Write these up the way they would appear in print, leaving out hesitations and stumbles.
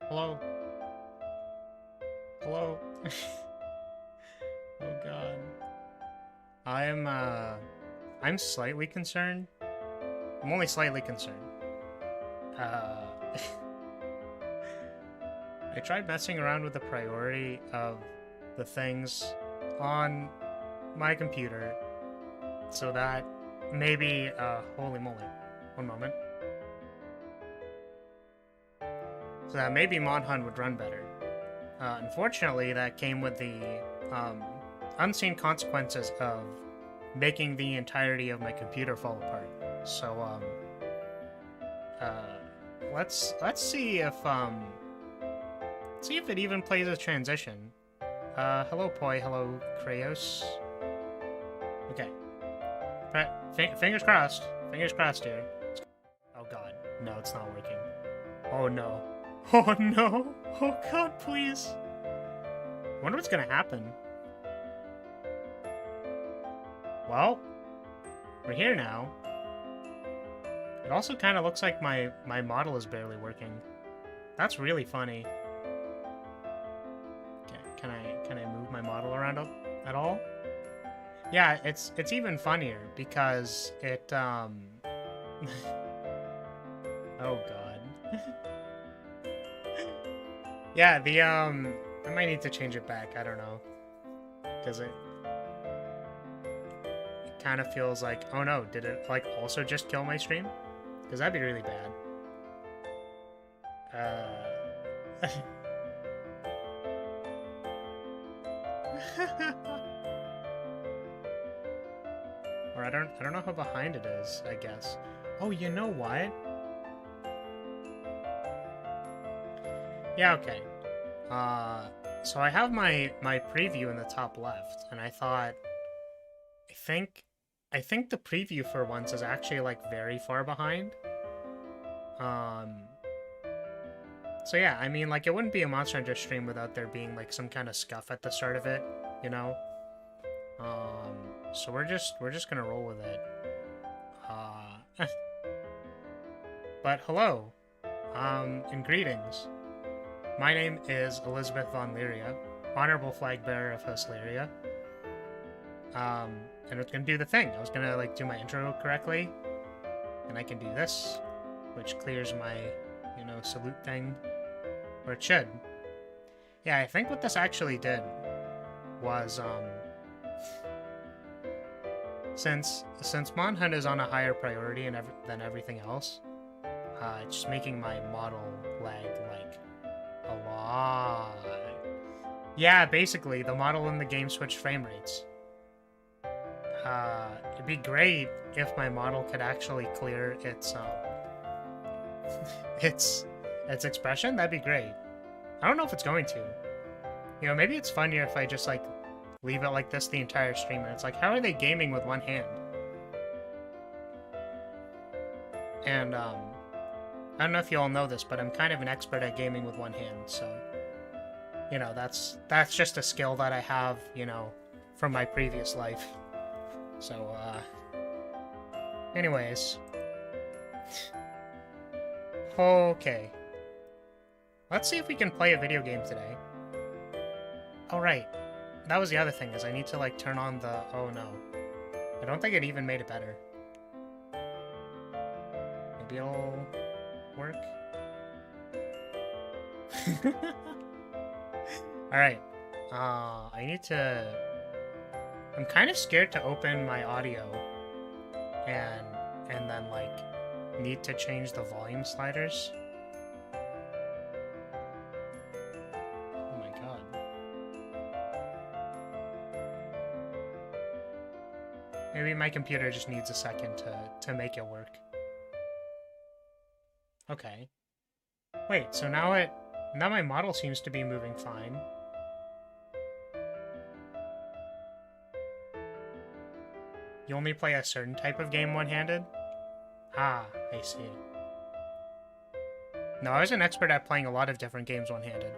Hello? Hello? Oh god. I'm slightly concerned. I'm only slightly concerned. Uh... I tried messing around with the priority of the things on my computer so that maybe, holy moly. One moment. So that maybe Mod Hunt would run better. Unfortunately, that came with the unseen consequences of making the entirety of my computer fall apart. So, let's see if it even plays a transition. Hello Poi, hello Kraos. Okay. Fingers crossed. Fingers crossed here. Oh god. No, it's not working. Oh no. Oh no! Oh god, please! I wonder what's gonna happen. Well, we're here now. It also kind of looks like my model is barely working. That's really funny. Okay, can I move my model around at all? Yeah, it's even funnier because it oh god. Yeah, the I might need to change it back, I don't know. Because it kind of feels like, oh no, did it like also just kill my stream? Because that'd be really bad. Or I don't know how behind it is, I guess. Oh, you know what? Yeah, okay. So I have my preview in the top left, and I thought, I think the preview for once is actually like very far behind. So yeah, I mean, like, it wouldn't be a Monster Hunter stream without there being like some kind of scuff at the start of it, you know. So we're just gonna roll with it. But hello, and greetings. My name is Elizabeth von Lyria, honorable flag bearer of House Lyria. And I was gonna do the thing. I was gonna like do my intro correctly, and I can do this, which clears my, you know, salute thing, or it should. Yeah, I think what this actually did was since Mod Hunt is on a higher priority than everything else, it's just making my model lag like a lot. Yeah, basically, the model in the game switched frame rates. It'd be great if my model could actually clear its its expression. That'd be great. I don't know if it's going to. You know, maybe it's funnier if I just like leave it like this the entire stream, and it's like, how are they gaming with one hand? And I don't know if you all know this, but I'm kind of an expert at gaming with one hand, so you know, that's just a skill that I have, you know, from my previous life. So, anyways. Okay. Let's see if we can play a video game today. Oh, right. That was the other thing, is I need to, like, turn on the... Oh, no. I don't think it even made it better. Maybe it'll work? Alright. I need to... I'm kind of scared to open my audio and then, like, need to change the volume sliders. Oh my god. Maybe my computer just needs a second to make it work. Okay. Wait, so now my model seems to be moving fine. You only play a certain type of game one-handed? Ah, I see. No, I was an expert at playing a lot of different games one-handed.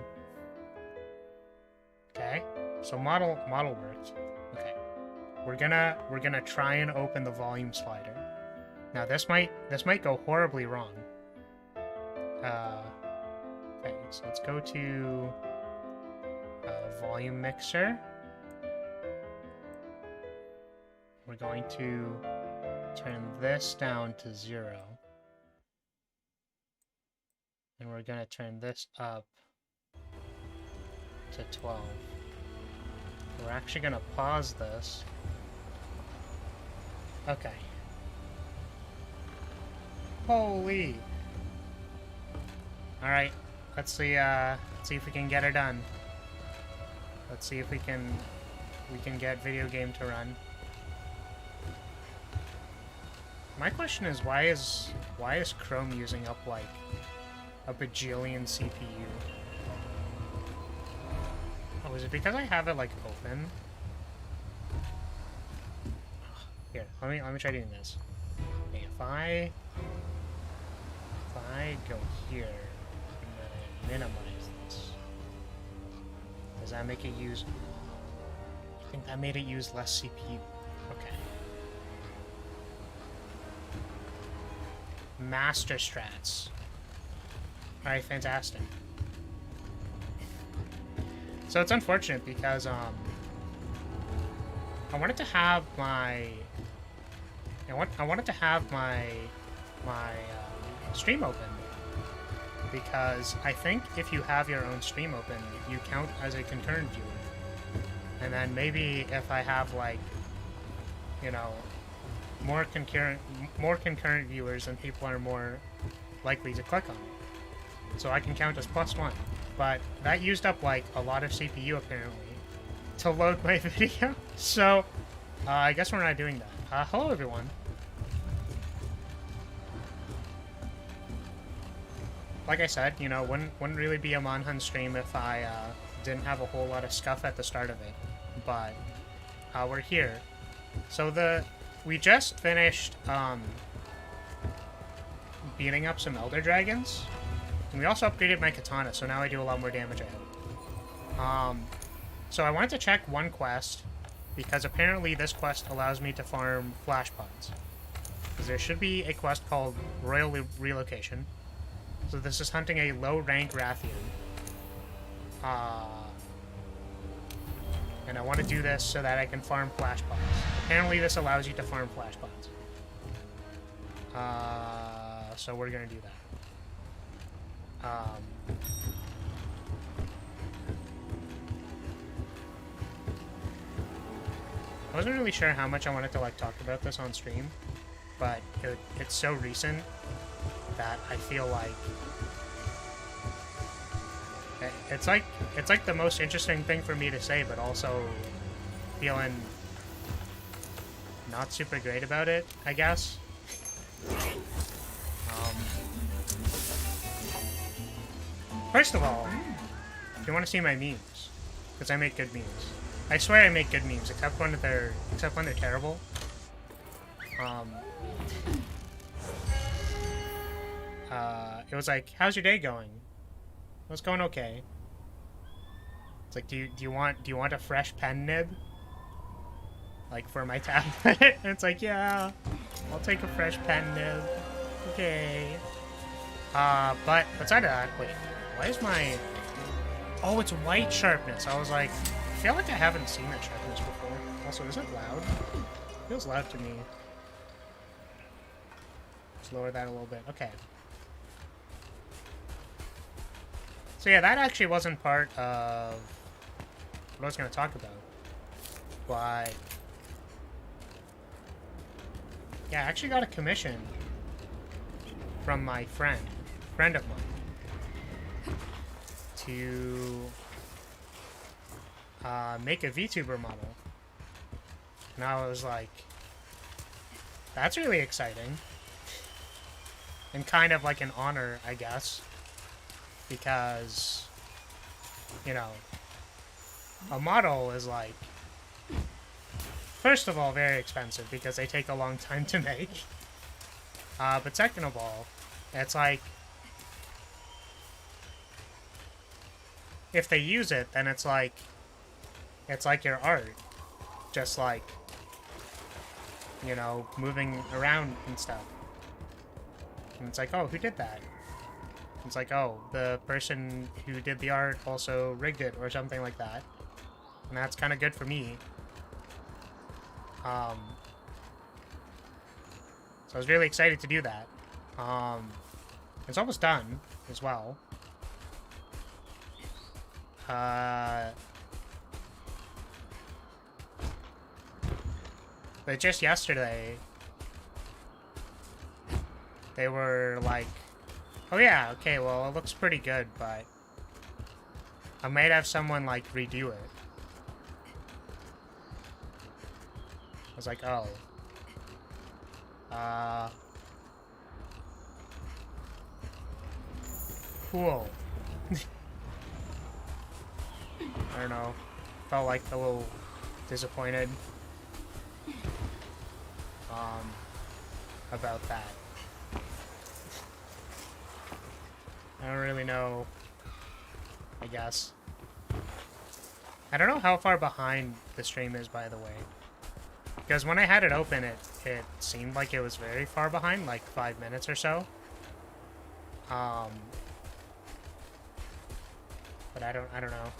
Okay, so model worked. Okay, we're gonna try and open the volume slider. Now this might go horribly wrong. Okay. So let's go to volume mixer. We're going to turn this down to 0. And we're going to turn this up to 12. We're actually going to pause this. Okay. Holy. Alright, let's see if we can get it done. Let's see if we can get video game to run. My question is why is Chrome using up like a bajillion CPU? Oh, is it because I have it like open? Here, let me try doing this. Okay, if I go here and then I minimize this, does that make it use? I think that made it use less CPU. Okay. Master strats. Alright, fantastic. So it's unfortunate because I wanted to have my stream open, because I think if you have your own stream open, you count as a concurrent viewer. And then maybe if I have, like, you know, more concurrent viewers, then people are more likely to click on it. So I can count as +1. But that used up, like, a lot of CPU, apparently, to load my video. So, I guess we're not doing that. Hello, everyone. Like I said, you know, wouldn't really be a Monhun stream if I didn't have a whole lot of scuff at the start of it. But we're here. So we just finished beating up some Elder Dragons. And we also upgraded my katana, so now I do a lot more damage at it. So I wanted to check one quest, because apparently this quest allows me to farm flash pods. Because there should be a quest called Royal Relocation. So this is hunting a low-rank Rathian. And I want to do this so that I can farm flash pods. Apparently this allows you to farm flash pods. So we're going to do that. I wasn't really sure how much I wanted to, like, talk about this on stream, but it's so recent that I feel like it's like the most interesting thing for me to say, but also feeling not super great about it, I guess. First of all, if you want to see my memes, because I make good memes. I swear I make good memes, except when they're terrible. It was like, how's your day going? It was going okay. It's like, do you want a fresh pen nib? Like, for my tablet? And it's like, yeah, I'll take a fresh pen nib. Okay. But beside that, wait, why is my... Oh, it's white sharpness. I was like, I feel like I haven't seen that sharpness before. Also, is it loud? It feels loud to me. Let's lower that a little bit. Okay. So yeah, that actually wasn't part of what I was going to talk about. But... yeah, I actually got a commission from my friend of mine, to make a VTuber model. And I was like, that's really exciting. And kind of like an honor, I guess. Because, you know, a model is like, first of all, very expensive because they take a long time to make. But second of all, it's like, if they use it, then it's like your art. Just like, you know, moving around and stuff. And it's like, oh, who did that? It's like, oh, the person who did the art also rigged it or something like that. And that's kind of good for me. So I was really excited to do that. It's almost done as well. But just yesterday, they were like, oh yeah, okay, well, it looks pretty good, but I might have someone, like, redo it. I was like, oh. Cool. I don't know. Felt like a little disappointed. About that. I don't really know, I guess. I don't know how far behind the stream is, by the way. Because when I had it open, it seemed like it was very far behind, like 5 minutes or so. But I don't know.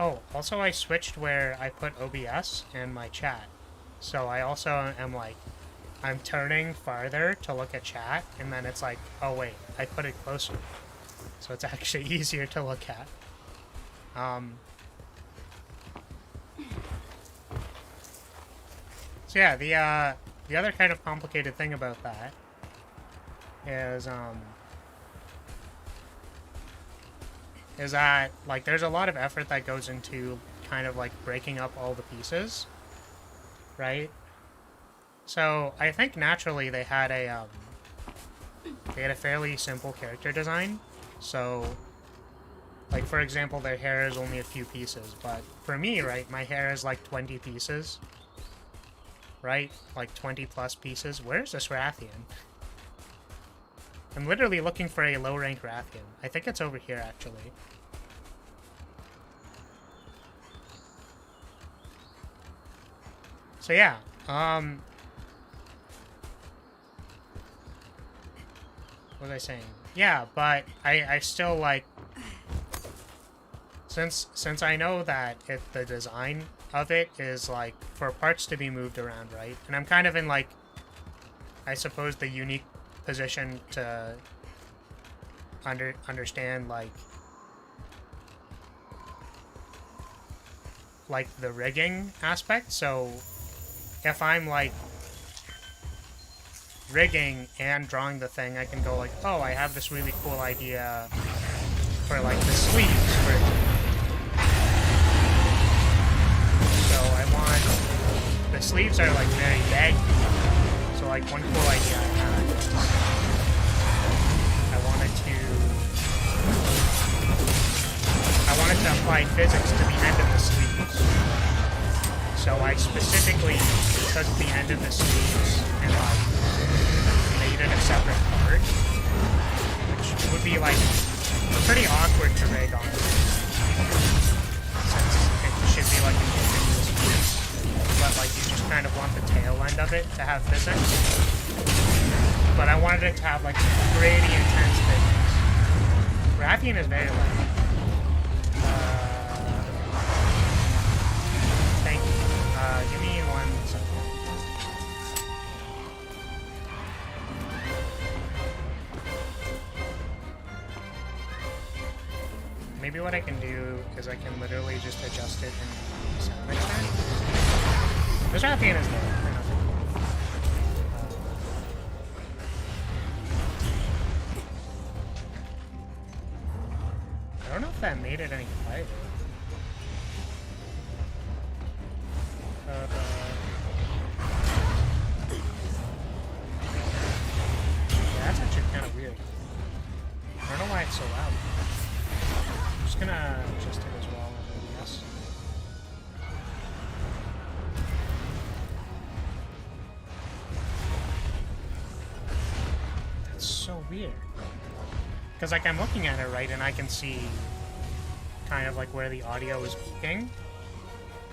Oh, also I switched where I put OBS and my chat. So I also am like, I'm turning farther to look at chat, and then it's like, oh wait, I put it closer. So it's actually easier to look at. So yeah, the other kind of complicated thing about that is that, like, there's a lot of effort that goes into kind of like breaking up all the pieces, right? So I think naturally they had a fairly simple character design. So, like, for example, their hair is only a few pieces, but for me, right, my hair is like 20 pieces, right? Like 20 plus pieces. Where's this Rathian? I'm literally looking for a low rank Rathian. I think it's over here, actually. So yeah, what was I saying? Yeah, but I still, like, since I know that the design of it is, like, for parts to be moved around, right? And I'm kind of in, like, I suppose the unique position to understand, like the rigging aspect. So if I'm, like, rigging and drawing the thing, I can go like, oh, I have this really cool idea for, like, the sleeves, for so I want, the sleeves are, like, very baggy. So, like, one cool idea I had was I wanted to apply physics to the end of the sleeves. So I specifically took the end of the sleeves and, like, made it a separate part, which would be, like, pretty awkward to rig on, since it should be, like, a continuous piece, but, like, you just kind of want the tail end of it to have physics. But I wanted it to have, like, pretty intense physics. Rathian is very light. Thank you. Give me 1 second. Maybe what I can do is I can literally just adjust it in the sound extent. This Rathian is there. I don't know if that made it any quieter. Yeah, that's actually kind of weird. I don't know why it's so loud. I'm just gonna adjust it as well in OBS. That's so weird. Because, like, I'm looking at it, right, and I can see kind of, like, where the audio is peaking.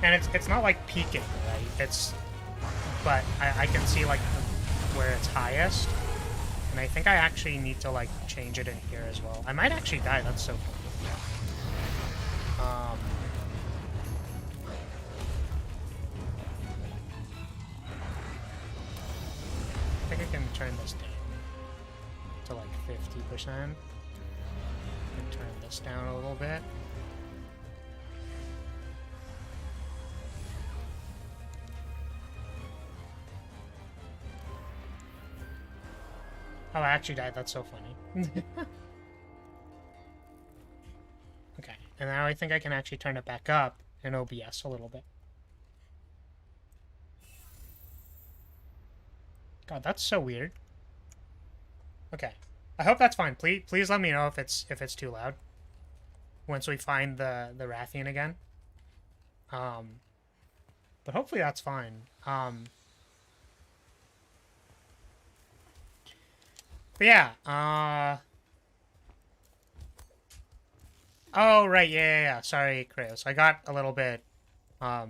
And it's not, like, peaking, right? But I can see, like, where it's highest. And I think I actually need to, like, change it in here as well. I might actually die, that's so funny. I think I can turn this down to, like, 50%. And turn this down a little bit. Oh, I actually died. That's so funny. Okay, and now I think I can actually turn it back up in OBS a little bit. God, that's so weird. Okay, I hope that's fine. Please let me know if it's too loud. Once we find the Rathian again. But hopefully that's fine. But yeah, oh, right, yeah. Sorry, Kratos. I got a little bit, I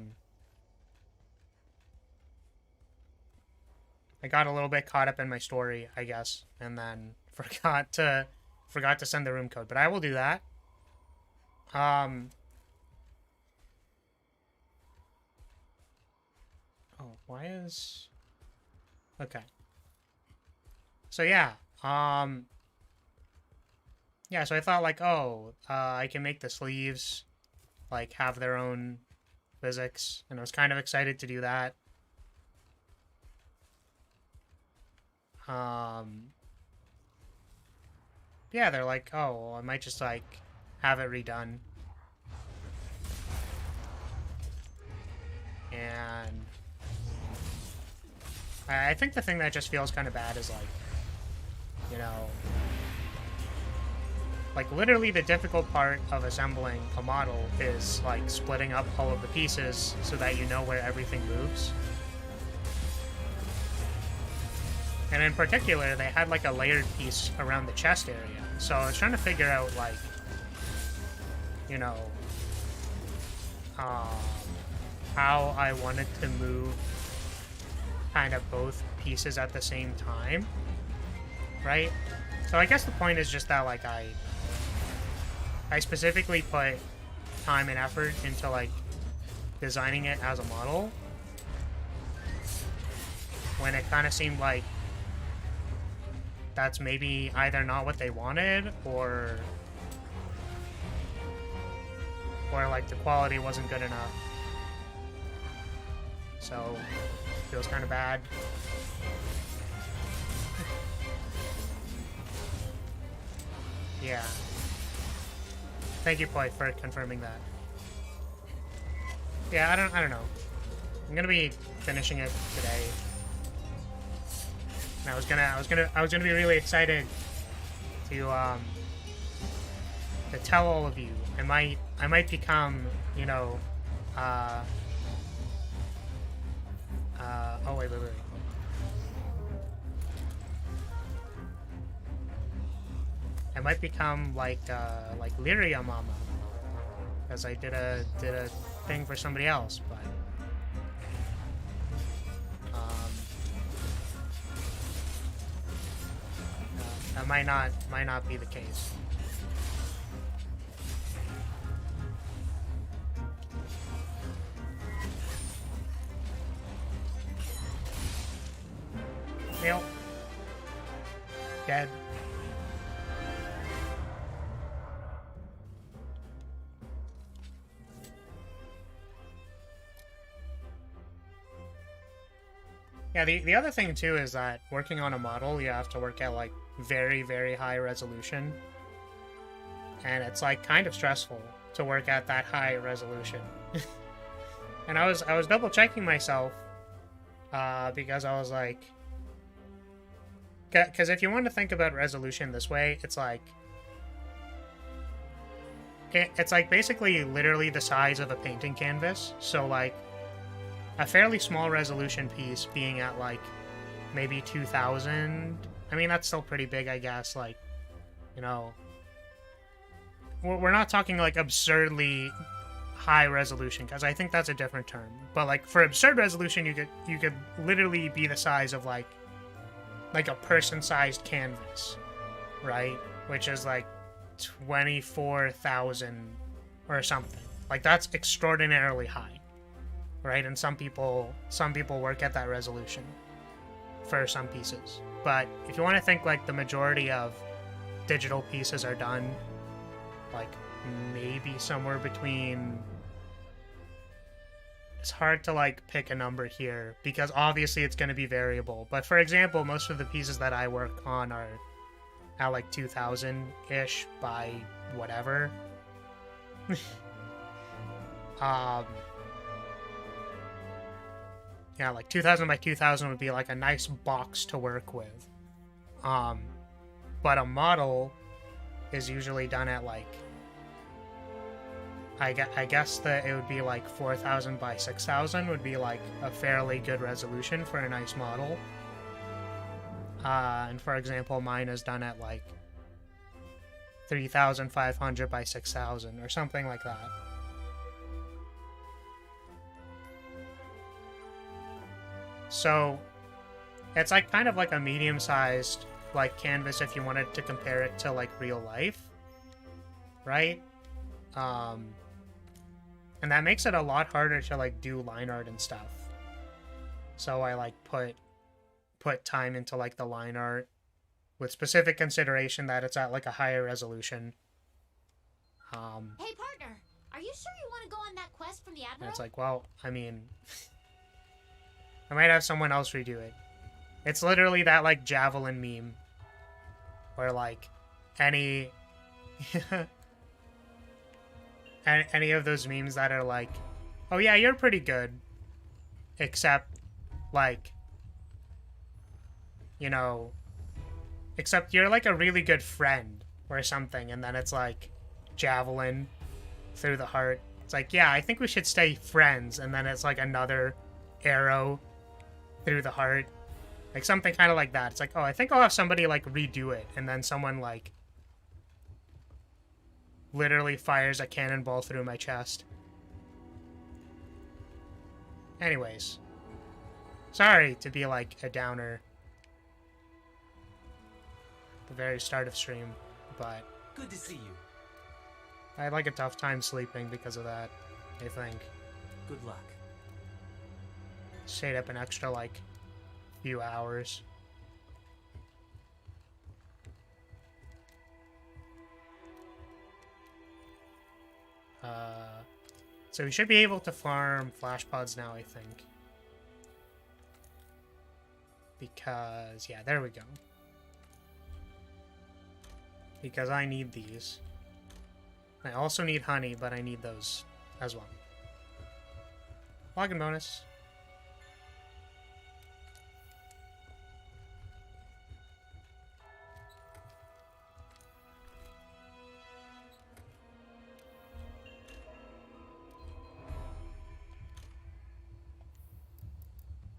got a little bit caught up in my story, I guess, and then forgot to send the room code, but I will do that. Oh, why is... Okay. So, yeah. Yeah, so I thought, like, oh, I can make the sleeves, like, have their own physics, and I was kind of excited to do that. Yeah, they're like, oh, well, I might just, like, have it redone. And I think the thing that just feels kind of bad is, like, you know, like, literally the difficult part of assembling a model is, like, splitting up all of the pieces so that you know where everything moves. And in particular, they had, like, a layered piece around the chest area. So I was trying to figure out, like, you know, how I wanted to move kind of both pieces at the same time, right? So I guess the point is just that, like, I specifically put time and effort into, like, designing it as a model when it kind of seemed like that's maybe either not what they wanted or like the quality wasn't good enough. So it feels kind of bad. Yeah. Thank you, Poi, for confirming that. Yeah, I don't know. I'm gonna be finishing it today. And I was gonna be really excited to tell all of you. I might become, you know, oh wait. I might become like Lyria Mama, because I did a thing for somebody else, but that might not be the case. Nope. Dead. Yeah, the other thing too is that working on a model, you have to work at like very, very high resolution. And it's like kind of stressful to work at that high resolution. And I was double checking myself because I was like, because if you want to think about resolution this way, it's like basically literally the size of a painting canvas. So like a fairly small resolution piece being at like maybe 2000. I mean, that's still pretty big, I guess. Like, you know, we're not talking like absurdly high resolution, because I think that's a different term. But like for absurd resolution, you could literally be the size of like like a person-sized canvas, right? Which is like 24,000 or something. Like that's extraordinarily high, right? And some people work at that resolution for some pieces. But if you want to think like the majority of digital pieces are done like maybe somewhere between, it's hard to like pick a number here because obviously it's going to be variable. But for example, most of the pieces that I work on are at like 2000-ish by whatever. Yeah, like 2000 by 2000 would be like a nice box to work with. But a model is usually done at like, I guess that it would be like 4000 by 6000 would be like a fairly good resolution for a nice model. And for example, mine is done at like 3500 by 6000 or something like that. So it's like kind of like a medium-sized like canvas if you wanted to compare it to like real life, right? And that makes it a lot harder to like do line art and stuff. So I like put time into like the line art with specific consideration that it's at like a higher resolution. Hey partner, are you sure you want to go on that quest from the Admiral? And it's like, well, I mean, I might have someone else redo it. It's literally that like javelin meme where like any any of those memes that are like, oh yeah, you're pretty good, except like, you know, except you're like a really good friend or something, and then it's like javelin through the heart. It's like, yeah, I think we should stay friends, and then it's like another arrow through the heart, like something kind of like that. It's like, oh, I think I'll have somebody like redo it, and then someone like literally fires a cannonball through my chest. Anyways, sorry to be like a downer at the very start of stream, but good to see you. I had like a tough time sleeping because of that, I think. Good luck. Stayed up an extra like few hours. So we should be able to farm flash pods now, I think. Because, yeah, there we go. Because I need these. I also need honey, but I need those as well. Login bonus.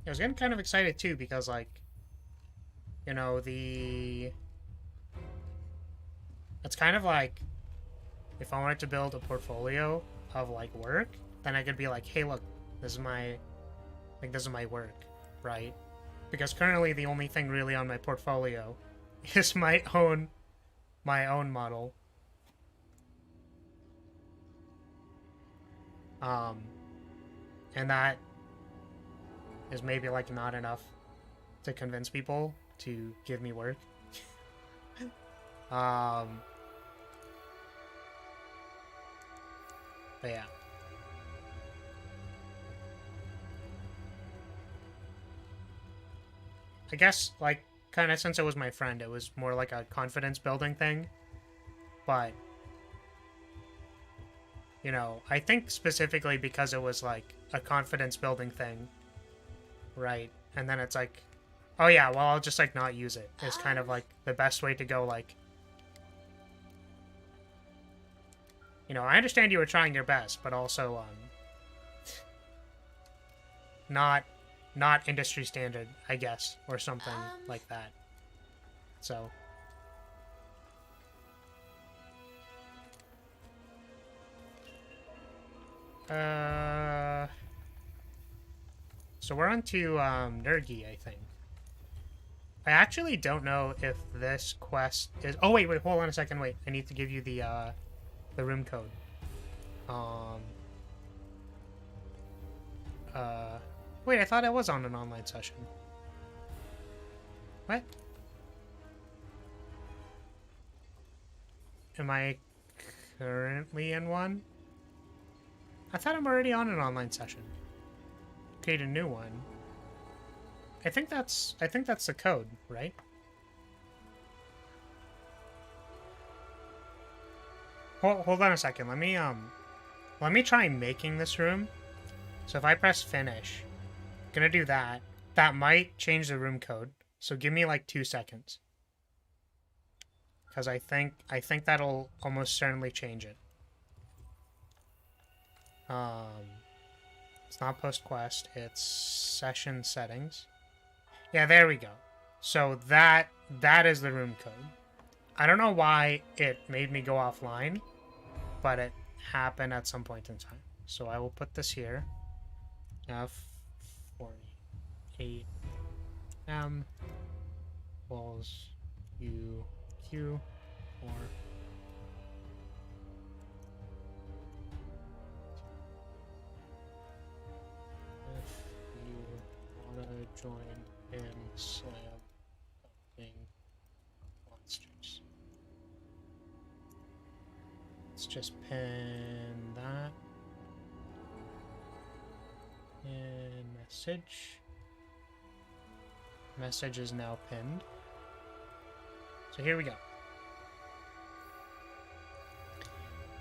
I was getting kind of excited too because, like, you know, it's kind of like if I wanted to build a portfolio of like work, then I could be like, hey, look, this is my work, right? Because currently the only thing really on my portfolio is my own model. And that is maybe like not enough to convince people to give me work. But yeah. I guess, like, kind of since it was my friend, it was more like a confidence building thing. But, you know, I think specifically because it was like a confidence building thing, right? And then it's like, oh yeah, well, I'll just like not use it. It's kind of like the best way to go, like, you know, I understand you were trying your best, but also not industry standard, I guess, or something like that. So so we're on to Nergi, I think. I actually don't know if this quest is... Oh, wait, hold on a second, wait. I need to give you the room code. Wait, I thought I was on an online session. What? Am I currently in one? I thought I'm already on an online session. Create a new one. I think that's the code, right? Hold on a second. Let me try making this room. So if I press finish, I'm gonna do that. That might change the room code. So give me like 2 seconds. Because I think that'll almost certainly change it. It's not post quest, it's session settings. Yeah, there we go. So that is the room code. I don't know why it made me go offline, but it happened at some point in time. So I will put this here. F48 M equals UQ or if you wanna join in slam helping monsters. Let's just pin that. And message. Message is now pinned. So here we go.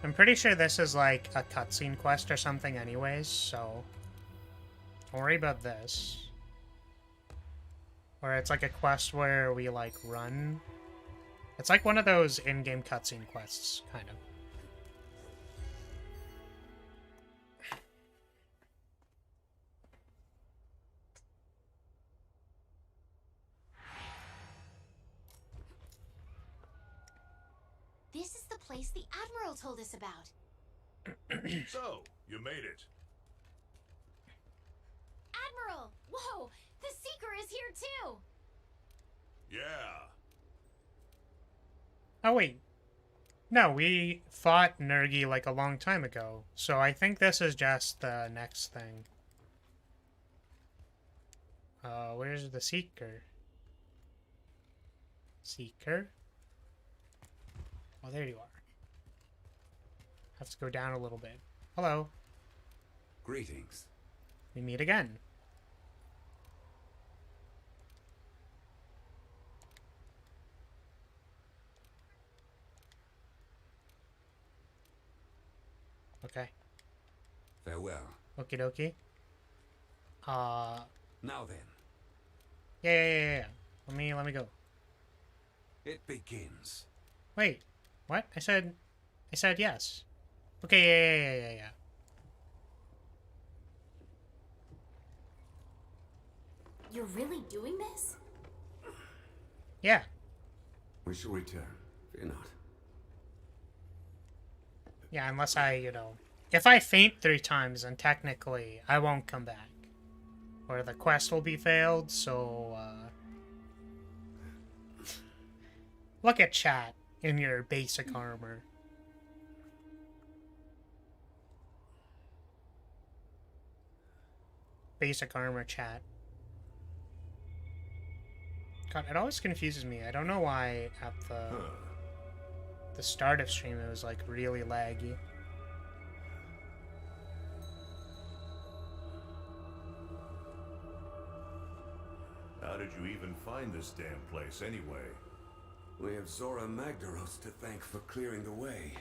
I'm pretty sure this is like a cutscene quest or something anyways, so don't worry about this. Or it's like a quest where we like run. It's like one of those in-game cutscene quests, kind of. This is the place the Admiral told us about. So, you made it. Admiral! Whoa! The Seeker is here too! Yeah. Oh wait. No, we fought Nergi like a long time ago, so I think this is just the next thing. Where's the Seeker? Seeker? Oh, there you are. Have to go down a little bit. Hello. Greetings. We meet again. Okay. Farewell. Okie dokie. Now then, Yeah. Let me go. it begins. Wait. What? I said yes. Okay, yeah. You're really doing this? Yeah. We shall return. Fear not. Yeah, unless I, if I faint 3 times, then technically I won't come back. Or the quest will be failed, so, look at chat in your basic armor. Basic armor chat. God, it always confuses me. I don't know why at the start of stream it was like really laggy. How did you even find this damn place anyway? We have Zora Magdaros to thank for clearing the way.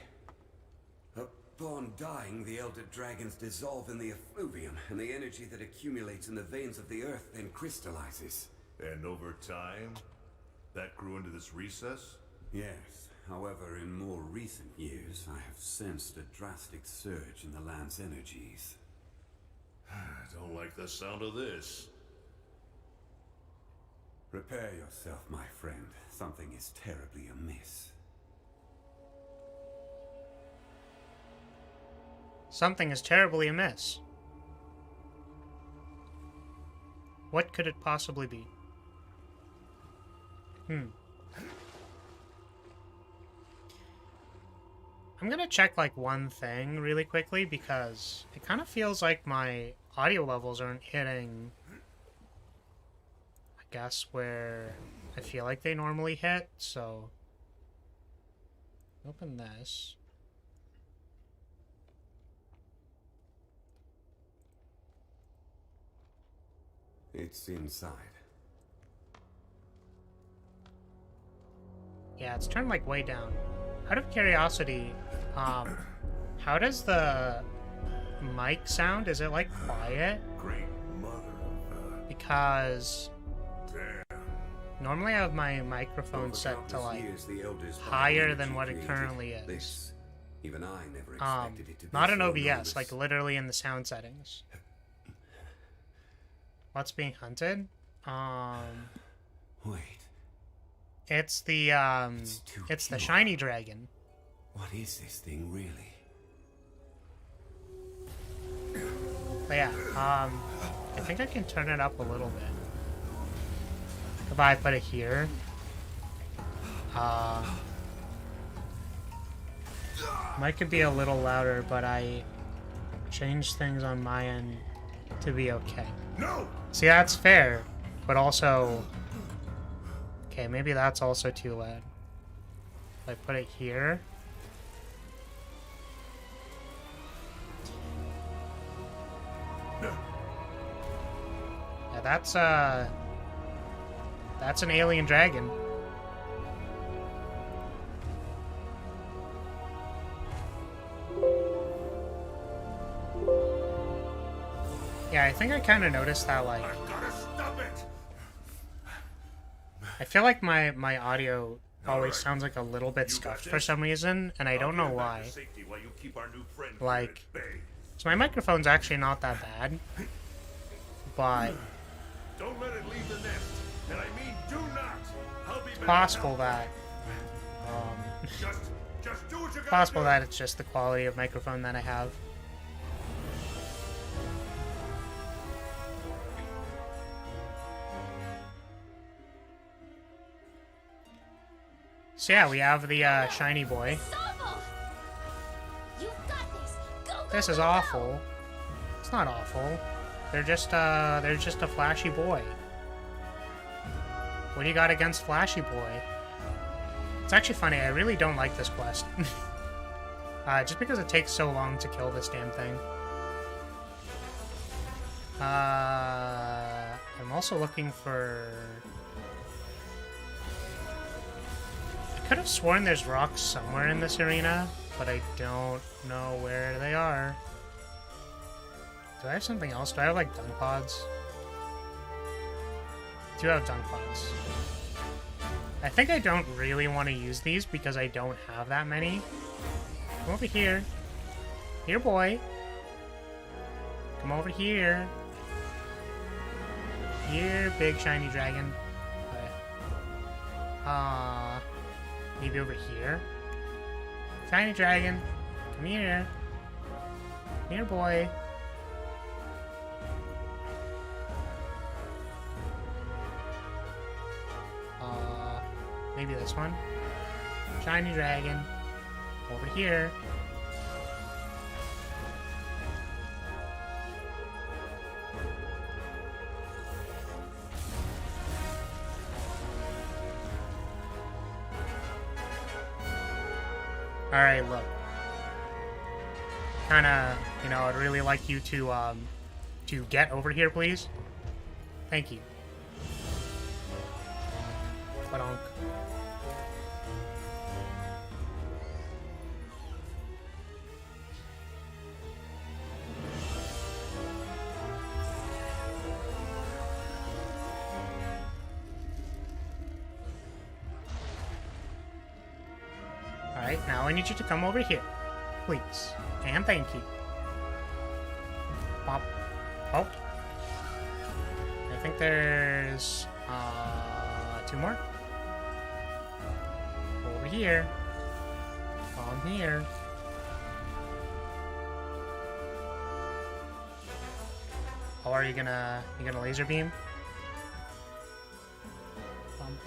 Upon dying, the Elder Dragons dissolve in the effluvium, and the energy that accumulates in the veins of the earth then crystallizes. And over time, that grew into this recess? Yes, however, in more recent years, I have sensed a drastic surge in the land's energies. I don't like the sound of this. Prepare yourself, my friend. Something is terribly amiss. Something is terribly amiss. What could it possibly be? I'm gonna check, like, one thing really quickly, because it kind of feels like my audio levels aren't hitting, I guess, where I feel like they normally hit, so... Open this. It's inside. Yeah, it's turned, like, way down. Out of curiosity, how does the mic sound? Is it, like, quiet? Great mother of Because damn. normally I have my microphone set to, like, higher than what it currently is. This, even I never expected it to be Not in so OBS, enormous. like, literally in the sound settings. What's being hunted? Wait, It's the, it's the pure. shiny dragon. What is this thing really? But yeah, I think I can turn it up a little bit. If I put it here. Might could be a little louder, but I changed things on my end to be okay. No! See, that's fair, but also... Okay, maybe that's also too loud. If I put it here... Yeah, that's an alien dragon. Yeah, I think I kind of noticed that, like... I've gotta stop it! I feel like my audio always Alright. sounds like a little bit You got scuffed for this? some reason, and I don't know I'll get back why. to safety while you keep our new friend Like- here at bay. So my microphone's actually not that bad, but Don't let it leave the nest. And I mean do not. I'll be it's back. possible that Just do what you gotta possible do. that it's just the quality of microphone that I have. So yeah, we have the shiny boy. It's awful. You've got this. Go, go, This is go, go. awful. It's not awful. They're just a flashy boy. What do you got against flashy boy? It's actually funny. I really don't like this quest. Just because it takes so long to kill this damn thing. I'm also looking for... I could have sworn there's rocks somewhere in this arena, but I don't know where they are. Do I have something else? Do I have, like, dunk pods? I do have dunk pods. I think I don't really want to use these because I don't have that many. Come over here. Here, boy. Come over here. Here, big shiny dragon. Okay. Maybe over here. Shiny dragon. Come here. Here, boy. Maybe this one. Shiny dragon. Over here. Alright, look. Kinda, you know, I'd really like you to get over here, please. Thank you. Ba-donk. Alright, now I need you to come over here. Please. And thank you. Pop. Oh. I think there's... two more. Over here. On here. Oh, are you gonna laser beam? Bum,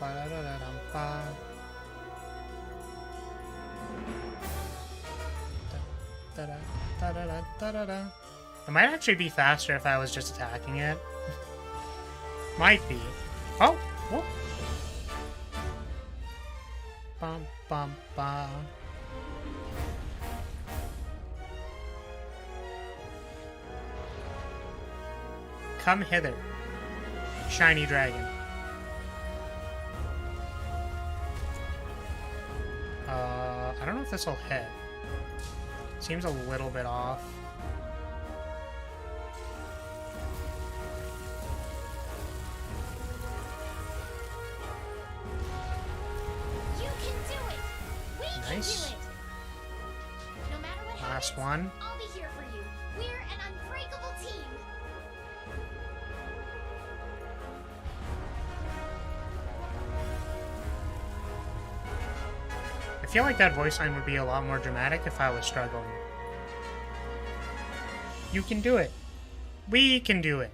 It might actually be faster if I was just attacking it. Might be. Oh! Whoop. Bum, bum, bum. Come hither, shiny dragon. I don't know if this will hit. Seems a little bit off. You can do it. We Nice. can do it. No matter what Last happens, one. I'll be here for you. We're an unbreakable team. I feel like that voice line would be a lot more dramatic if I was struggling. You can do it. We can do it.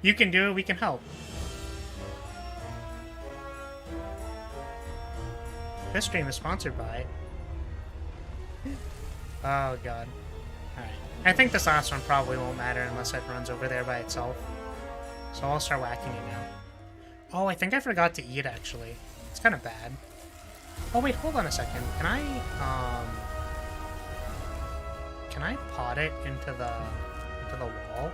You can do it, we can help. This stream is sponsored by... Oh god. Alright. I think this last one probably won't matter unless it runs over there by itself. So I'll start whacking it now. Oh, I think I forgot to eat actually. It's kind of bad. Oh wait, hold on a second. Can I pot it into the wall?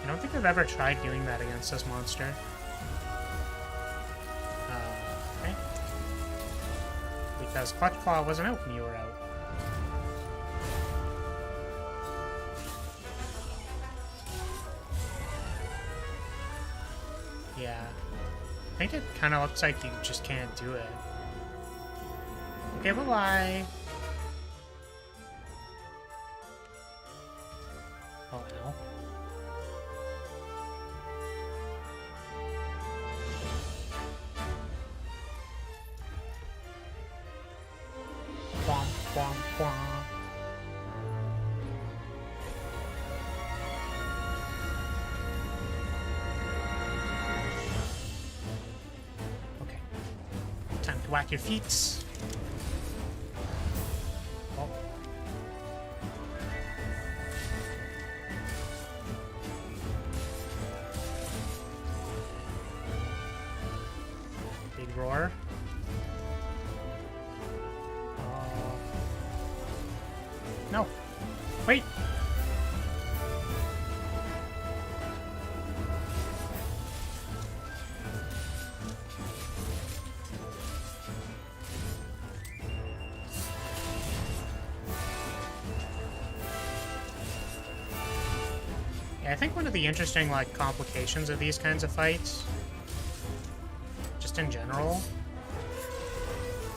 I don't think I've ever tried doing that against this monster. Okay. Because Clutch Claw wasn't out when you were out. Yeah. I think it kind of looks like you just can't do it. Okay, bye-bye. Oh, no. Womp, womp, womp. Okay. Time to whack your feet. Oh. Big roar. No. Wait. Yeah, I think one of the interesting, like, complications of these kinds of fights, just in general,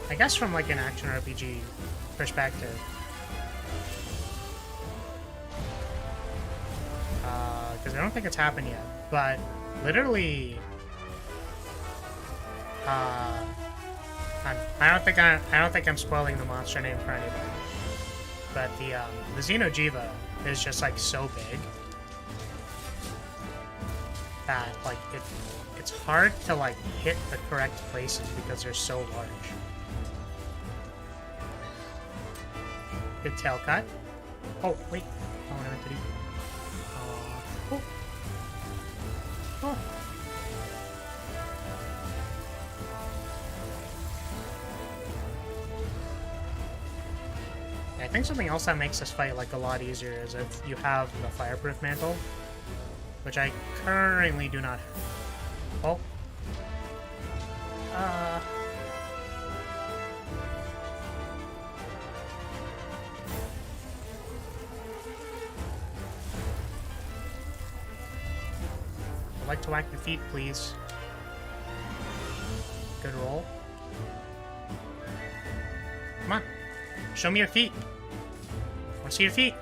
I guess from, like, an action RPG perspective, because I don't think it's happened yet, but literally, I don't think I'm spoiling the monster name for anybody, but the Xeno'jiiva is just like so big that like it's hard to like hit the correct places because they're so large. Good tail cut. Oh wait, oh, I meant to do. Oh. Oh. I think something else that makes this fight like a lot easier is if you have the fireproof mantle, which I currently do not have. Oh. I'd like to whack your feet, please. Good roll. Come on. Show me your feet. I want to see your feet.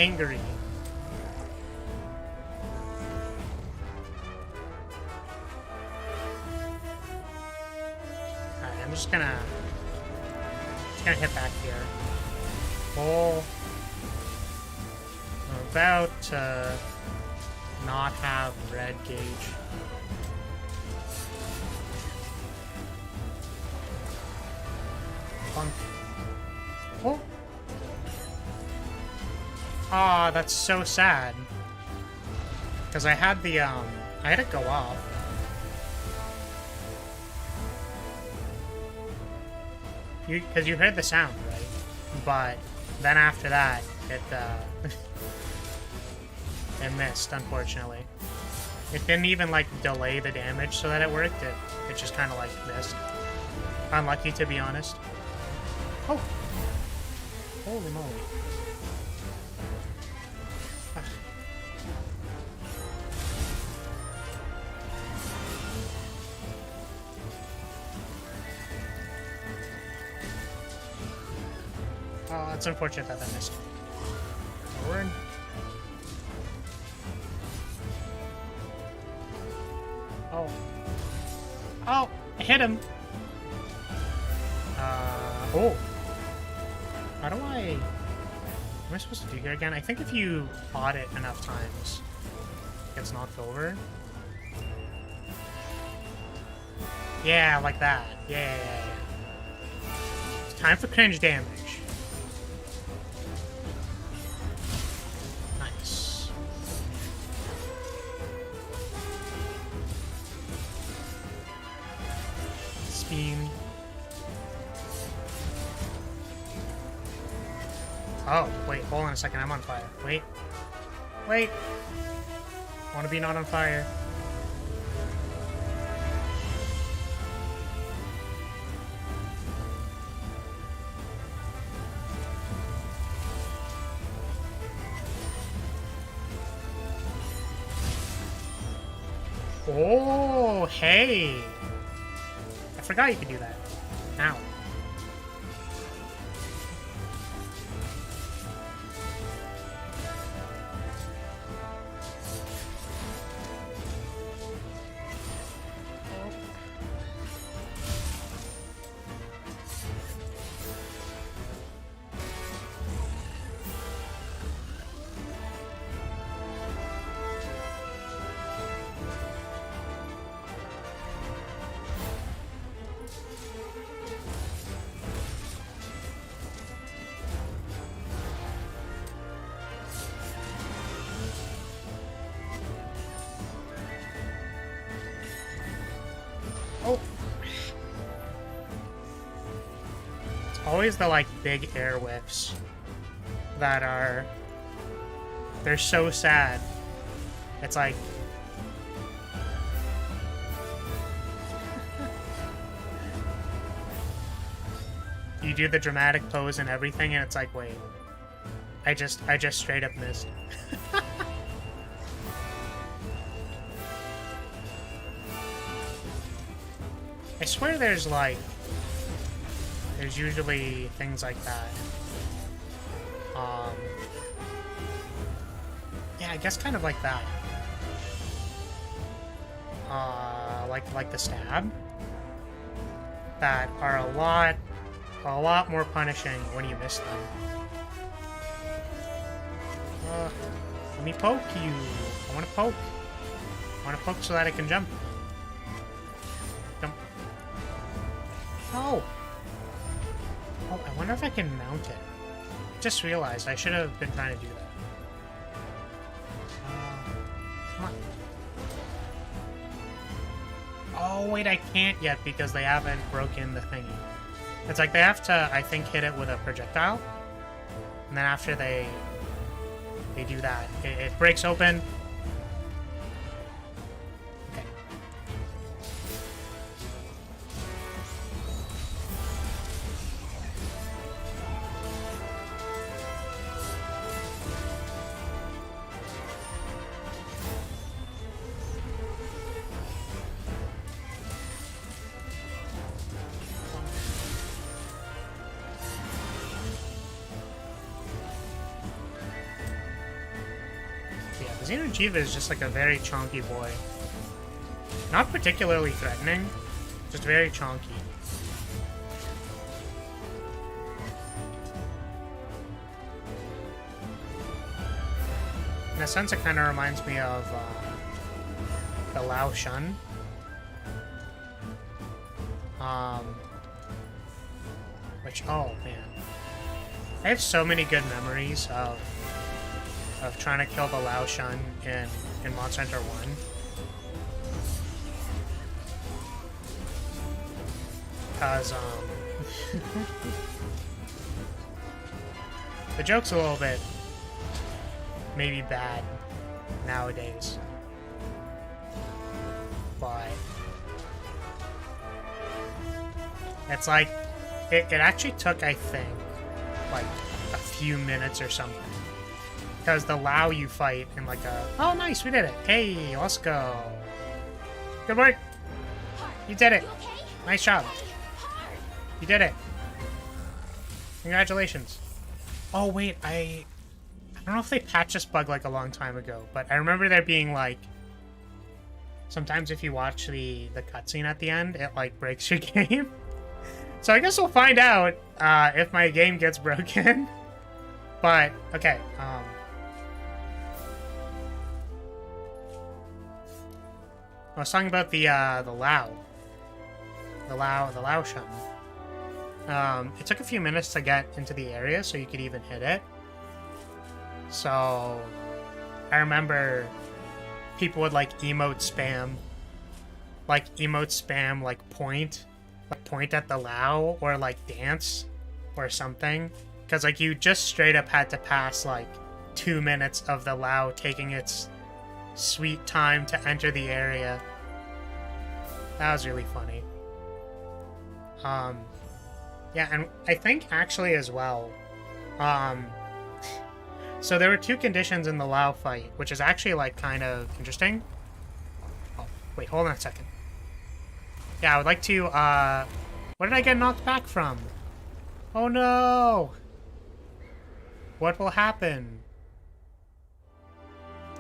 angry. Alright, I'm just gonna hit back here. Oh, I'm about to not have red gauge. Oh. Aw, that's so sad. Because I had the, I had it go off. Because you heard the sound, right? But then after that, it, it missed, unfortunately. It didn't even, like, delay the damage so that it worked. It just kind of, like, missed. Unlucky, to be honest. Oh! Holy moly. Oh, it's unfortunate that that missed. Forward. Oh. Oh! I hit him! Oh! How do I... What am I supposed to do here again? I think if you pot it enough times, it gets knocked over. Yeah, like that. Yeah. It's time for cringe damage. Nice. Steam. Oh, wait, hold on a second, I'm on fire. Wait. I want to be not on fire. Oh, hey! I forgot you could do that. Ow. Always the, like, big air whiffs that are... They're so sad. It's like... You do the dramatic pose and everything, and it's like, wait. I just straight up missed. I swear there's, like... There's usually things like that. Yeah, I guess kind of like that. Like the stab. That are a lot more punishing when you miss them. Let me poke you. I want to poke. I want to poke so that I can jump. Jump. Oh! Oh, I wonder if I can mount it. Just realized I should have been trying to do that. Come on. Oh, wait, I can't yet because they haven't broken the thingy. It's like they have to, I think, hit it with a projectile. And then after they do that, it breaks open. Okay. Xeno'jiiva is just like a very chonky boy. Not particularly threatening, just very chonky. In a sense, it kind of reminds me of the Lao Shun. Which, oh man. I have so many good memories of trying to kill the Lao Shun in Monster Hunter 1. Because, the joke's a little bit maybe bad nowadays. But it's like, it actually took, I think, like a few minutes or something. Because the Lao you fight in like a, oh nice, we did it. Hey, let's go. Good work. You did it. Nice job. You did it. Congratulations. Oh wait, I don't know if they patched this bug like a long time ago, but I remember there being like, sometimes if you watch the cutscene at the end, it like breaks your game. So I guess we'll find out if my game gets broken. But okay, I was talking about the Lao Shun. It took a few minutes to get into the area so you could even hit it. So I remember people would like emote spam like point at the Lao or like dance or something, because like you just straight up had to pass like 2 minutes of the Lao taking its sweet time to enter the area. That was really funny. Yeah, and I think actually as well, so there were 2 conditions in the Lao fight, which is actually like kind of interesting. Oh, wait, hold on a second. Yeah, I would like to, what did I get knocked back from? Oh no! What will happen?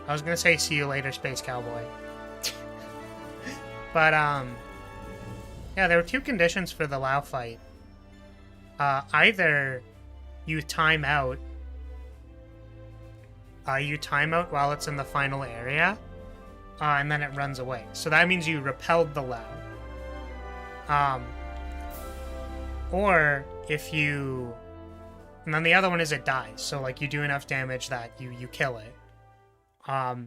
I was gonna say see you later, Space Cowboy. But, yeah, there were 2 conditions for the Lao fight. Either you time out while it's in the final area, and then it runs away. So that means you repelled the Lao. Or if you... And then the other one is it dies. So, like, you do enough damage that you kill it. But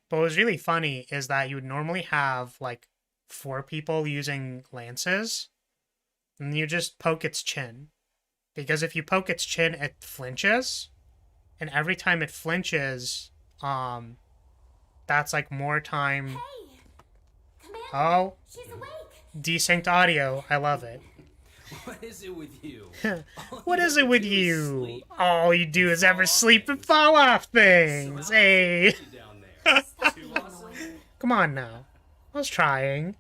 what was really funny is that you would normally have, like, 4 people using lances, and you just poke its chin. Because if you poke its chin, it flinches. And every time it flinches, that's, like, more time... Hey! Commander, oh. She's awake! Desynced audio. I love it. What is it with you? What is it with you? All you do is ever sleep and fall off things. Hey. Come on now. I was trying.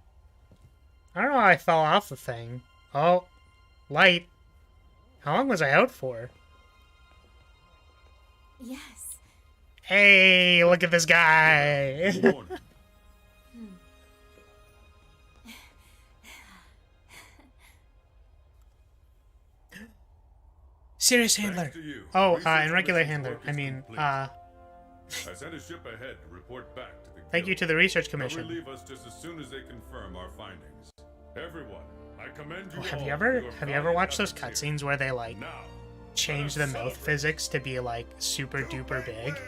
I don't know how I fell off the thing. Oh. Light. How long was I out for? Yes. Hey, look at this guy. Serious handler. Oh, and regular handler. I mean, I sent a ship ahead to report back to the thank you to the Research They'll Commission. relieve us just as soon as they confirm our findings. Everyone, I commend you. Oh, have all you for ever your valiant watched those efforts here. cutscenes where they like Now, change the mouth physics to be like super duper big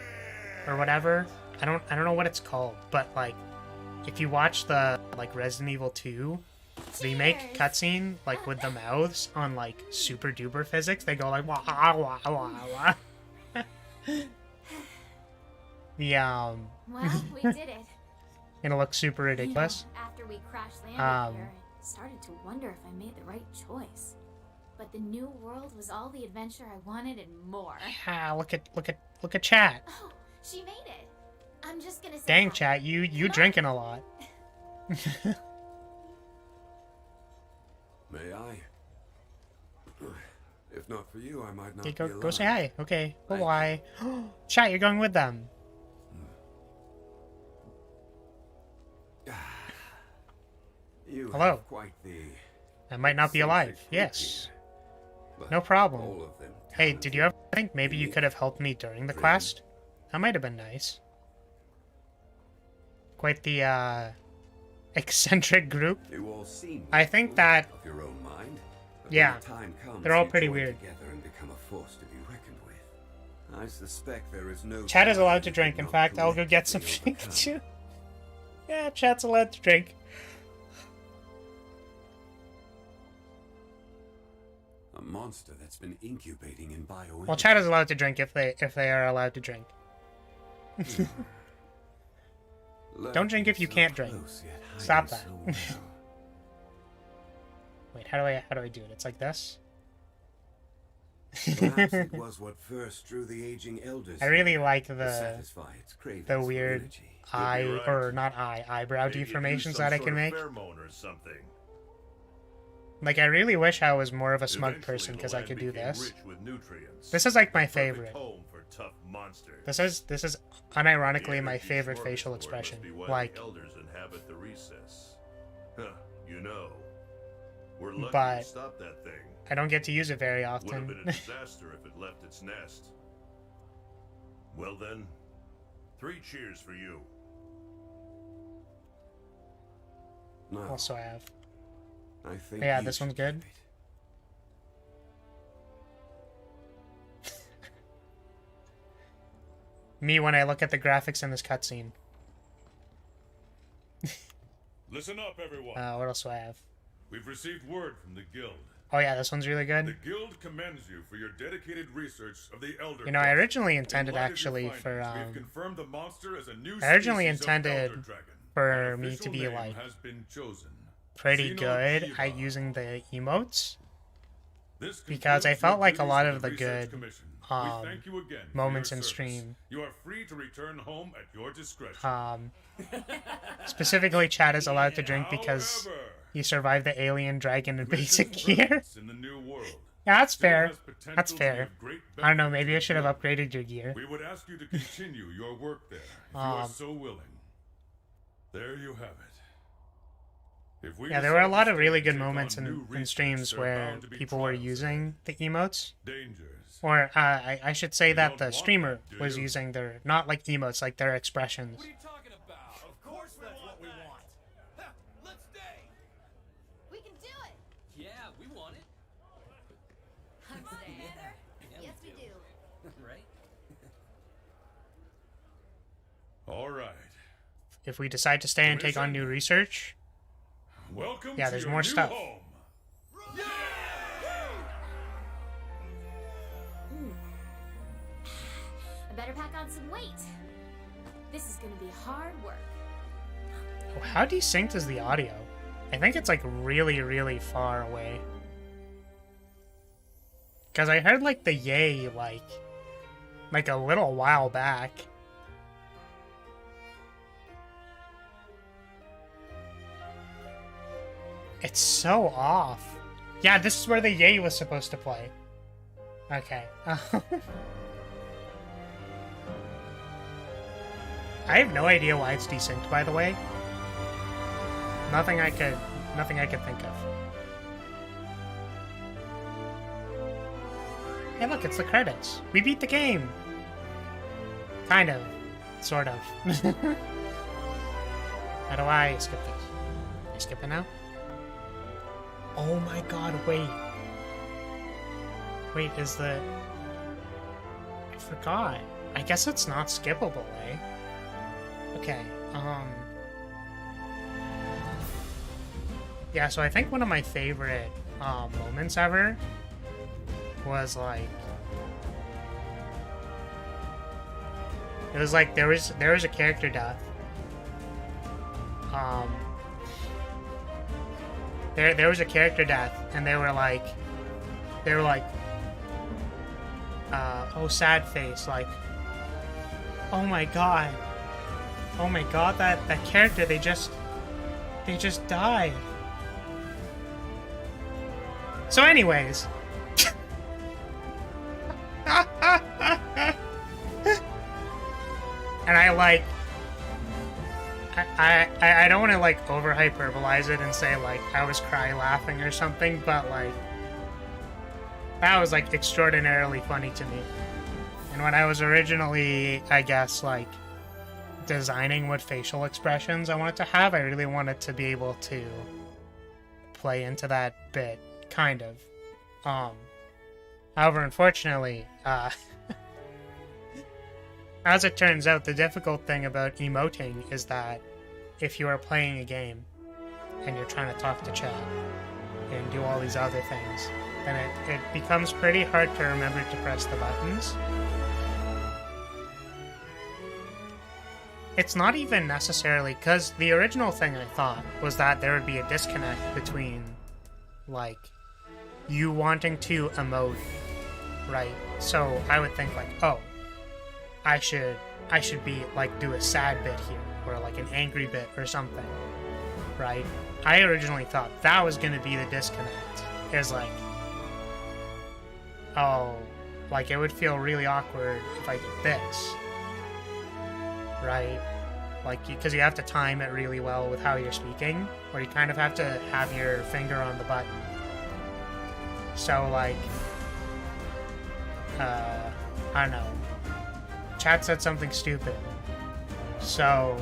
or whatever? I don't know what it's called, but like if you watch the like Resident Evil 2 remake cutscene, like with the mouths on like super duper physics, they go like wah wah wah wah. Well, we did it. And it looks super ridiculous. You know, after we crash landed here, I started to wonder if I made the right choice. But the new world was all the adventure I wanted and more. Yeah, look at chat. Oh, she made it. I'm just gonna say Dang, hi. chat, you drinking a lot. May I? If not for you, I might not Okay, be alive. go say hi. Okay, bye-bye. Chat, you're going with them. do Hello. have quite the... I might not be alive. eccentric Yes. group here, No but problem. all of them Hey, did you ever think maybe you unique, could have helped me during the driven. quest? That might have been nice. Quite the, eccentric group. You all seem I think full that- of your own mind, but Yeah. when the time comes, They're all you pretty join weird. together and become a force to be reckoned with. I suspect there is no Chat is time allowed to you drink. In cannot fact, I'll go get some collectively Pikachu. overcome. Yeah, chat's allowed to drink. A monster that's been incubating in bio. Well, chat is allowed to drink if they are allowed to drink. Don't drink if you can't drink. Stop that. Wait, how do I do it? It's like this. Perhaps it was what first drew the aging elders. I really like to the satisfy its cravings the for weird energy. eye right. or not eye eyebrow Maybe it used deformations some that I sort can of make. pheromone or something. Like I really wish I was more of a smug Eventually, person the because I land could do became this. rich with nutrients. This is like my Perfect favorite. home for tough monsters. This is unironically The my energy favorite facial smorgasbord expression. must be why Like, the elders inhabit the recess. Huh, you know, we're lucky But- to stop that thing. I don't get to use it very Would have often. been a disaster if it left its nest. Well then, 3 cheers for you. No, Also, I have. I think Yeah, you this one's should good. keep it. Me when I look at the graphics in this cutscene. Listen up, everyone. What else do I have? We've received word from the guild. Oh yeah, this one's really The good. guild commends you for your dedicated research of the elder. You know, I Quest. originally In intended light of your actually findings, for we have confirmed the monster as a new I originally species of intended elder dragon. for An me to official be name like has been chosen. pretty Xeno good Kiva. at using the emotes. This because I concludes felt your like a duties lot of of the Research good, Commission. um, We thank you again for moments your in service. stream. You are free to return home at your discretion. Specifically, Chad is allowed to drink because However, he survived the alien dragon in mission's basic gear. presence in the new world Yeah, that's still fair. has potential That's to be fair. of great I don't know, benefit maybe to I should have you. upgraded your gear. We would ask you to continue your work there, if you are so willing. There you have it. If we Yeah, there were a decide lot to of stay really and good take on moments new in research, streams there are where bound to be people were trials using the emotes. ahead. Dangers. Or, I should say You that don't the want streamer that, do was you? using their, not like emotes, like their expressions. What are you talking about? Of course that's what we want. Let's stay. We can do it! Yeah, we want it. I'm staying. Yeah, Yes, we do. Right? All right. If we decide to stay and take on new research, Welcome Yeah, to there's your more new stuff. home. I better pack on some weight. This is gonna be hard work. oh, how desynced is the audio? I think it's like really, really far away. Because I heard like the yay like a little while back. It's so off. Yeah, this is where the yay was supposed to play. Okay. I have no idea why it's desynced, by the way. Nothing I could think of. Hey, look, it's the credits. We beat the game. Kind of. Sort of. How do I skip this? Can I skip it now? Oh my god, wait. Wait, is the... I forgot. I guess it's not skippable, eh? Okay, yeah, so I think one of my favorite, moments ever was, like... It was like, there was a character death. There was a character death, and they were like, oh, sad face, like, oh my god, that character, they just died. So anyways, and I don't want to like over hyperbolize it and say like I was cry laughing or something, but like that was like extraordinarily funny to me. And when I was originally, I guess, like designing what facial expressions I wanted to have, I really wanted to be able to play into that bit, kind of. However, unfortunately, as it turns out, the difficult thing about emoting is that if you are playing a game and you're trying to talk to chat and do all these other things, then it becomes pretty hard to remember to press the buttons. It's not even necessarily, because the original thing I thought was that there would be a disconnect between, like, you wanting to emote, right? So I would think like, oh, I should be like do a sad bit here or like an angry bit or something, right? I originally thought that was gonna be the disconnect. Is like, oh, like it would feel really awkward if I did this, right? Like, because you have to time it really well with how you're speaking, or you kind of have to have your finger on the button. So like, I don't know. Chat said something stupid, so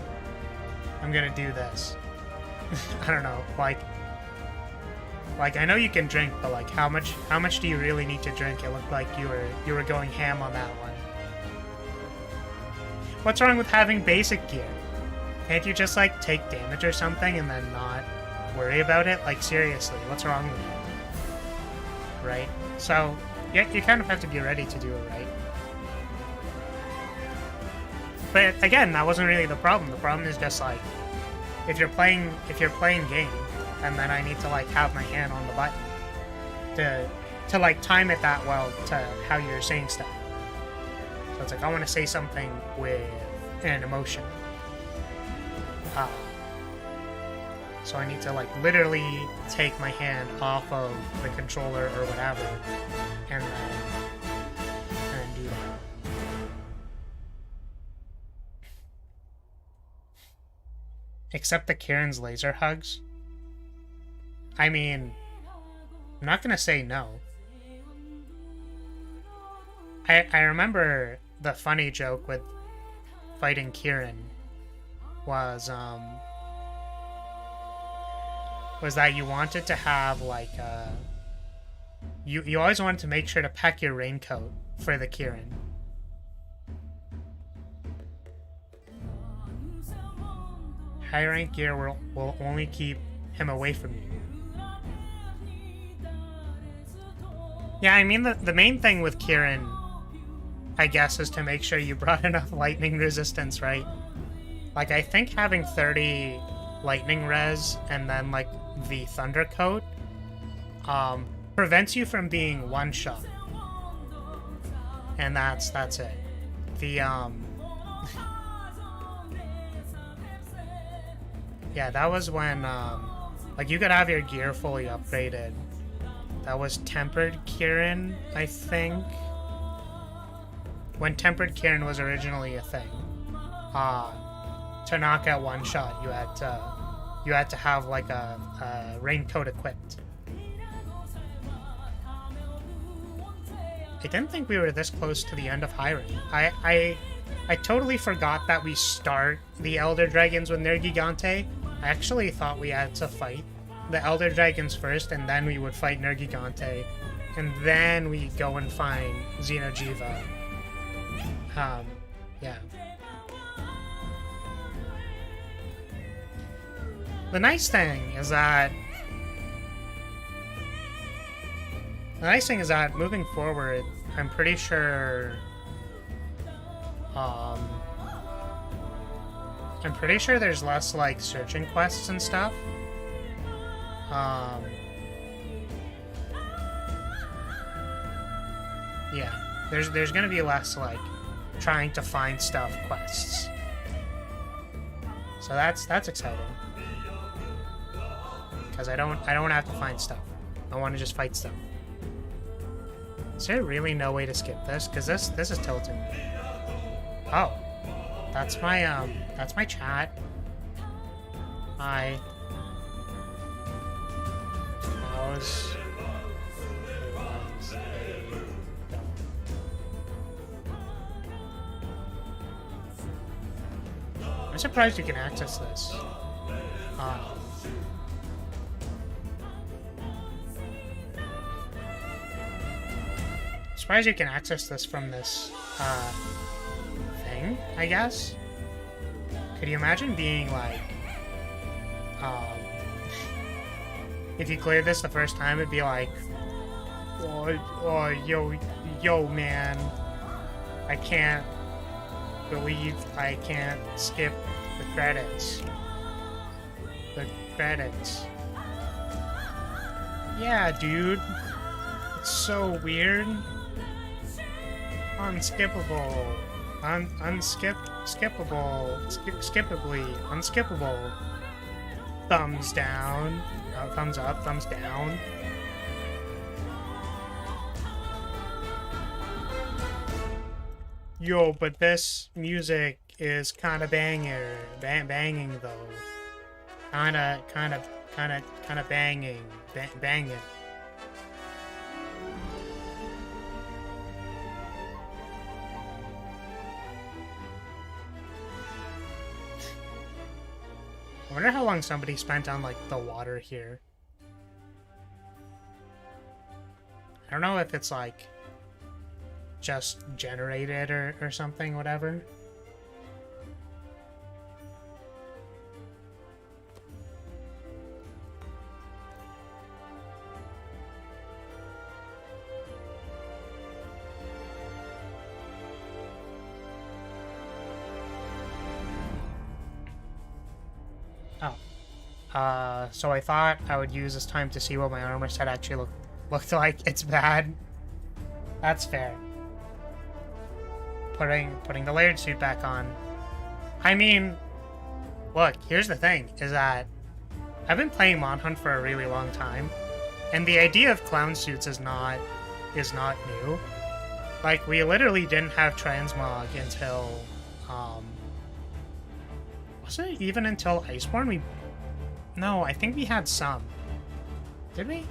I'm gonna do this. I don't know, like I know you can drink, but like how much do you really need to drink? It looked like you were going ham on that one. What's wrong with having basic gear? Can't you just like take damage or something and then not worry about it? Like seriously, what's wrong with you? Right? So yeah, you kind of have to be ready to do it right. But again, that wasn't really the problem. The problem is just like if you're playing game, and then I need to like have my hand on the button to like time it that well to how you're saying stuff. So it's like I want to say something with an emotion. So I need to like literally take my hand off of the controller or whatever, and then do that. Except the Kieran's laser hugs. I mean, I'm not gonna say no. I remember the funny joke with fighting Kieran was that you wanted to have like you always wanted to make sure to pack your raincoat for the Kieran. High rank gear will only keep him away from you. Yeah, I mean the main thing with Kieran, I guess, is to make sure you brought enough lightning resistance, right? Like I think having 30 lightning res and then like the thunder coat prevents you from being one shot. And that's it. The yeah, that was when like you could have your gear fully upgraded. That was tempered Kieran, I think. When tempered Kieran was originally a thing. To knock out one shot, you had to have like a raincoat equipped. I didn't think we were this close to the end of Hiram. I totally forgot that we start the Elder Dragons with Nergigante. I actually thought we had to fight the Elder Dragons first, and then we would fight Nergigante, and then we go and find Xeno'jiiva. Yeah. The nice thing is that moving forward, I'm pretty sure there's less like searching quests and stuff. Yeah, there's gonna be less like trying to find stuff quests. So that's exciting. Because I don't have to find stuff. I want to just fight stuff. Is there really no way to skip this? Because this is tilting me. Oh, that's my chat. Hi. House. I'm surprised you can access this. Surprised you can access this from this thing, I guess. Could you imagine being like, if you cleared this the first time, it'd be like, oh, yo, man, I can't believe I can't skip the credits. The credits. Yeah, dude. It's so weird. Unskippable. Skippably. Unskippable. Thumbs down. Thumbs up, thumbs down. Yo, but this music is kinda banging though. Kinda banging. Banging. I wonder how long somebody spent on, like, the water here. I don't know if it's, like, just generated or something, whatever. So I thought I would use this time to see what my armor set actually looked like. It's bad. That's fair. Putting the layered suit back on. I mean, look, here's the thing, is that I've been playing Mon Hunt for a really long time, and the idea of clown suits is not new. Like, we literally didn't have transmog until, was it even until Iceborne? No, I think we had some. Did we?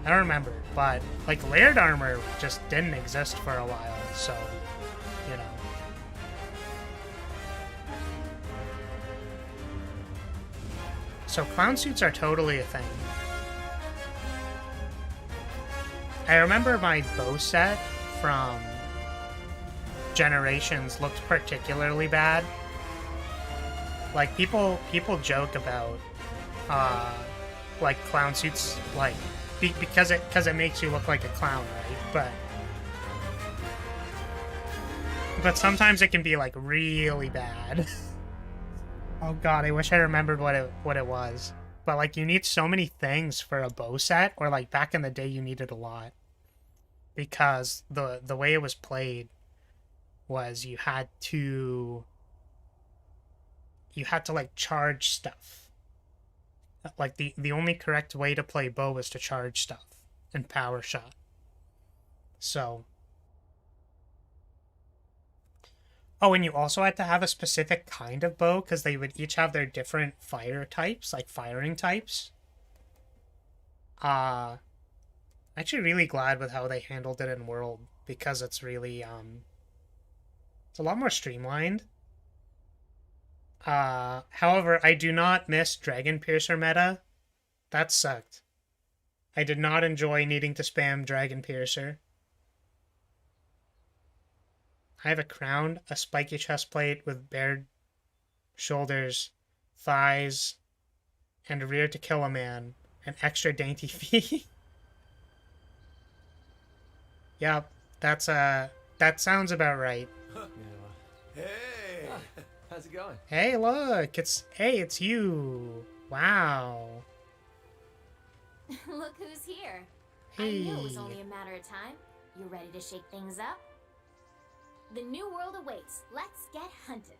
I don't remember, but, like, layered armor just didn't exist for a while, so, you know. So clown suits are totally a thing. I remember my bow set from Generations looked particularly bad. Like, people joke about, like, clown suits, like, because it makes you look like a clown, right? But sometimes it can be, like, really bad. Oh god, I wish I remembered what it was. But, like, you need so many things for a bow set, or, like, back in the day you needed a lot. Because the way it was played was you had to, like, charge stuff. Like, the only correct way to play bow was to charge stuff and power shot. So. Oh, and you also had to have a specific kind of bow, because they would each have their different fire types, like firing types. I'm actually really glad with how they handled it in World, because it's really, it's a lot more streamlined. However, I do not miss Dragon Piercer meta. That sucked. I did not enjoy needing to spam Dragon Piercer. I have a crown, a spiky chest plate with bared shoulders, thighs, and a rear to kill a man, and extra dainty feet. Yep, that sounds about right. Hey! How's it going? Hey, look, it's you. Wow. Look who's here. Hey. I knew it was only a matter of time. You ready to shake things up? The new world awaits. Let's get hunting.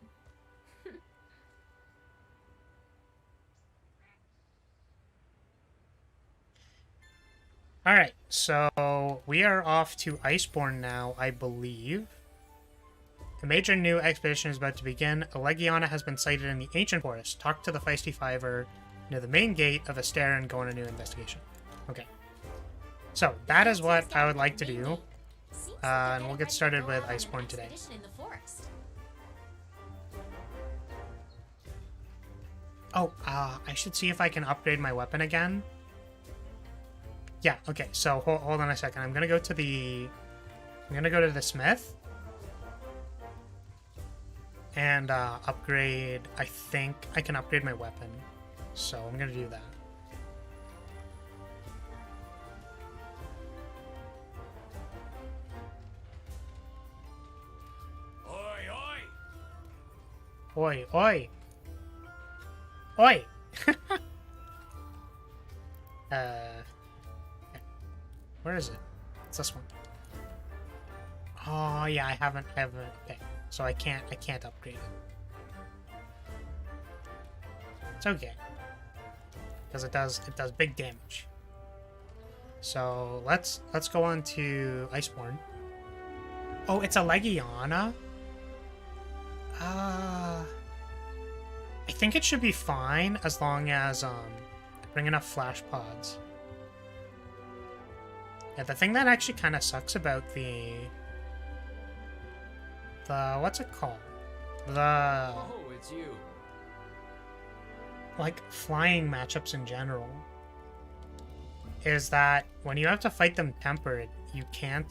Alright, so we are off to Iceborne now, I believe. The major new expedition is about to begin. A Legiana has been sighted in the ancient forest. Talk to the feisty fiver near the main gate of Aster and go on a new investigation. Okay. So, that is what I would like to do. And we'll get started with Iceborne today. Oh, I should see if I can upgrade my weapon again. Yeah, okay, so hold on a second. I'm gonna go to the smith. And upgrade, I think I can upgrade my weapon. So I'm gonna do that. Oi, oi! Oi! Where is it? It's this one. Oh yeah, I haven't, okay. So I can't upgrade it. It's okay. Because it does big damage. So let's go on to Iceborne. Oh, it's a Legiana? I think it should be fine as long as I bring enough flash pods. Yeah, the thing that actually kind of sucks about the what's it called? Oh, it's you. Like flying matchups in general is that when you have to fight them tempered, you can't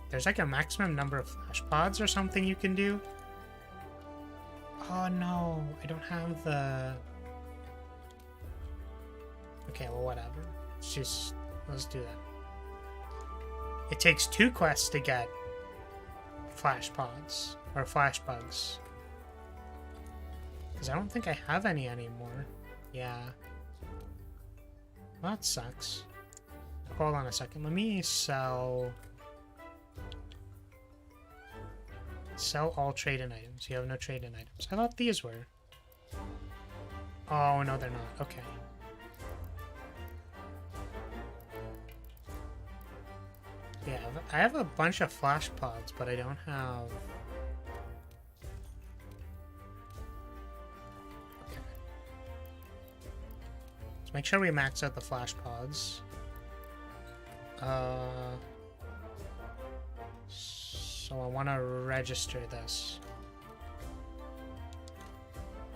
there's like a maximum number of flash pods or something you can do. Oh no, I don't have the... Okay, well whatever. Let's do that. It takes 2 quests to get flash pods, or flash bugs. Because I don't think I have any anymore. Yeah. Well, that sucks. Hold on a second, let me sell all trade-in items. You have no trade-in items. I thought these were. Oh, no, they're not. Okay. Yeah, I have a bunch of flash pods, but I don't have... Okay. Let's make sure we max out the flash pods. So I want to register this.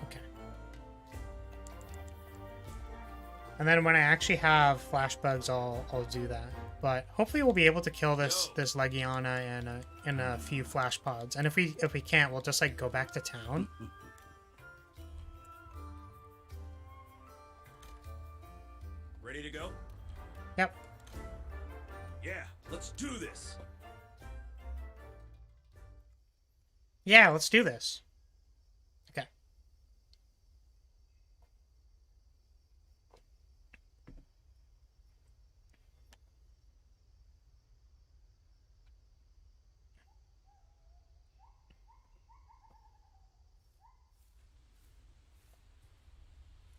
Okay. And then when I actually have flash bugs, I'll do that. But hopefully we'll be able to kill this Legiana in a few flash pods. And if we can't, we'll just like go back to town. Ready to go? Yep. Yeah, let's do this. Yeah, let's do this. Okay.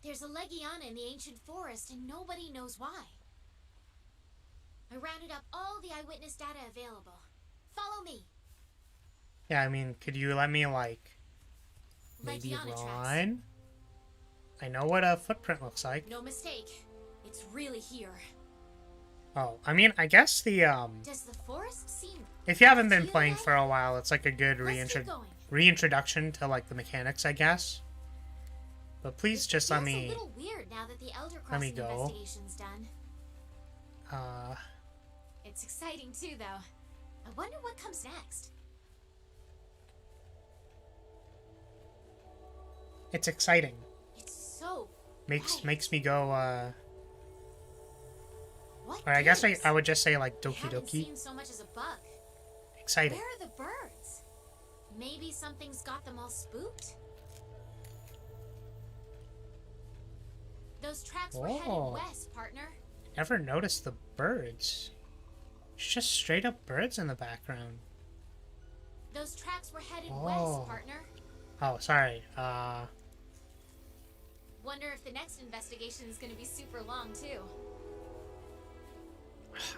There's a Legiana in the ancient forest, and nobody knows why. I rounded up all the eyewitness data available. Follow me. Yeah, I mean, could you let me, like, maybe run? I know what a footprint looks like. No mistake. It's really here. Oh, I mean, I guess the, Does the forest seem... If you haven't been playing for a while, it's like a good reintroduction to, like, the mechanics, I guess. But please just let me... It's a little weird now that the Elder let me Crossing go. investigation's done. It's exciting, too, though. I wonder what comes next. It's exciting. It's so makes me go What or I guess gives? I would just say like doki Haven't doki. seen so much as a bug. Exciting. Where are the birds? Maybe something's got them all spooked? Those tracks were headed west, partner. Never noticed the birds. It's just straight up birds in the background. Those tracks were headed west, partner. Oh, sorry. Wonder if the next investigation is going to be super long, too.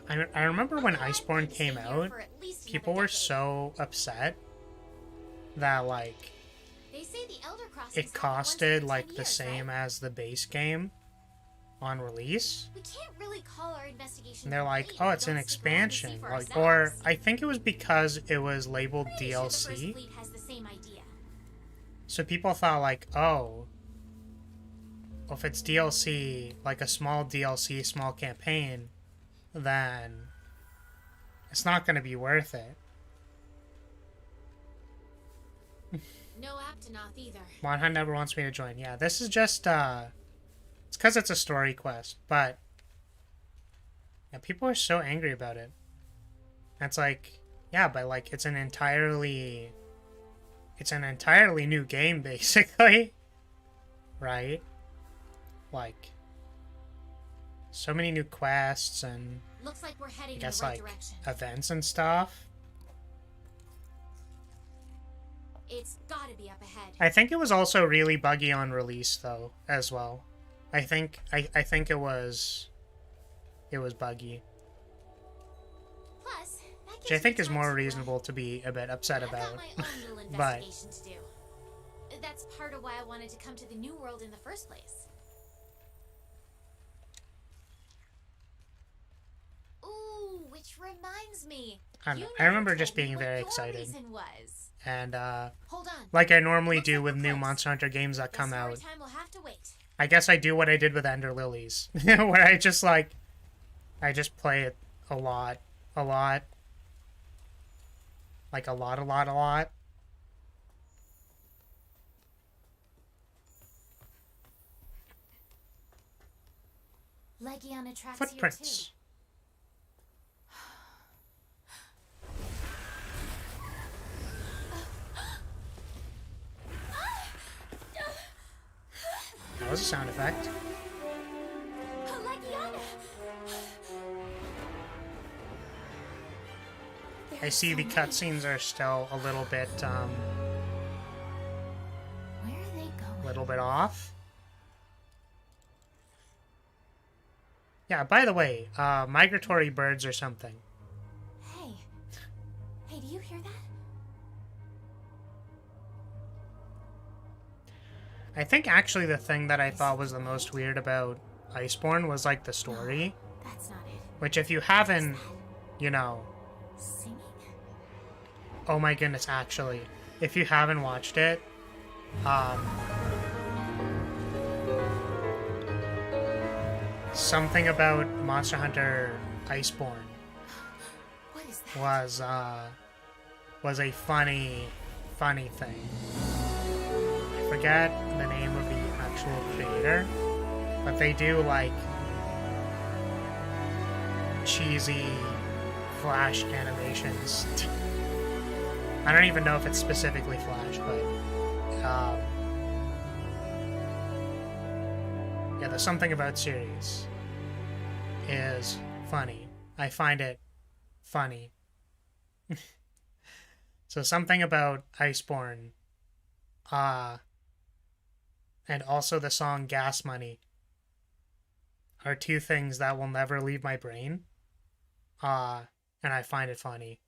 I remember when Iceborne came out, people were so upset that like They say the Elder Crossings it happen once costed every 10 like the years, same right? as the base game on release. We can't really call our investigation And they're like, complete oh, if it's we an don't stick around to see expansion. for Like, or ourselves. I think it was because it was labeled Pretty sure the First DLC. Fleet has the same idea. So people thought like, oh, well, if it's DLC, like a small DLC, small campaign, then it's not going to be worth it. No Aptonoth either. Monhan never wants me to join. Yeah, this is just, it's because it's a story quest, but yeah, people are so angry about it. And it's like, yeah, but like, it's an entirely new game, basically. Right? Like, so many new quests and Looks like we're I heading in guess the right like direction. events and stuff. It's gotta be up ahead. I think it was also really buggy on release though, as well. I think it was buggy. Plus, that Which I gives think me is time more to, reasonable to be a bit upset I've got about. my own little But investigation to do. That's part of why I wanted to come to the New World in the first place. Ooh, which reminds me. I don't know. You I remember never just told me being what very your excited. reason was. And Hold on. like I normally Looks do like with we're new close. Monster Hunter games that come Guess out. more time will have to wait. I guess I do what I did with Ender Lilies, where I just play it a lot, like a lot. Legiana tracks Footprints. That was a sound effect. here too. Legiana. I see the cutscenes are still a little bit, Where are they going? little bit off. Yeah, by the way, migratory birds or something. Hey. Hey, do you hear that? I think actually the thing that I thought was the most weird about Iceborne was like the story, That's not it. which if you haven't, you know, Singing? oh my goodness, actually, if you haven't watched it, something about Monster Hunter Iceborne What is that? was a funny thing. I forget the name of the actual creator, but they do like cheesy Flash animations. I don't even know if it's specifically Flash, but yeah, the Something About series is funny. I find it funny. So Something About Iceborne, and also the song Gas Money are two things that will never leave my brain. And I find it funny.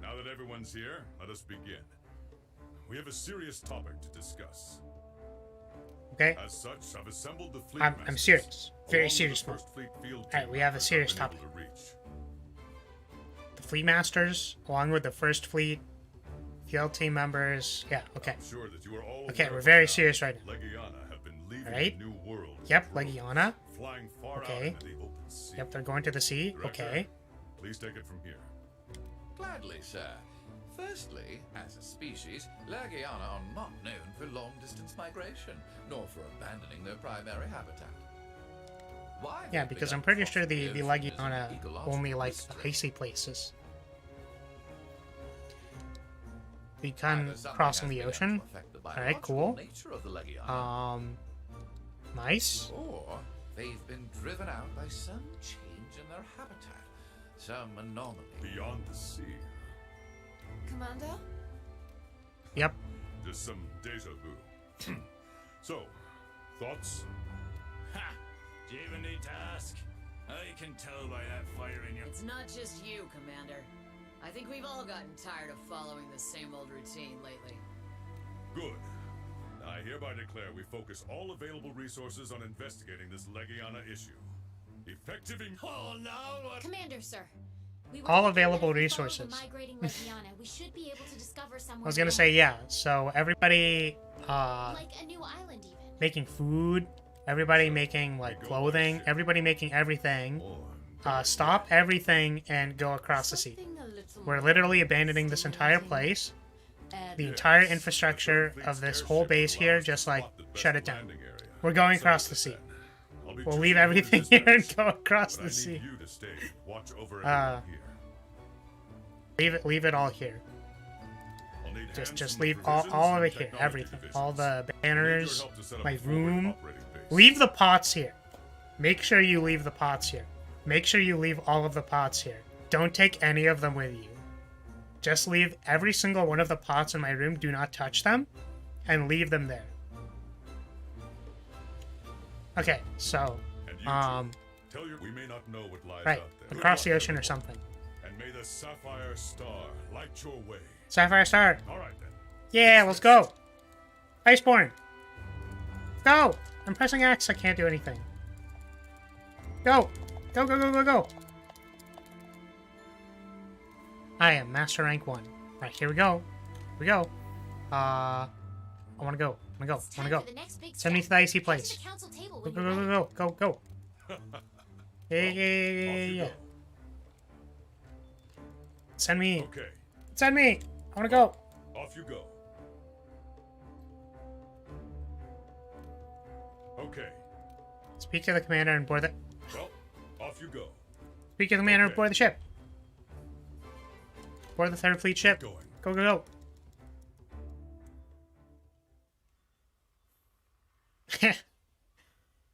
Now that everyone's here, let us begin. We have a serious topic to discuss. Okay? As such, I've assembled the fleet I'm masters, serious. Very along with serious, the man. First Fleet field Alright, team we have a members serious I've been topic. able to reach. The Fleet Masters, along with the First Fleet, field team members. Yeah, okay. I'm sure that you are all Okay, aware we're by very now serious right now. Legiana have been leaving Alright. the new world. Yep, droves, Legiana. Flying far Okay. out into the open sea. Yep, they're going to the sea. Director, Okay. Please take it from here. Gladly, sir. Firstly, as a species, Legiana are not known for long-distance migration, nor for abandoning their primary habitat. Why Yeah, they've because begun I'm pretty sure crossing the ocean is an Legiana ecological only like the mystery. icy places. Either Begun something crossing has the begun ocean. to affect the Alright, biological cool. nature of the Legiana, Nice. or they've been driven out by some change in their habitat, some anomaly. Beyond the sea. Commando? Yep. Just some deja vu. So, thoughts? Ha! Do you even need to ask? I can tell by that fire in your... It's not just you, Commander. I think we've all gotten tired of following the same old routine lately. Good. I hereby declare we focus all available resources on investigating this Legiana issue. Effective in... Oh, no! What? Commander, sir. We All were available thinking that if we follow resources. the migrating Legiana, we should be able to discover somewhere I was gonna say, beyond. yeah. So everybody, Like a new island, even. making food, everybody making like clothing, everybody making everything. Stop everything and go across the sea. We're literally abandoning this entire place. The entire infrastructure of this whole base here, just like shut it down. We're going across the sea. We'll leave everything here and go across the sea. Leave it all here. Just leave all of it here. Everything. All the banners, my room. Leave the pots here. Make sure you leave the pots here. Make sure you leave all of the pots here. Don't take any of them with you. Just leave every single one of the pots in my room. Do not touch them. And leave them there. Okay, so, Tell you we may not know what lies right, out there. across the ocean or something. And may the sapphire star light your way. Sapphire Star. All right then. Yeah, let's go. Iceborne. Go. I'm pressing X. I can't do anything. Go. Go, go, go, go, go. I am Master Rank 1. Right, here we go. Here we go. I want to go. I want to go. Send me to the icy place. Go, go, go, go, go, go. Yeah. Send me. Okay, Send me. I want to go. off you go. Okay, Speak to the commander and board the. well, off you go. Speak to the commander and Okay. board the ship. Board the third fleet ship. Going. Go, go, go.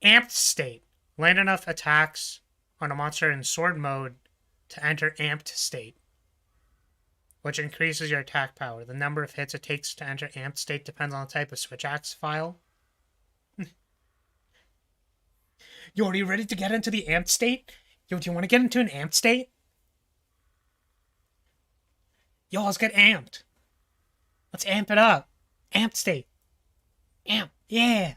Amped state. Land enough attacks on a monster in sword mode to enter amped state, which increases your attack power. The number of hits it takes to enter amped state depends on the type of switch axe file. Yo, are you ready to get into the amped state? Yo, do you want to get into an amped state? Yo, let's get amped. Let's amp it up. Amped state. Amp. Yeah.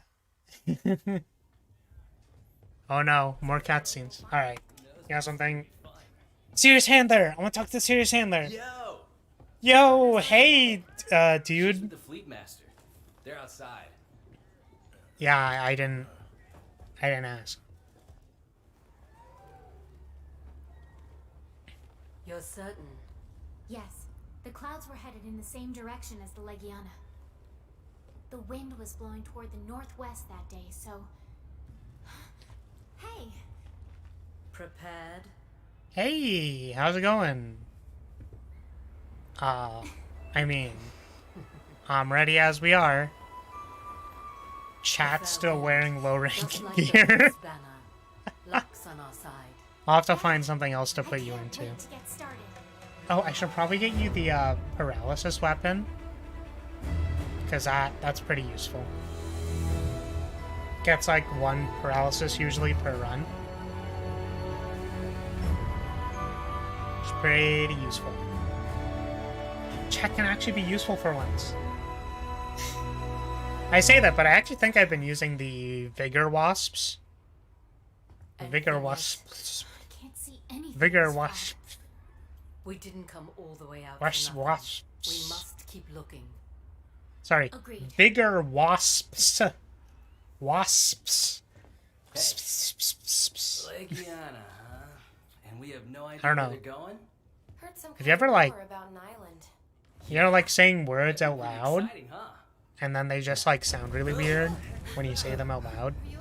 Oh no, more cutscenes. Alright. You got something? Serious handler! I want to talk to the serious handler. Yo, hey, dude. The fleet master. They're outside. Yeah, I didn't ask. You're certain? Yes, the clouds were headed in the same direction as the Legiana. The wind was blowing toward the northwest that day, so... Hey, Prepared? Hey, how's it going? I mean, I'm ready as we are. Chat's still wearing low rank Just like the gear. Prince banner. Luck's on our side. I'll have to find something else to I put you can't into. wait to get started. Oh, I should probably get you the paralysis weapon. Because that's pretty useful. Gets like 1 paralysis usually per run. It's pretty useful. Chat can actually be useful for once. I say that, but I actually think I've been using the Vigor Wasps. And Vigor finish. Wasps. I can't see anything. Vigor this far. Wasps. We didn't come all the way out. Wasps. for nothing. Wasps. We must keep looking. Sorry. Agreed. Vigor Wasps. Wasps. Legiana, huh? And we have no idea I don't know. where they're going? Heard some Have you ever, like- about an island. You know, like saying words out Pretty loud, exciting, huh? and then they just like sound really weird when you say them out loud. Are you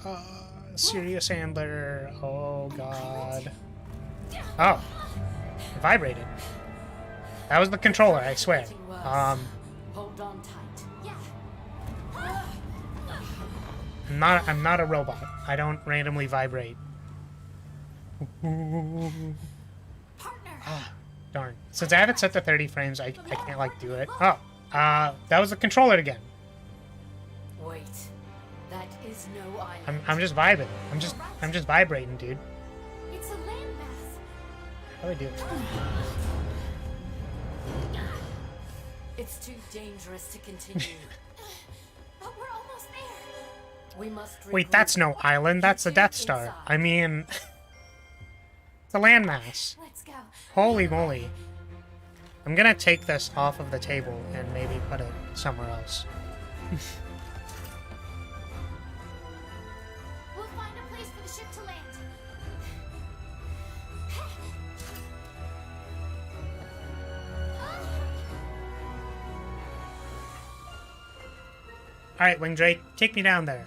okay? Serious handler. Oh god. Oh. It vibrated. That was the controller, I swear. Getting worse. Hold on tight. Yeah. I'm not a robot. I don't randomly vibrate. Partner. Darn. Since I have it set to 30 frames, I can't like do it. Oh, That was the controller again. Wait, that is no island. I'm just vibing. I'm just vibrating, dude. It's a landmass. How do I do it? It's too dangerous to continue. But we're almost there. We must Wait, regroup. that's no island. That's the Continue Death Star. inside. I mean, it's a landmass. Let's go. Holy moly. I'm gonna take this off of the table and maybe put it somewhere else. We'll find a place for the ship to land. Alright, Wing Drake, take me down there.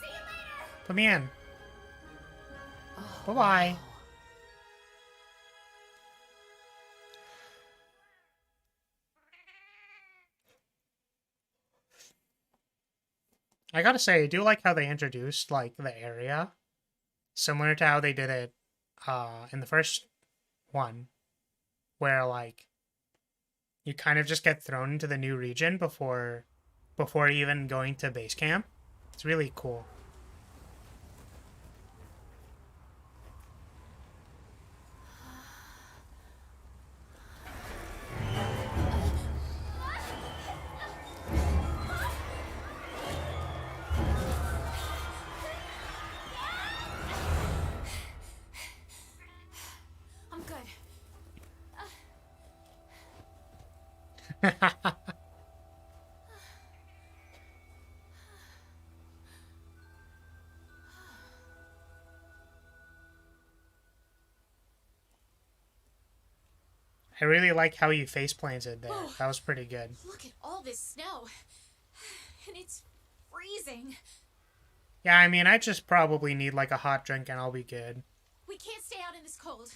See you later. Put me in. Bye-bye. I gotta say, I do like how they introduced, like, the area. Similar to how they did it, in the first one. Where, like, you kind of just get thrown into the new region before even going to base camp. It's really cool. I'm good. I really like how you face planted there. That was pretty good. Look at all this snow. And it's freezing. Yeah, I mean, I just probably need like a hot drink and I'll be good. We can't stay out in this cold.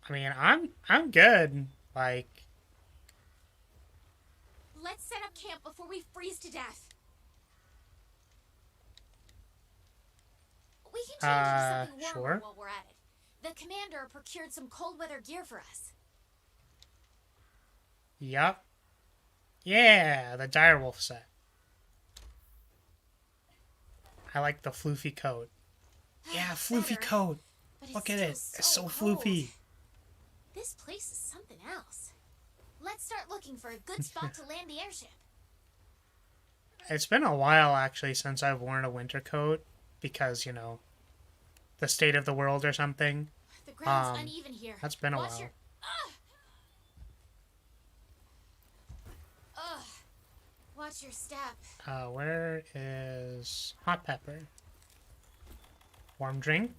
I mean, I'm good. Like, Let's set up camp before we freeze to death. We can change into something warmer sure. while we're at it. The commander procured some cold weather gear for us. yup. Yeah, the direwolf set. I like the floofy coat. Yeah, floofy Better, coat. but it's Look at still it. It's so cold. floofy. This place is something else. Let's start looking for a good spot to land the airship. It's been a while, actually, since I've worn a winter coat. Because, you know, the state of the world or something. The ground's uneven here. That's been a Watch while. your... Ugh. Watch your step. Where is hot pepper? Warm drink?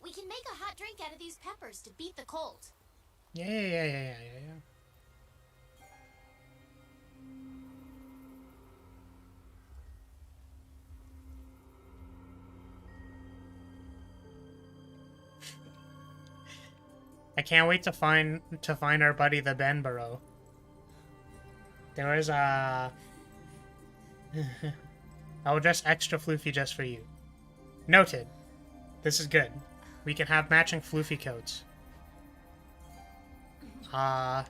We can make a hot drink out of these peppers to beat the cold. Yeah. I can't wait to find our buddy the Benborough. There was a I will dress extra floofy just for you. Noted. This is good. We can have matching floofy coats. But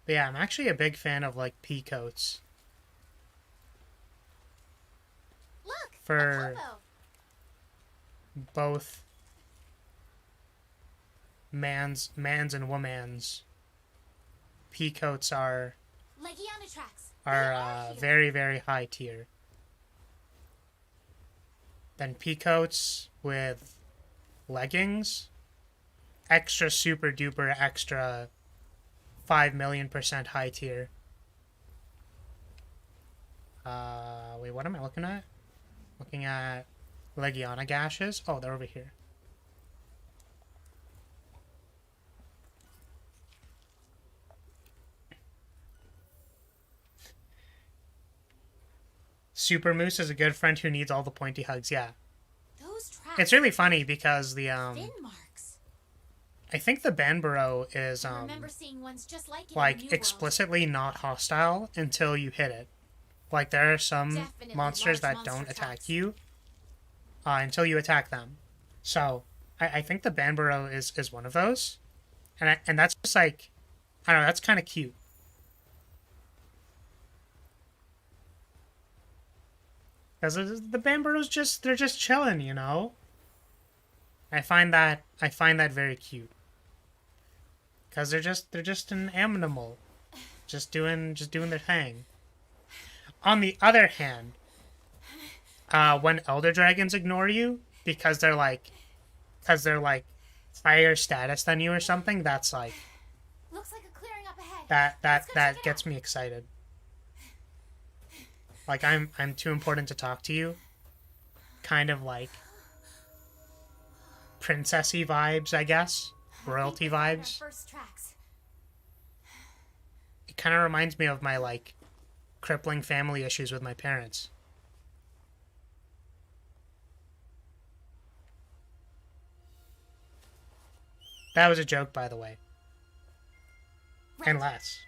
yeah, I'm actually a big fan of like pea coats. Look, For a hobo. both mans and womans. Pea coats are Legiana tracks. They are here. very, very high tier. Then pea coats with leggings, extra super duper extra 5,000,000% high tier. Wait, what am I looking at? Looking at Legiana gashes? Oh, they're over here. Super Moose is a good friend who needs all the pointy hugs, yeah. Those tracks. It's really funny because the Fin marks. I think the Banburo is I remember seeing ones just like it in the like New World. explicitly not hostile until you hit it. Like there are some Definitely monsters that large don't monster attack types. you until you attack them. So I think the Banburo is one of those, and that's just like, I don't know, that's kind of cute. Because the Banburos they're just chilling, you know. I find that very cute. Because they're just an animal, just doing their thing. On the other hand, when elder dragons ignore you because they're like higher status than you or something, that's like Looks like a clearing up ahead. that gets me excited. Like I'm too important to talk to you. Kind of like princessy vibes, I guess. Royalty vibes. First tracks. It kind of reminds me of my like crippling family issues with my parents. That was a joke, by the way. Right. And less.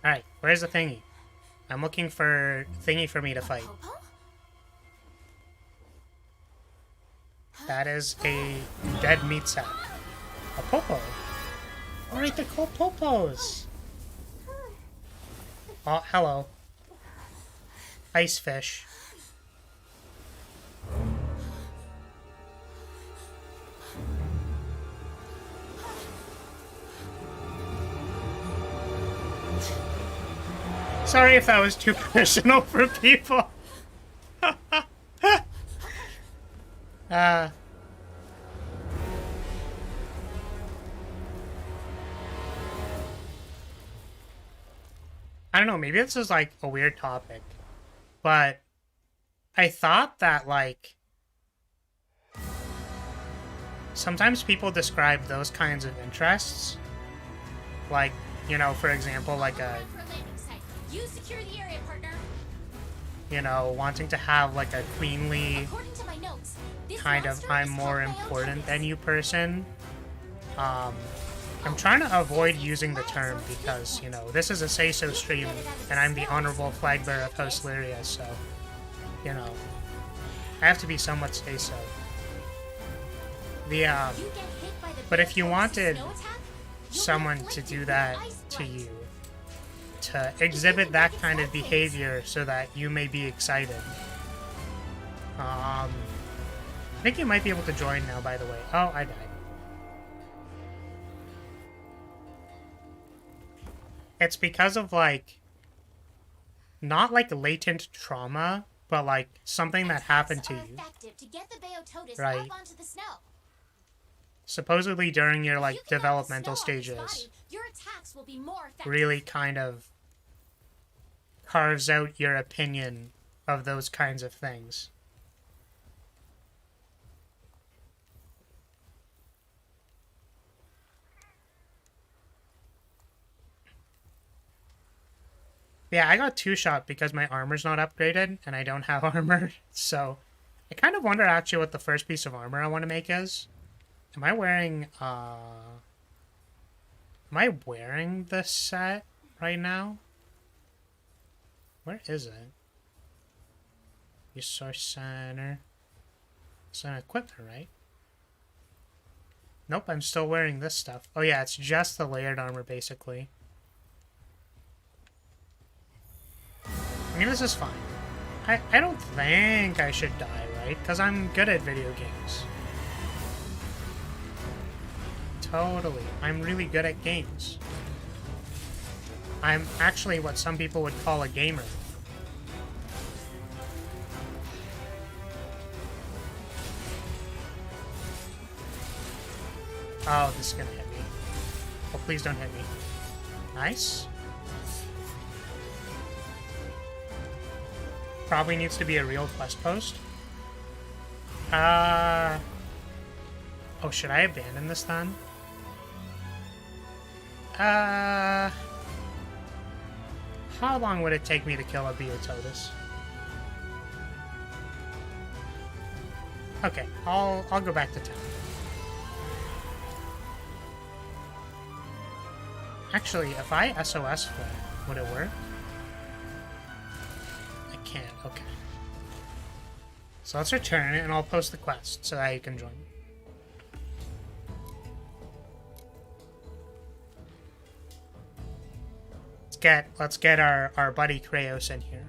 Alright, where's the thingy? I'm looking for thingy for me to fight. Popo? That is a dead meat sack. A popo. Alright, they're called popos. Oh, hello. Ice fish. Sorry if that was too personal for people. I don't know, maybe this is like a weird topic, but I thought that like sometimes people describe those kinds of interests, like, you know, for example, like a, For a landing site. You secure the area, partner. you know, wanting to have like a queenly According to my notes, this kind of monster I'm is more called important than Biotonis. you person. I'm trying to avoid using the term because, you know, this is a say-so stream, and I'm the honorable flag bearer of House Lyria, so, you know, I have to be somewhat say-so. The, You get hit by the but if you Biotonis' wanted snow attack, you'll someone get to flicked do into that an ice to bite. you, to exhibit that kind of behavior so that you may be excited, I think you might be able to join now, by the way. Oh, I died. It's because of, like, not like latent trauma, but like something that happened to Attacks you, are effective to get the Biotonis Right. up onto the snow. supposedly during your If like you can melt the developmental snow off his stages, body, your attacks will be more effective. really kind of carves out your opinion of those kinds of things. Yeah, I got two-shot because my armor's not upgraded and I don't have armor, so I kind of wonder actually what the first piece of armor I want to make is. Am I wearing this set right now? Where is it? Resource center. It's an equipment, right? Nope, I'm still wearing this stuff. Oh yeah, it's just the layered armor, basically. I mean, this is fine. I don't think I should die, right? Because I'm good at video games. Totally. I'm really good at games. I'm actually what some people would call a gamer. Oh, this is gonna hit me. Oh, please don't hit me. Nice. Probably needs to be a real quest post. Oh, should I abandon this then? How long would it take me to kill a Beototus? Okay, I'll go back to town. Actually, if I SOS flare, would it work? I can't, okay. So let's return it and I'll post the quest so that you can join. Let's get our buddy Kraos in here.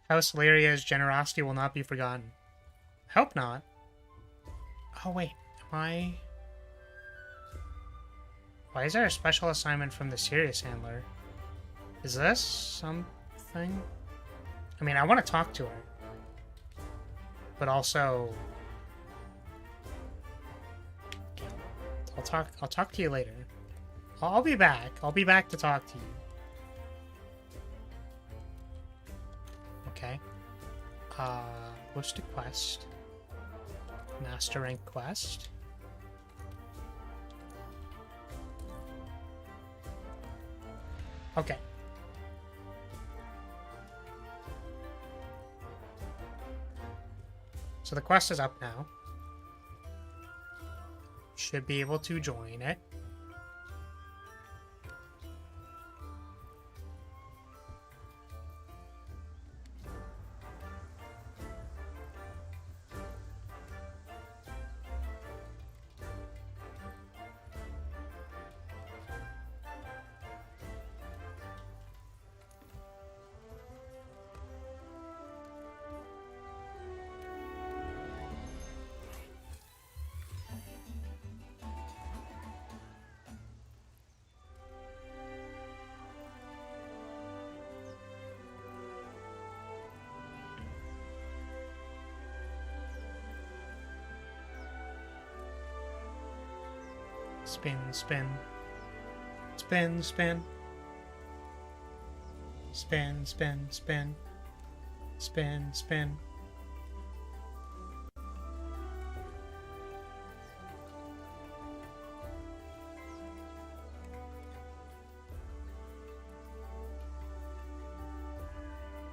House Lyria's generosity will not be forgotten. I hope not. Oh wait, am I... Why is there a special assignment from the serious handler? Is this something? I mean, I want to talk to her. But also... I'll talk to you later. I'll be back. I'll be back to talk to you. Okay. Post a quest. Master rank quest. Okay. So the quest is up now. Should be able to join it. Spin, spin. Spin, spin. Spin, spin, spin. Spin, spin.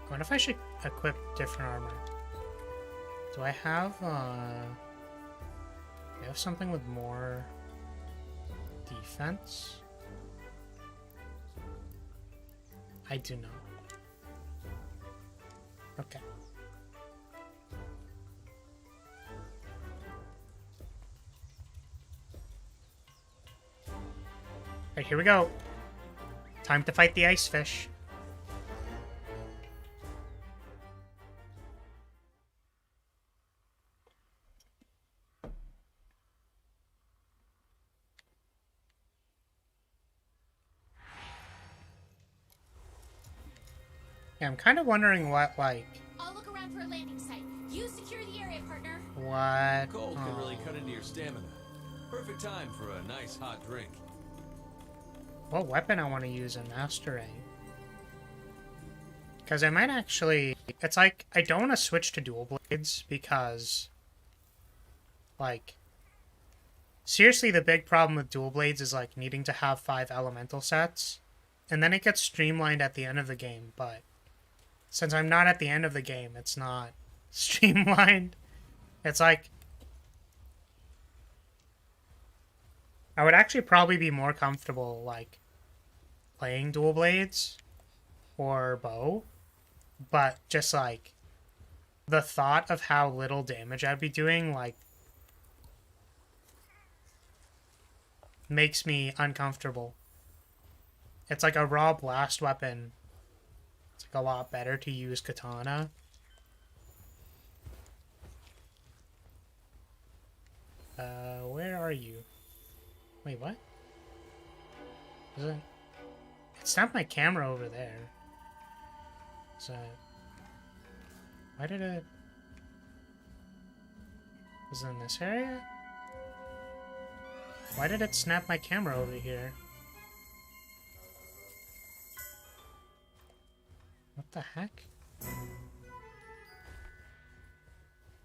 I wonder if I should equip different armor. Do I have something with more defense? I do not. Okay. Alright, here we go. Time to fight the ice fish. Yeah, I'm kind of wondering what, like... I'll look around for a landing site. You secure the area, partner. What? Cold can really cut into your stamina. Perfect time for a nice hot drink. What weapon I want to use in mastering? Because I might actually... It's like, I don't want to switch to dual blades because... Like... Seriously, the big problem with dual blades is, like, needing to have 5 elemental sets. And then it gets streamlined at the end of the game, but... Since I'm not at the end of the game, it's not streamlined. It's like... I would actually probably be more comfortable, like, playing dual blades or bow. But just, like, the thought of how little damage I'd be doing, like, makes me uncomfortable. It's like a raw blast weapon. It's like a lot better to use katana. Where are you? Wait, what? Is it? It snapped my camera over there. So, Why did it... Is it in this area? Why did it snap my camera over here? What the heck?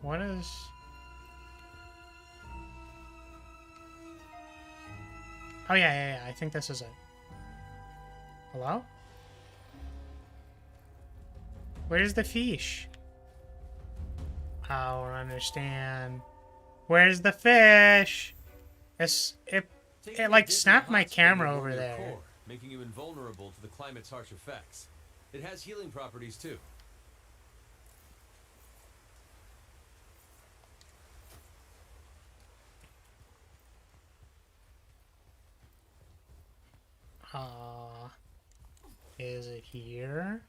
What is... Oh yeah, I think this is it. Hello? Where's the fish? I don't understand. Where's the fish? It like snapped my camera over there. Core, making you invulnerable to the climate's harsh effects. It has healing properties too. Is it here?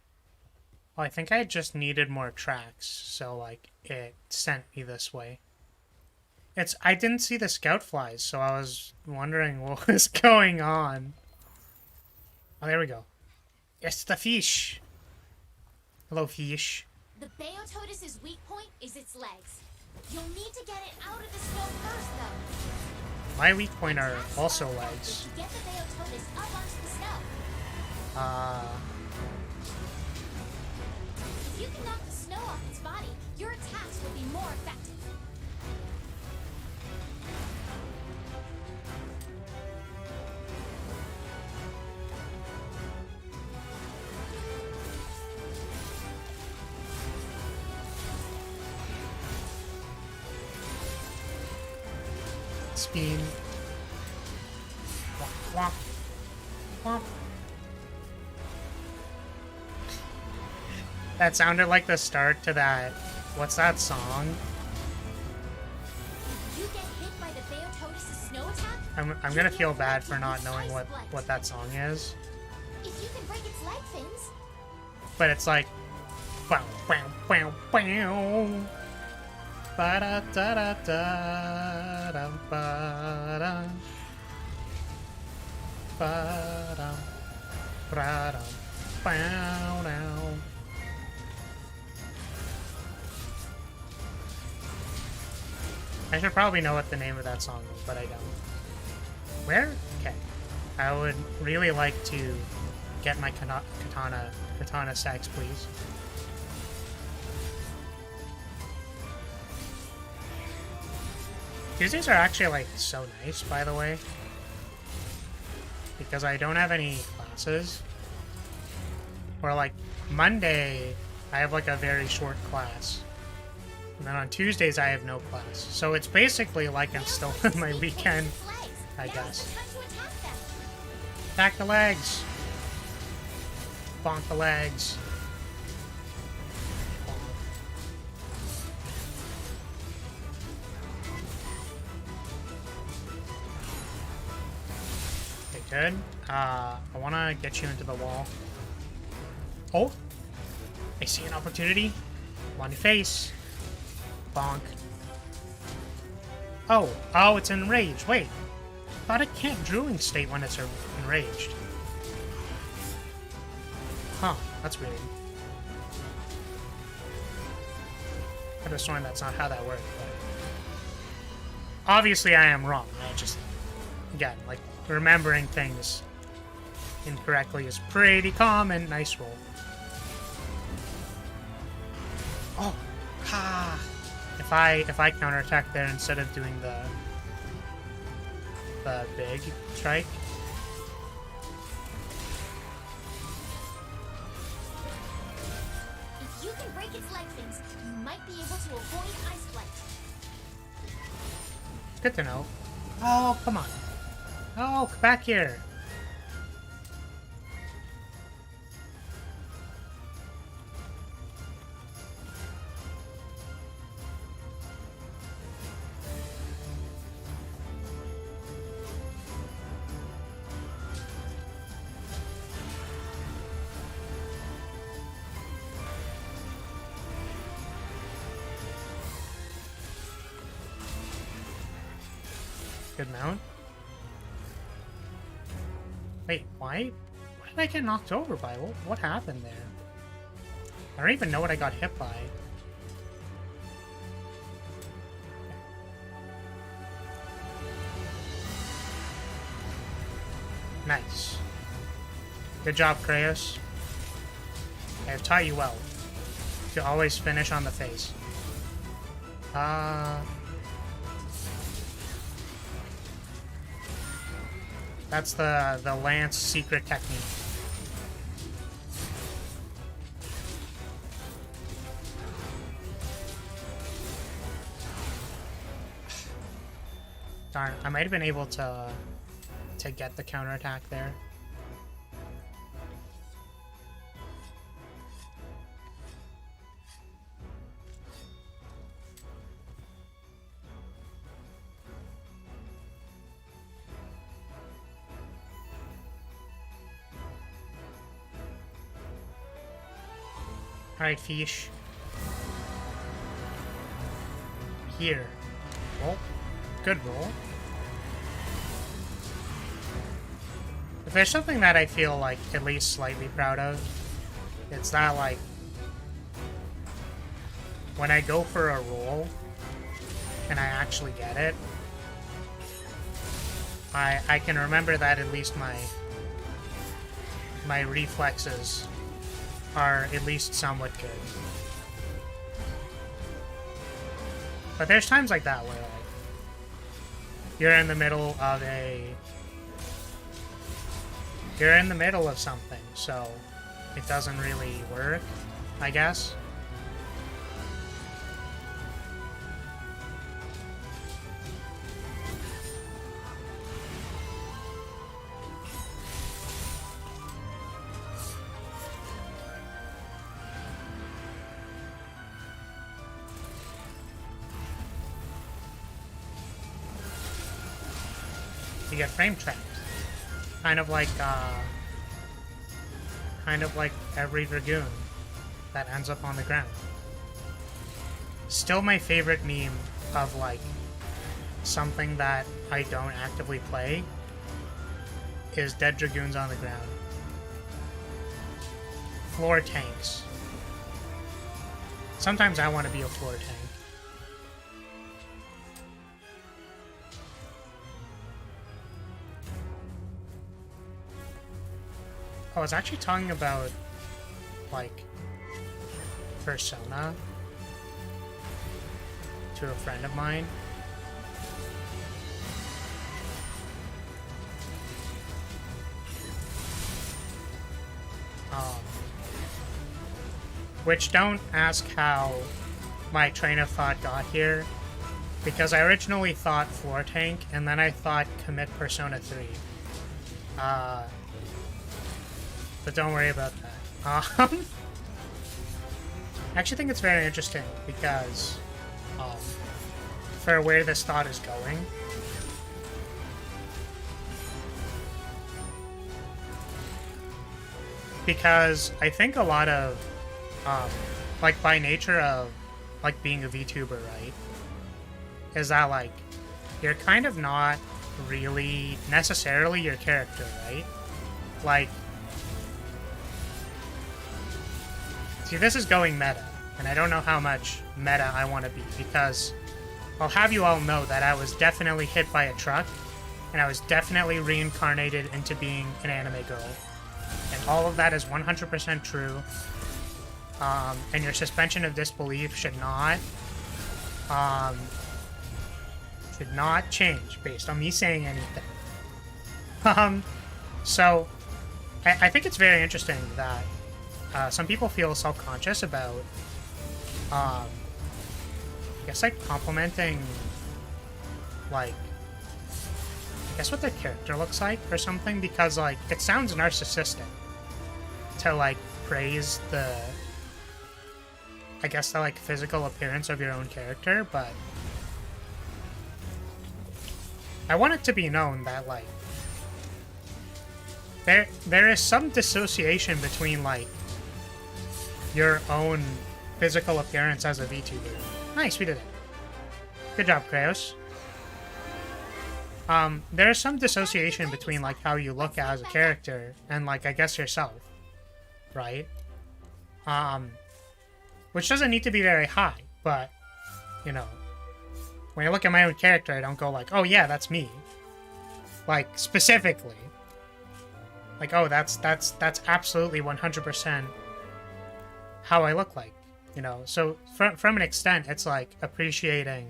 Oh, I think I just needed more tracks, so like it sent me this way. I didn't see the scout flies, so I was wondering what was going on. Oh, there we go. It's the fish. Hello, fish. The Beototus's weak point is its legs. You'll need to get it out of the snow first, though. My weak point are also legs. To get the Beototus up onto the snow. If you can knock the snow off its body, your attacks will be more effective. Spin. Womp, womp. Womp. That sounded like the start to that... What's that song? If you get hit by the Beototus' snow attack, I'm gonna feel bad for not knowing what that song is. if you can break its leg fins, But it's like... Wow, wow, wow, wow. Ba-da-da-da-da-da, ba-da. Ba-da. Ba-da. Bow-dow. I should probably know what the name of that song is, but I don't. Where? Okay. I would really like to get my katana stacks, please. Tuesdays are actually, like, so nice, by the way. Because I don't have any classes. Or, like, Monday, I have, like, a very short class. And then on Tuesdays, I have no class. So it's basically like I'm still in my weekend, I guess. Attack the legs! Bonk the legs. Okay, good. I want to get you into the wall. Oh! I see an opportunity. On your face. Bonk. Oh, it's enraged. Wait. I thought it can't drooling state when it's enraged. Huh, that's weird. I could have sworn that's not how that worked, but... Obviously I am wrong. I just... Again, like, remembering things incorrectly is pretty common. Nice roll. Oh! Ha! If I counterattack there instead of doing the big strike. if you can break its leg fins, you might be able to avoid ice blight. Good to know. Oh, come on. Oh, come back here. Good mount. Wait, why? What did I get knocked over by? What happened there? I don't even know what I got hit by. Nice. Good job, Kratos. I have taught you well. To always finish on the face. That's the Lance secret technique. Darn, I might have been able to get the counterattack there. Alright, fish. Here. Roll. Good roll. If there's something that I feel like at least slightly proud of, it's that like when I go for a roll and I actually get it, I can remember that at least my reflexes are at least somewhat good. But there's times like that where like you're in the middle of something, so it doesn't really work, I guess. You get frame trapped. Kind of like every Dragoon that ends up on the ground. Still my favorite meme of like something that I don't actively play is dead Dragoons on the ground. Floor tanks. Sometimes I want to be a floor tank. I was actually talking about, like, Persona to a friend of mine. Which don't ask how my train of thought got here, because I originally thought floor tank, and then I thought commit Persona 3. But don't worry about that. I actually think it's very interesting because for where this thought is going. Because I think a lot of, like by nature of like being a VTuber, right, is that like you're kind of not really necessarily your character, right? Like, see, this is going meta, and I don't know how much meta I want to be, because I'll have you all know that I was definitely hit by a truck, and I was definitely reincarnated into being an anime girl. And all of that is 100% true. And your suspension of disbelief should not change based on me saying anything. So I think it's very interesting that some people feel self-conscious about, I guess, like, complimenting, like, I guess what their character looks like or something, because, like, it sounds narcissistic to, like, praise the, I guess, the, like, physical appearance of your own character, but I want it to be known that, like, there is some dissociation between, like, your own physical appearance as a VTuber. Nice, we did it. Good job, Kratos. There's some dissociation between, like, how you look as a character and, like, I guess yourself, right? Which doesn't need to be very high, but, you know, when I look at my own character, I don't go like, oh yeah, that's me. Like, specifically. Like, oh, that's absolutely 100% how I look like, you know? So from an extent, it's like appreciating,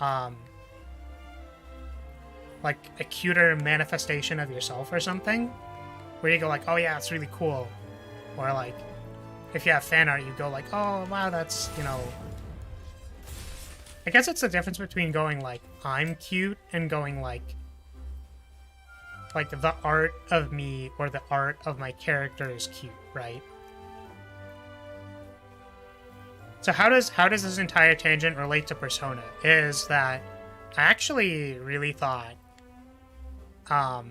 like a cuter manifestation of yourself or something, where you go like, oh yeah, it's really cool. Or like, if you have fan art, you go like, oh wow, that's, you know, I guess it's the difference between going like, I'm cute, and going like the art of me or the art of my character is cute, right? So how does this entire tangent relate to Persona? Is that I actually really thought, because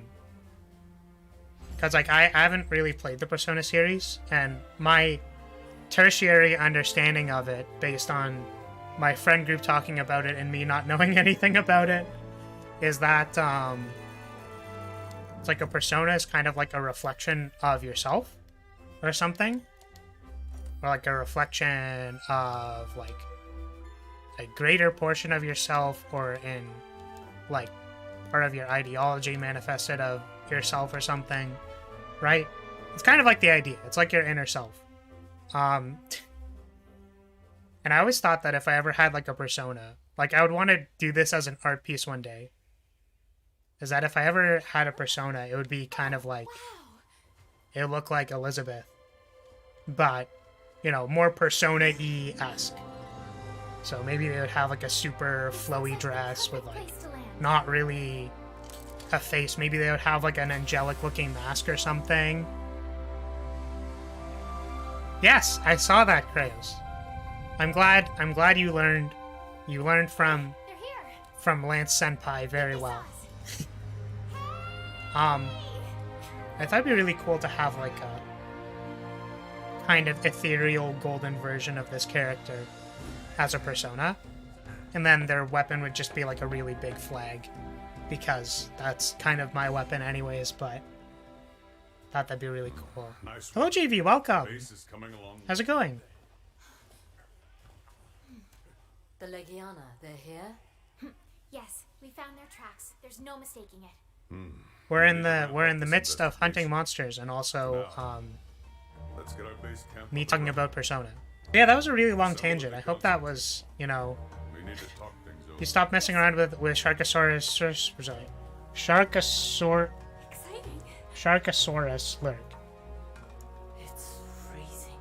like I haven't really played the Persona series, and my tertiary understanding of it, based on my friend group talking about it and me not knowing anything about it, is that it's like a persona is kind of like a reflection of yourself or something, or like a reflection of like a greater portion of yourself, or in like part of your ideology manifested of yourself or something, right? It's kind of like the idea. It's like your inner self. And I always thought that if I ever had like a persona, like I would want to do this as an art piece one day, is that if I ever had a persona, it would be kind of like, it would look like Elizabeth, but, you know, more Persona-y-esque. So maybe they would have like a super flowy dress with like not really a face. Maybe they would have like an angelic looking mask or something. Yes, I saw that, Kratos. I'm glad you learned from Lance Senpai very well. I thought it'd be really cool to have like a kind of ethereal golden version of this character as a persona, and then their weapon would just be like a really big flag, because that's kind of my weapon anyways, but thought that'd be really cool. Nice. Hello JV, welcome. How's it going? The Legiana, they're here? Yes, we found their tracks. There's no mistaking it. We're in the midst of hunting monsters, and also let's get our base camp me talking about Persona. Yeah, that was a really long tangent. I hope that was, you know, we need to talk things over. You stop messing around with Sharkosaurus. Sharkosaurus Lurk. It's freezing.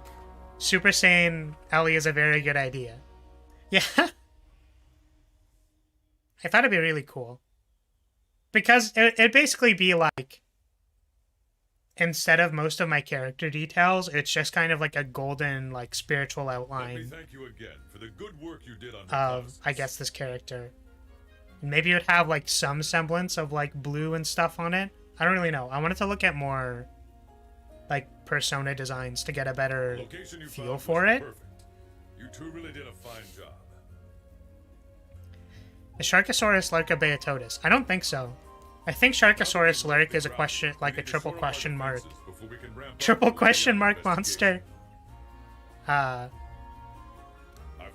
Super Saiyan Ellie is a very good idea. Yeah. I thought it'd be really cool. Because it'd basically be like, instead of most of my character details, it's just kind of like a golden, like, spiritual outline thank you again for the good work you did on of, I guess, this character. And maybe it would have, like, some semblance of, like, blue and stuff on it. I don't really know. I wanted to look at more, like, Persona designs to get a better feel for it. Perfect. You two really did a fine job. Is Sharkosaurus Lurk a Beatotus? I don't think so. I think Sharkosaurus Lurk is a question, like a triple question mark. Triple question mark monster. I've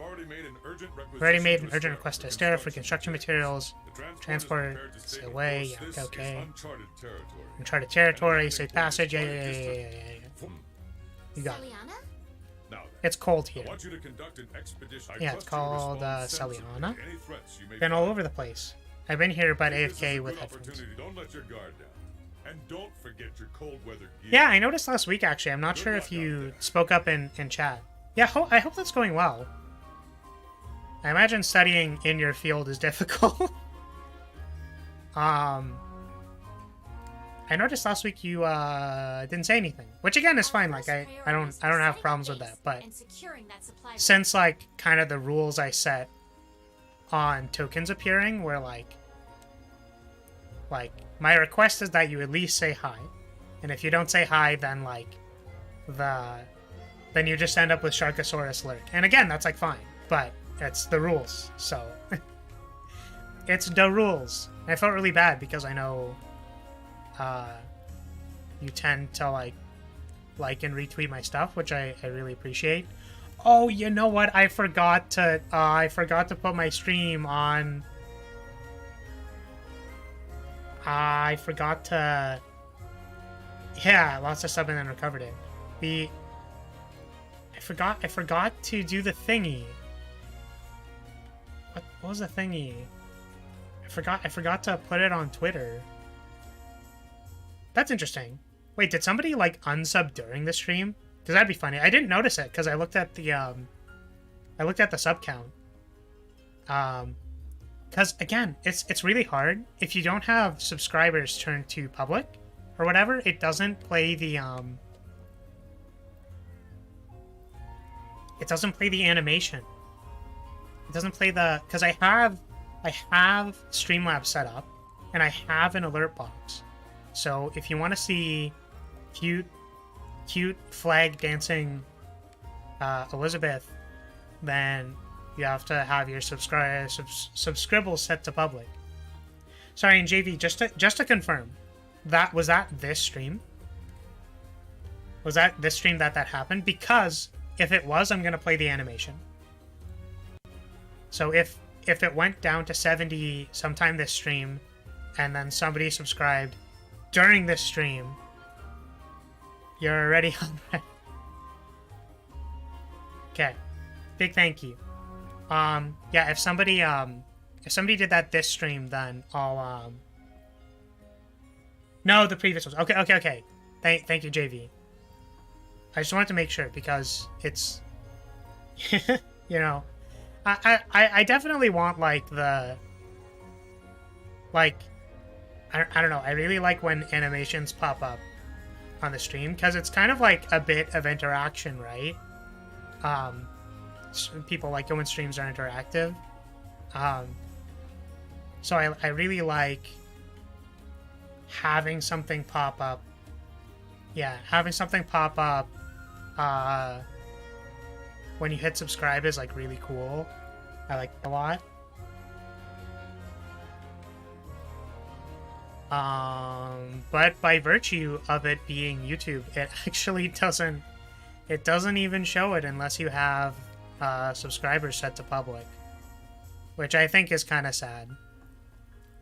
already made an urgent request to Astera for construction materials. Transport away. Yeah, okay. Uncharted territory. Safe passage. Yeah. You got it. It's cold here. Yeah, it's called Celiana. Been all over the place. I've been here about AFK with headphones. Don't let your guard down. And don't forget your cold weather gear. Yeah, I noticed last week actually. I'm not sure if you spoke up in chat. Yeah, I hope that's going well. I imagine studying in your field is difficult. I noticed last week you didn't say anything, which again is fine. Like I don't have problems with that. But since like kind of the rules I set on tokens appearing were like my request is that you at least say hi, and if you don't say hi, then like then you just end up with Sharkosaurus Lurk, and again that's like fine, but it's the rules, so it's the rules. I felt really bad because I know you tend to like and retweet my stuff, which I really appreciate. Oh, you know what? I forgot to put my stream on. I forgot to... Yeah, I lost a sub and then recovered it. I forgot to do the thingy. What was the thingy? I forgot to put it on Twitter. That's interesting. Wait, did somebody like unsub during the stream? Because that'd be funny. I didn't notice it because I looked at the sub count. Because again, it's really hard if you don't have subscribers turned to public or whatever. It doesn't play the It doesn't play the animation. It doesn't play the... Because I have Streamlabs set up, and I have an alert box. So if you want to see cute flag dancing Elizabeth, then you have to have your subscribble set to public. Sorry, and JV, just to confirm, was that this stream? Was that this stream that happened? Because if it was, I'm gonna play the animation. So if it went down to 70 sometime this stream, and then somebody subscribed during this stream, you're already on red. Okay. Big thank you. Yeah, if somebody did that this stream, then I'll No, the previous ones. Okay. Thank you, JV. I just wanted to make sure because it's you know, I definitely want like the I don't know, I really like when animations pop up on the stream because it's kind of like a bit of interaction, right? People like it when streams are interactive. So I really like having something pop up. Yeah, having something pop up when you hit subscribe is like really cool. I like it a lot. But by virtue of it being YouTube, it actually doesn't even show it unless you have subscribers set to public, which I think is kind of sad.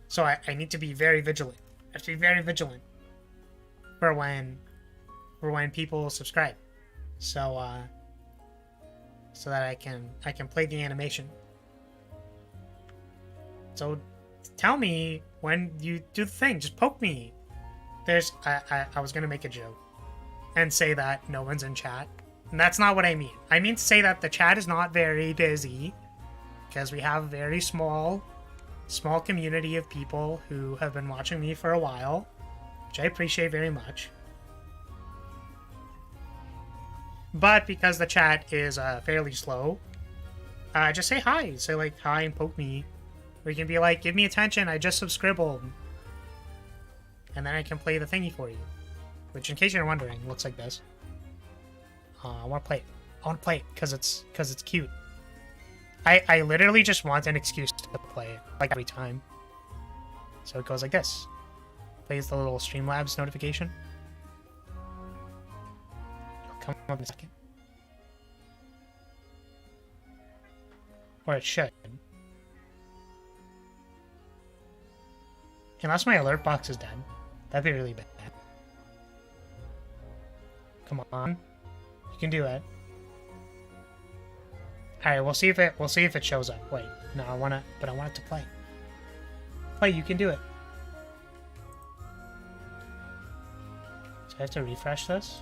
So I need to be very vigilant. I have to be very vigilant for when people subscribe, so that I can play the animation. So tell me when you do the thing. Just poke me. I was gonna make a joke and say that no one's in chat, and that's not what I mean. I mean to say that the chat is not very busy because we have a very small community of people who have been watching me for a while, which I appreciate very much. But because the chat is fairly slow, just say hi. Say like hi and poke me. Or you can be like, give me attention, I just subscribbled. And then I can play the thingy for you. Which, in case you're wondering, looks like this. I want to play it. I want to play it because it's cute. I literally just want an excuse to play it, like every time. So it goes like this. Plays the little Streamlabs notification. It'll come up in a second. Or it should. Unless my alert box is dead. That'd be really bad. Come on. You can do it. Alright, we'll see if it shows up. Wait, no, I want it to play. Play, you can do it. So I have to refresh this.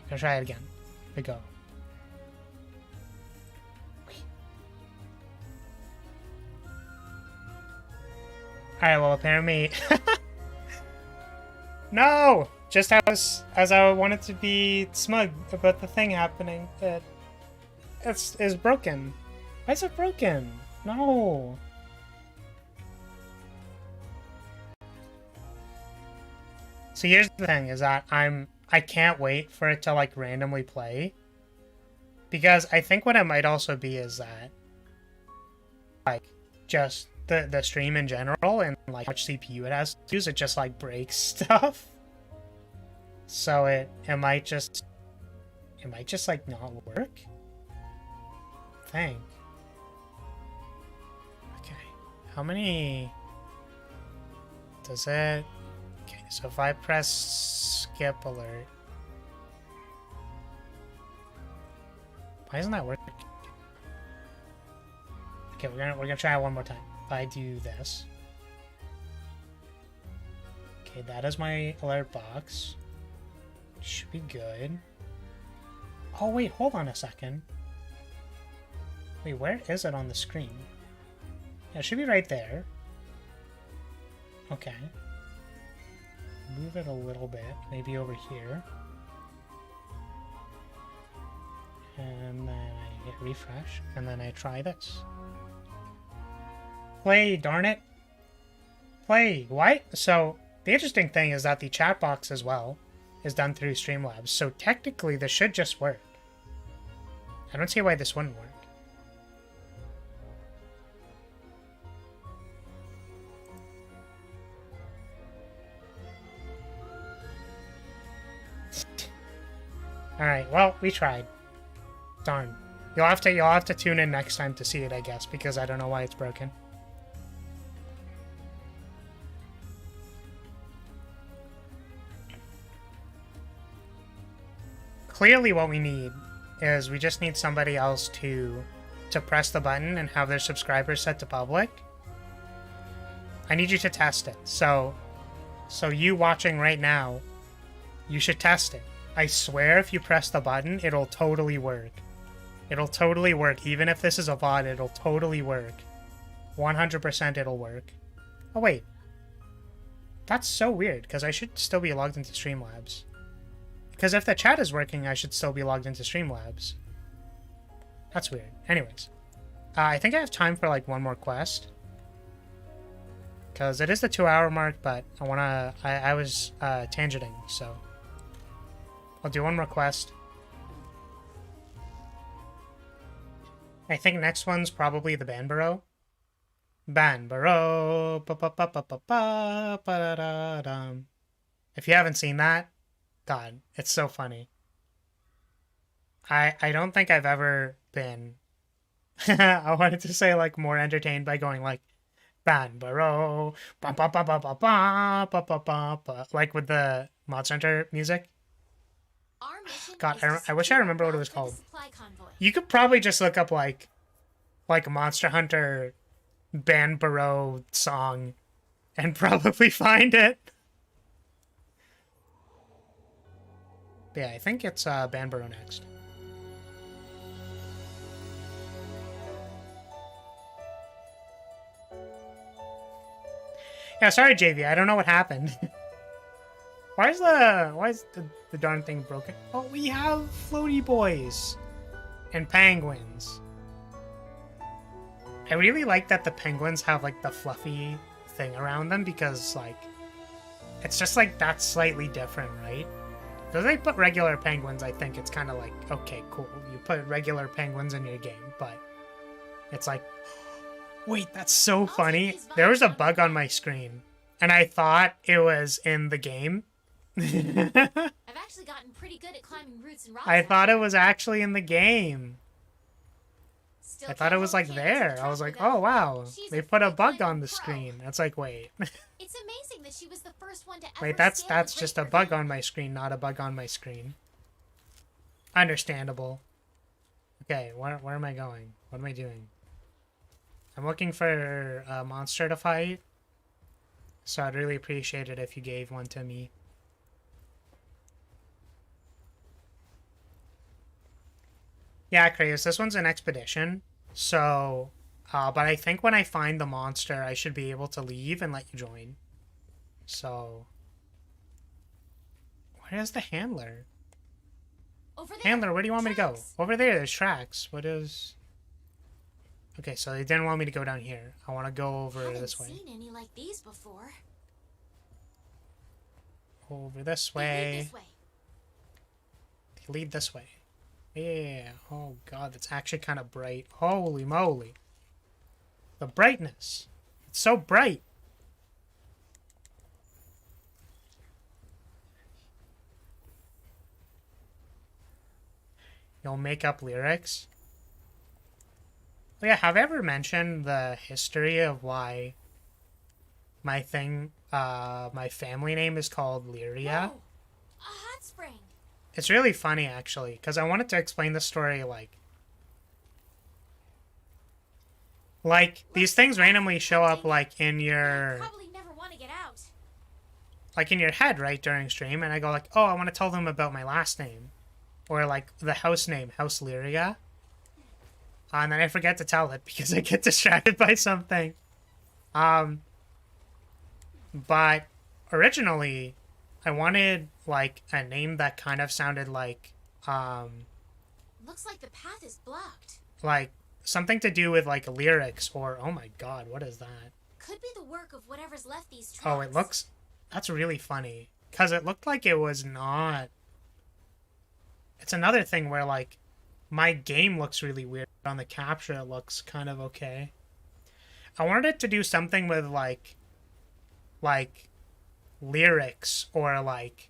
I'm gonna try it again. Here we go. Alright, well apparently... No! Just as I wanted to be smug about the thing happening, it's broken. Why is it broken? No! So here's the thing, is that I can't wait for it to like randomly play. Because I think what it might also be is that like just the stream in general and like how much CPU it has to use, it just like breaks stuff. So it might just like not work. I think. Okay. How many does it? Okay, so if I press skip alert, why isn't that working? Okay, we're gonna try it one more time. If I do this, okay, that is my alert box. Should be good. Oh wait, hold on a second. Wait, where is it on the screen? Yeah, it should be right there. Okay. Move it a little bit, maybe over here. And then I hit refresh, and then I try this. Play, darn it. Play, what? So, the interesting thing is that the chat box as well is done through Streamlabs, so technically this should just work. I don't see why this wouldn't work. Alright, well, we tried. Darn. You'll have to tune in next time to see it, I guess, because I don't know why it's broken. Clearly what we need is we just need somebody else to press the button and have their subscribers set to public. I need you to test it. So you watching right now, you should test it. I swear if you press the button, it'll totally work. It'll totally work. Even if this is a VOD, it'll totally work. 100% it'll work. Oh wait. That's so weird, because I should still be logged into Streamlabs. Because if the chat is working, I should still be logged into Streamlabs. That's weird. Anyways. I think I have time for like one more quest. Because it is the 2-hour mark, but I was tangenting, so I'll do one more quest. I think next one's probably the Banbaro. Banbaro. If you haven't seen that, God, it's so funny. I don't think I've ever been I wanted to say like more entertained by going like Banbaro, like with the Monster Hunter music. God, I wish I remember what it was called. You could probably just look up like Monster Hunter Banbaro song and probably find it. But yeah, I think it's Banbaro next. Yeah, sorry JV, I don't know what happened. Why is the darn thing broken? Oh, we have floaty boys and penguins. I really like that the penguins have like the fluffy thing around them because like it's just like that's slightly different, right? If they put regular penguins, I think it's kind of like, okay, cool. You put regular penguins in your game, but it's like, wait, that's so funny. There was a bug on my screen, and I thought it was in the game. I've actually gotten pretty good at climbing roots and rocks. I thought it was actually in the game. I thought it was like there. I was like, oh wow, they put a bug on the screen. It's like, wait. It's amazing that she was the first one to ever Wait, that's just a bug on my screen, not a bug on my screen. Understandable. Okay, where am I going? What am I doing? I'm looking for a monster to fight, so I'd really appreciate it if you gave one to me. Yeah, Kratos, this one's an expedition, so, but I think when I find the monster, I should be able to leave and let you join. So, where is the handler? Over there. Handler, where do you want me to go? Over there, there's tracks. What is... Okay, so they didn't want me to go down here. I want to go over this way. I haven't seen any like these before. Over this way. They lead this way. Yeah. Oh god, that's actually kind of bright. Holy moly. The brightness. It's so bright. You'll make up lyrics. Yeah, have I ever mentioned the history of why my family name is called Lyria? Whoa, a hot spring. It's really funny, actually, because I wanted to explain the story, like these things randomly show up, like, in your... Probably never want to get out. Like, in your head, right, during stream, and I go, like, oh, I want to tell them about my last name. Or, like, the house name, House Lyria. And then I forget to tell it because I get distracted by something. But originally, I wanted, like, a name that kind of sounded like, Looks like the path is blocked. like, something to do with, like, lyrics or, oh my god, what is that? Could be the work of whatever's left these tracks. Oh, it looks, that's really funny. Because it looked like it was not... It's another thing where, like, my game looks really weird. On the capture, it looks kind of okay. I wanted it to do something with, like, lyrics or, like,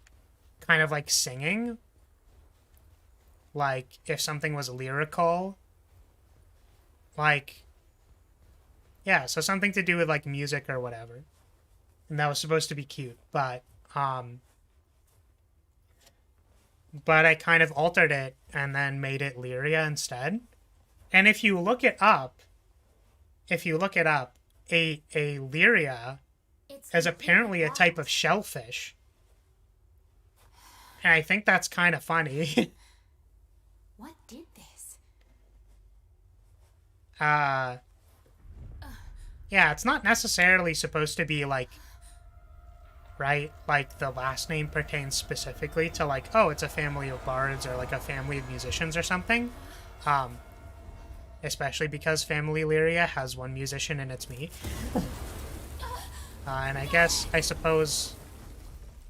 kind of like singing. Like, if something was lyrical. Like, yeah, so something to do with, like, music or whatever. And that was supposed to be cute, but I kind of altered it and then made it Lyria instead. And if you look it up, a Lyria is apparently a type of shellfish. And I think that's kind of funny. What did this? Yeah, it's not necessarily supposed to be, like, right? Like, the last name pertains specifically to, like, oh, it's a family of bards or, like, a family of musicians or something. Especially because Family Lyria has one musician and it's me. And I suppose,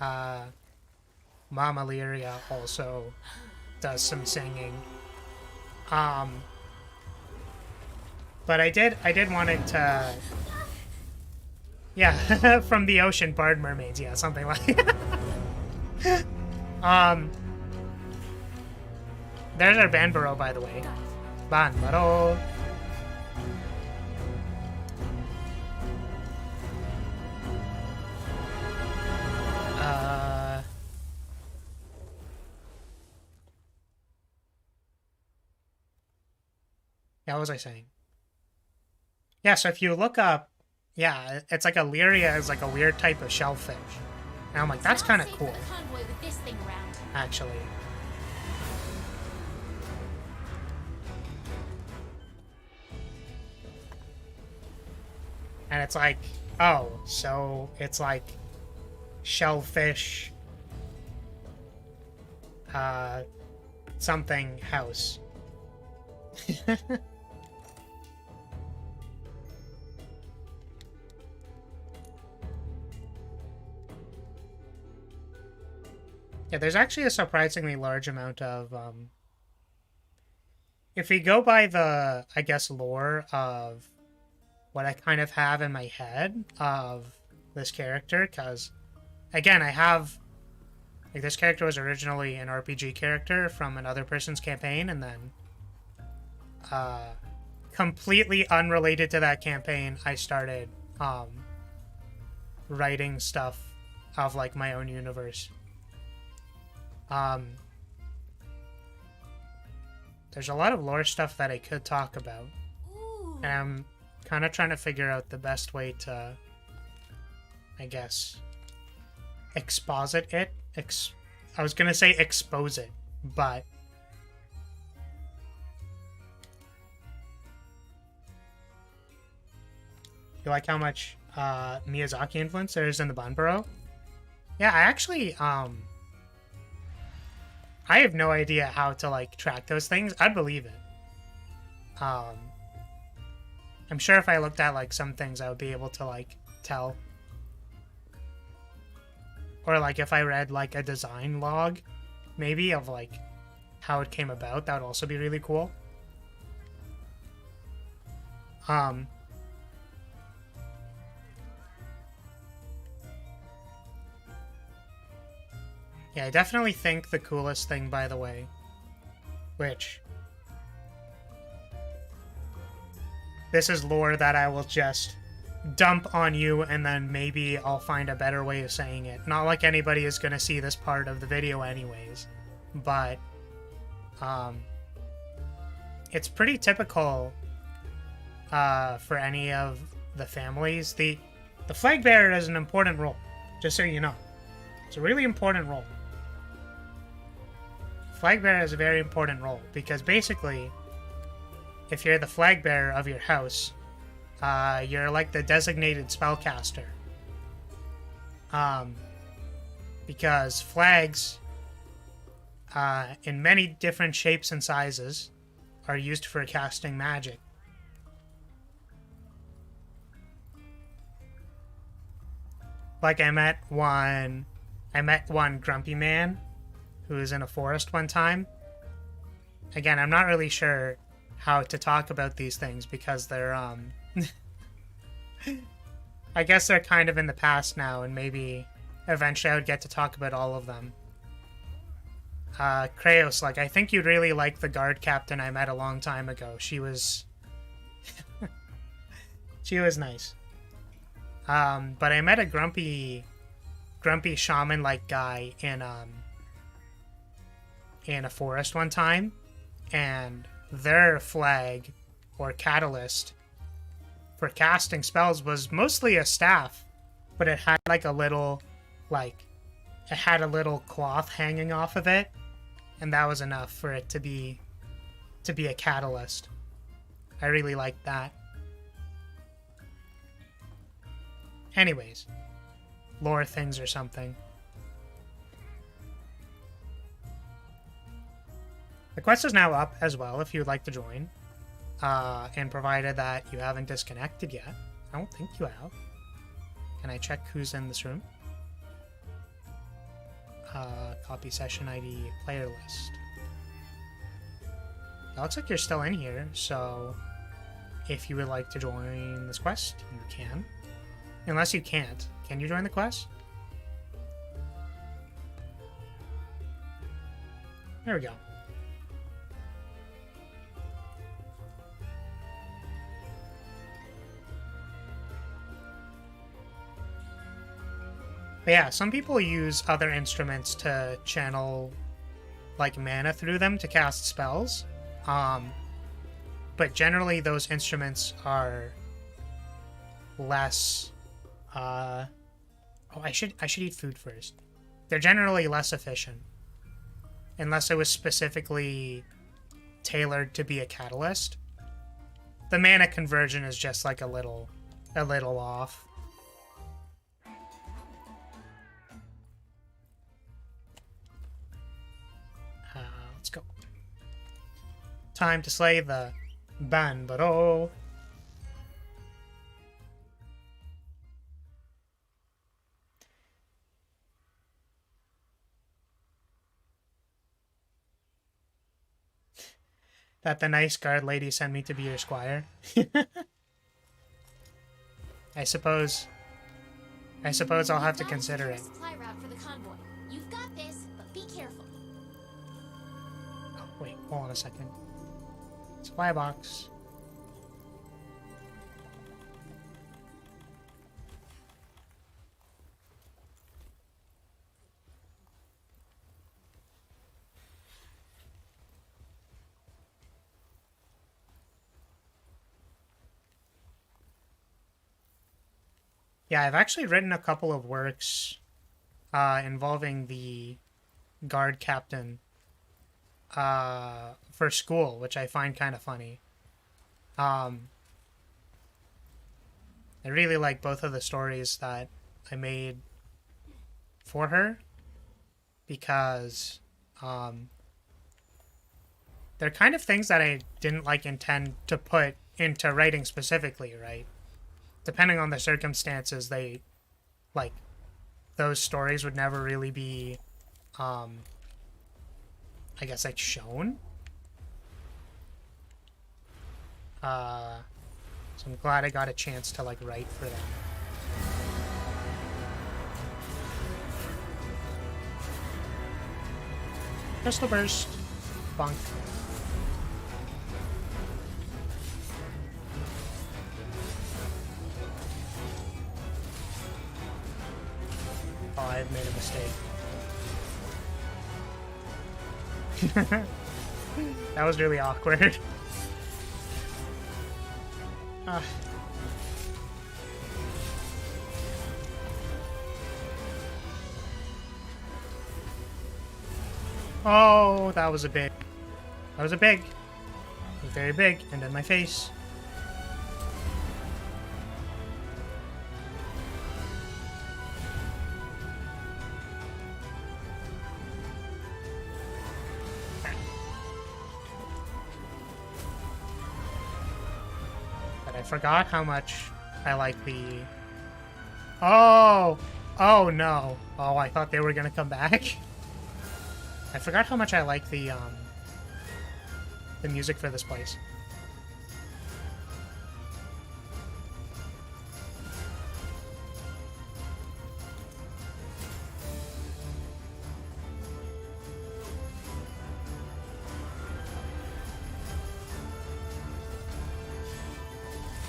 Mama Lyria also does some singing. But I did want it to... Yeah, from the ocean, bard mermaids, yeah, something like that. There's our Banbaro, by the way. Banbaro. Yeah, what was I saying? Yeah, so if you look up, yeah, it's like a Lyria is like a weird type of shellfish. And I'm like, that's kind of cool. Actually. And it's like, oh, so it's like shellfish, something house. Yeah, there's actually a surprisingly large amount of, if we go by the, I guess, lore of what I kind of have in my head of this character, because, again, I have, like, this character was originally an RPG character from another person's campaign, and then, completely unrelated to that campaign, I started, writing stuff of, like, my own universe. There's a lot of lore stuff that I could talk about. Ooh. And I'm kind of trying to figure out the best way to, I guess, exposit it. I was gonna say expose it, but you like how much Miyazaki influence there is in the Banbaro? Yeah, I actually I have no idea how to, like, track those things. I'd believe it. I'm sure if I looked at, like, some things, I would be able to, like, tell. Or, like, if I read, like, a design log, maybe, of, like, how it came about, that would also be really cool. Yeah, I definitely think the coolest thing, by the way, which this is lore that I will just dump on you, and then maybe I'll find a better way of saying it. Not like anybody is going to see this part of the video anyways, but it's pretty typical for any of the families. The flag bearer is an important role, just so you know. It's a really important role. Flag bearer is a very important role because basically, if you're the flag bearer of your house, you're like the designated spellcaster. Because flags, in many different shapes and sizes, are used for casting magic. Like I met one grumpy man who was in a forest one time. Again, I'm not really sure how to talk about these things because they're I guess they're kind of in the past now, and maybe eventually I would get to talk about all of them. Kraos, like, I think you'd really like the guard captain I met a long time ago. She was she was nice. But I met a grumpy shaman-like guy in a forest one time, and their flag or catalyst for casting spells was mostly a staff, but it had like a little cloth hanging off of it, and that was enough for it to be a catalyst. I really liked that. Anyways, lore things or something. The quest is now up as well if you would like to join. And provided that you haven't disconnected yet. I don't think you have. Can I check who's in this room? Copy session ID player list. It looks like you're still in here, so if you would like to join this quest, you can. Unless you can't. Can you join the quest? There we go. But yeah, some people use other instruments to channel like mana through them to cast spells. But generally those instruments are less I should eat food first. They're generally less efficient. Unless it was specifically tailored to be a catalyst. The mana conversion is just like a little off. Let's go. Time to slay the Banbaro. That the nice guard lady sent me to be your squire. I suppose I'll have to consider it. Supply route for the convoy. You've got this, but be careful. Oh, wait, hold on a second. Supply box. Yeah, I've actually written a couple of works involving the guard captain for school, which I find kind of funny. I really like both of the stories that I made for her because they're kind of things that I didn't intend to put into writing specifically, right? Depending on the circumstances, those stories would never really be, I guess, shown. So I'm glad I got a chance to, write for them. Crystal Burst. Bunk. I've made a mistake. That was really awkward. Oh, that was a big. That was a big. It was very big, and in my face. But I forgot how much I like the... Oh! Oh, no. Oh, I thought they were gonna come back. I forgot how much I like the music for this place.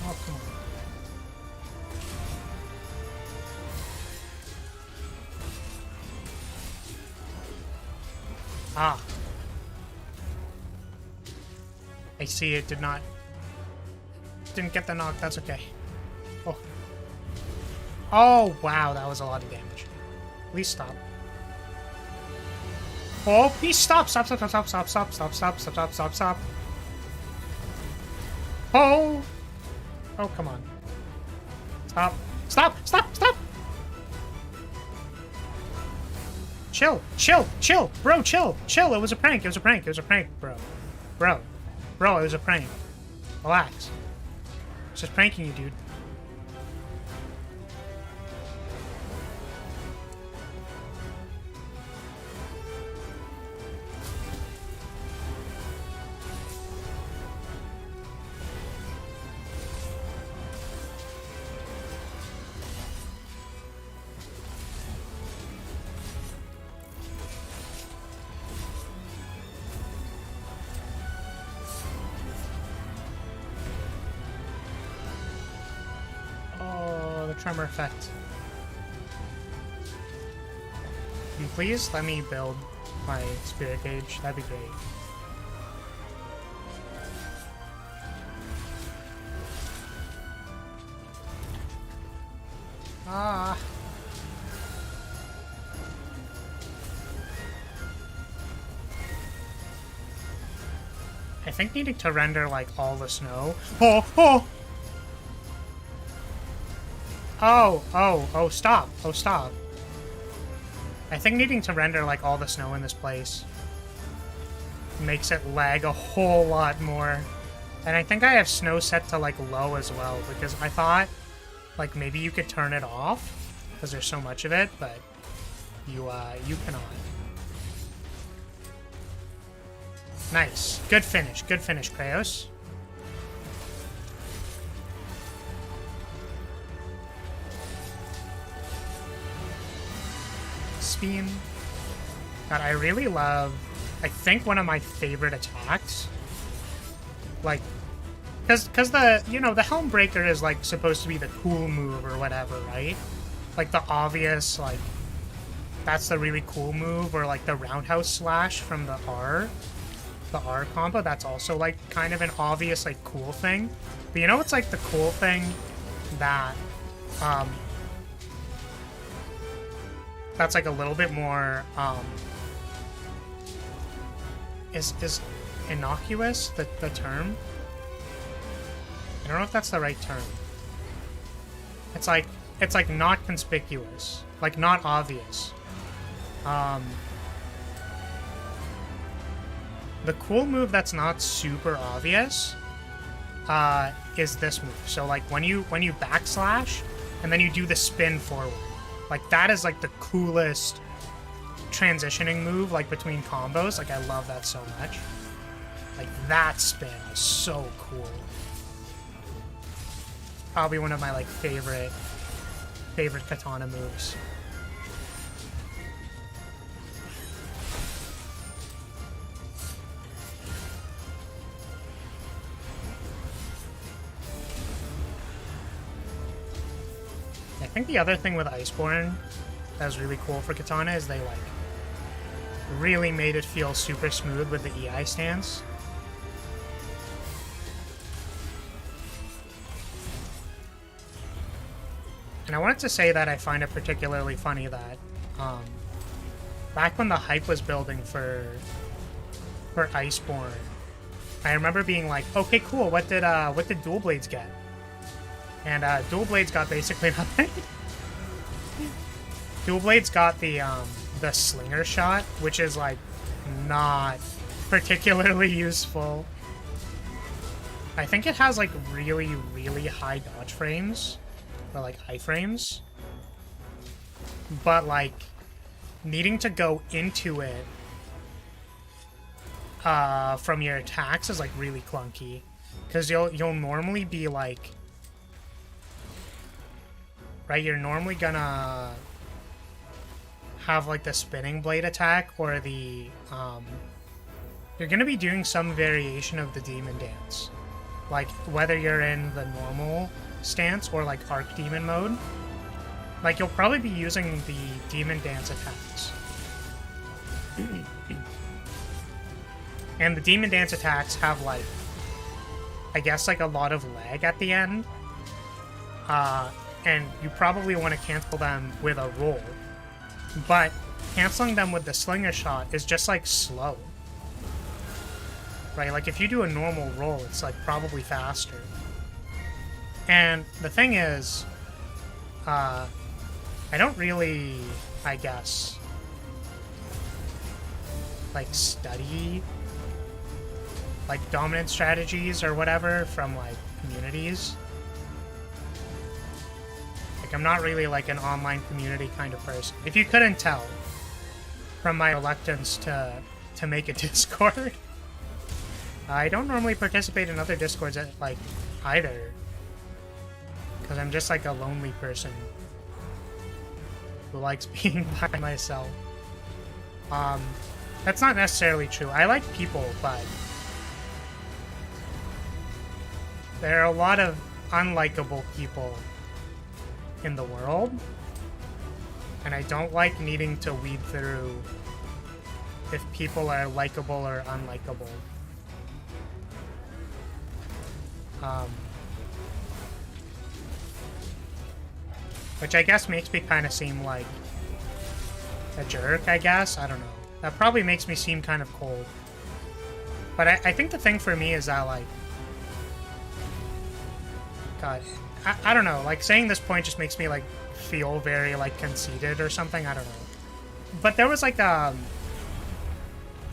Oh, come on. Ah. I see it did not... Didn't get the knock, that's okay. Oh. Oh, wow, that was a lot of damage. Please stop. Oh, please stop! Stop, stop, stop, stop, stop, stop, stop, stop, stop, stop, stop, stop. Oh! Oh, come on. Stop. Stop, stop, stop! Chill, chill, chill, bro, chill, chill. It was a prank, it was a prank, it was a prank, bro. Bro, it was a prank. Relax. I was just pranking you, dude. Tremor effect. Can you please let me build my spirit gauge? That'd be great. Ah. I think needing to render like all the snow. Oh, oh! Oh, stop. Oh, stop. I think needing to render, like, all the snow in this place makes it lag a whole lot more. And I think I have snow set to, like, low as well, because I thought, like, maybe you could turn it off, because there's so much of it, but you cannot. Nice. Good finish, Kraos. Beam. God, I really love, I think one of my favorite attacks, like, because the, you know, the Helm Breaker is, like, supposed to be the cool move or whatever, right? Like, the obvious, like, that's the really cool move, or, like, the Roundhouse Slash from the R combo, that's also, like, kind of an obvious, like, cool thing. But you know what's, like, the cool thing that, that's like a little bit more is innocuous the term? I don't know if that's the right term. It's like not conspicuous, like not obvious. The cool move that's not super obvious is this move. So like when you backslash and then you do the spin forward. Like, that is, like, the coolest transitioning move, like, between combos. Like, I love that so much. Like, that spin is so cool. Probably one of my, like, favorite katana moves. I think the other thing with Iceborne that was really cool for Katana is they like really made it feel super smooth with the EI stance. And I wanted to say that I find it particularly funny that back when the hype was building for Iceborne, I remember being like, okay, cool, what did Dual Blades get? And Dual Blades got basically nothing. Dual Blades got the Slinger Shot, which is like not particularly useful. I think it has like really, really high dodge frames, or like iframes. But like needing to go into it from your attacks is like really clunky, because you'll normally be like, right, you're normally gonna have like the spinning blade attack or the you're gonna be doing some variation of the demon dance, like whether you're in the normal stance or like arc demon mode. Like you'll probably be using the demon dance attacks. And the demon dance attacks have like, I guess like a lot of lag at the end. And you probably want to cancel them with a roll. But canceling them with the Slinger Shot is just like slow. Right? Like if you do a normal roll, it's like probably faster. And the thing is, I don't really, I guess, like study like dominant strategies or whatever from like communities. Like I'm not really like an online community kind of person. If you couldn't tell from my reluctance to make a Discord, I don't normally participate in other Discords like either, because I'm just like a lonely person who likes being by myself. That's not necessarily true. I like people, but there are a lot of unlikable people in the world, and I don't like needing to weed through if people are likable or unlikable. Which I guess makes me kind of seem like a jerk, I guess. I don't know. That probably makes me seem kind of cold. But I think the thing for me is that, like, God, I don't know. Like, saying this point just makes me, like, feel very, like, conceited or something. I don't know. But there was, like, I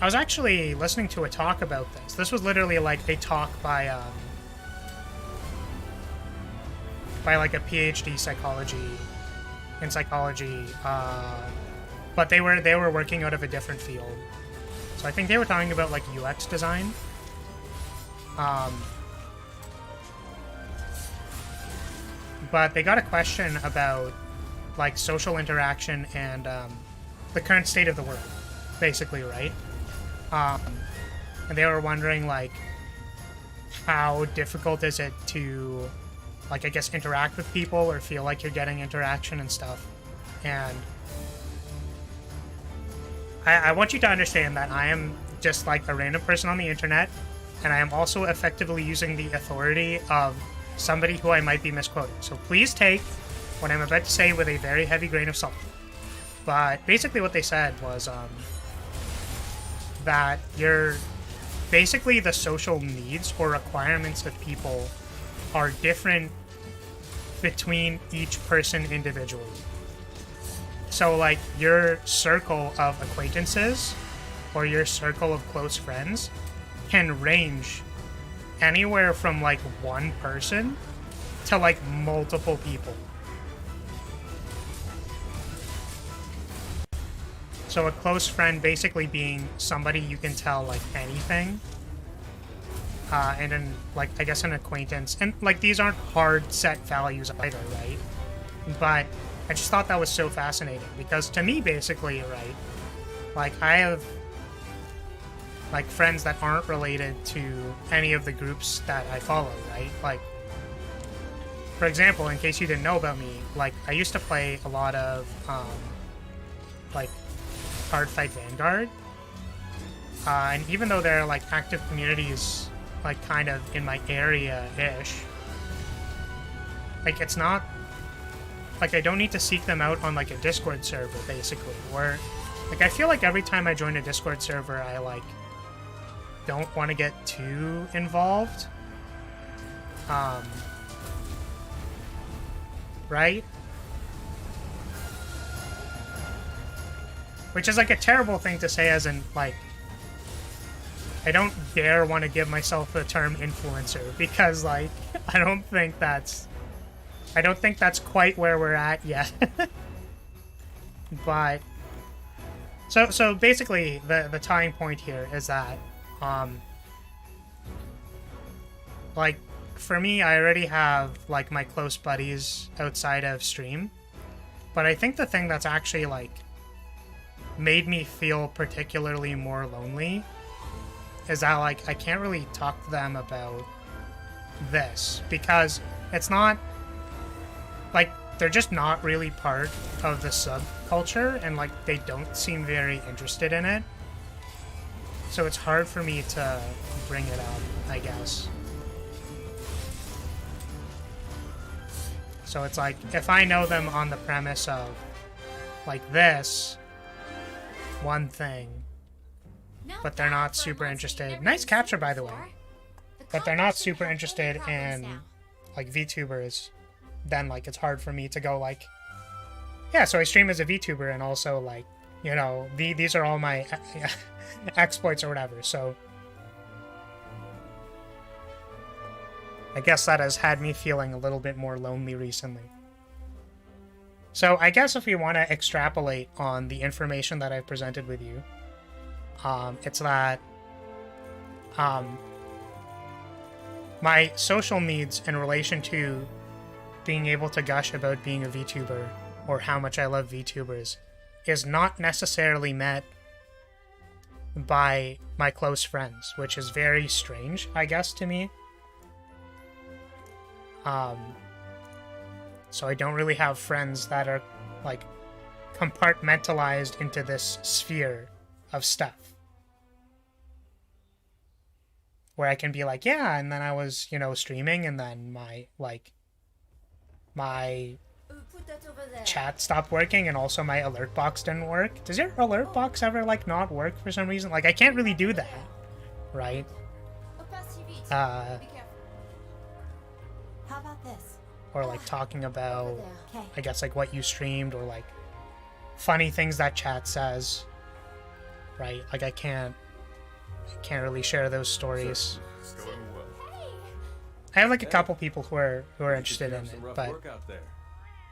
was actually listening to a talk about this. This was literally, like, a talk by like, a PhD in psychology, but they were working out of a different field. So I think they were talking about, like, UX design. But they got a question about, like, social interaction and the current state of the world, basically, right? And they were wondering, like, how difficult is it to, like, I guess, interact with people or feel like you're getting interaction and stuff. And I want you to understand that I am just, like, a random person on the internet, and I am also effectively using the authority of somebody who I might be misquoting. So please take what I'm about to say with a very heavy grain of salt. But basically what they said was that basically the social needs or requirements of people are different between each person individually. So, like, your circle of acquaintances or your circle of close friends can range anywhere from, like, one person to, like, multiple people. So a close friend basically being somebody you can tell, like, anything. And then, like, I guess an acquaintance. And, like, these aren't hard set values either, right? But I just thought that was so fascinating. Because to me, basically, right, like, I have, like, friends that aren't related to any of the groups that I follow, right? Like, for example, in case you didn't know about me, like, I used to play a lot of like Cardfight Vanguard. And even though there are like active communities like kind of in my area-ish, like it's not like I don't need to seek them out on like a Discord server basically, where like I feel like every time I join a Discord server I like don't want to get too involved. Right? Which is like a terrible thing to say, as in like I don't dare want to give myself the term influencer, because like I don't think that's quite where we're at yet. But so basically the tying point here is that like for me, I already have like my close buddies outside of stream, but I think the thing that's actually like made me feel particularly more lonely is that like I can't really talk to them about this, because it's not like they're just not really part of the subculture, and like they don't seem very interested in it, so it's hard for me to bring it up, I guess. So it's like if I know them on the premise of like this one thing, but they're not super interested. Nice capture, by the way. But they're not super interested in like VTubers, then like it's hard for me to go like, yeah, so I stream as a VTuber, and also like, you know, these are all my exploits or whatever. So I guess that has had me feeling a little bit more lonely recently. So I guess if we want to extrapolate on the information that I've presented with you, it's that my social needs in relation to being able to gush about being a VTuber or how much I love VTubers is not necessarily met by my close friends, which is very strange, I guess, to me. So I don't really have friends that are like compartmentalized into this sphere of stuff where I can be like, yeah, and then I was, you know, streaming, and then my chat stopped working, and also my alert box didn't work. Does your alert box ever like not work for some reason? Like I can't really do that, right? How about this? Or like talking about, I guess, like what you streamed, or like funny things that chat says, right? Like I can't really share those stories. It's going well. I have like a couple people who are interested in it, but work out there.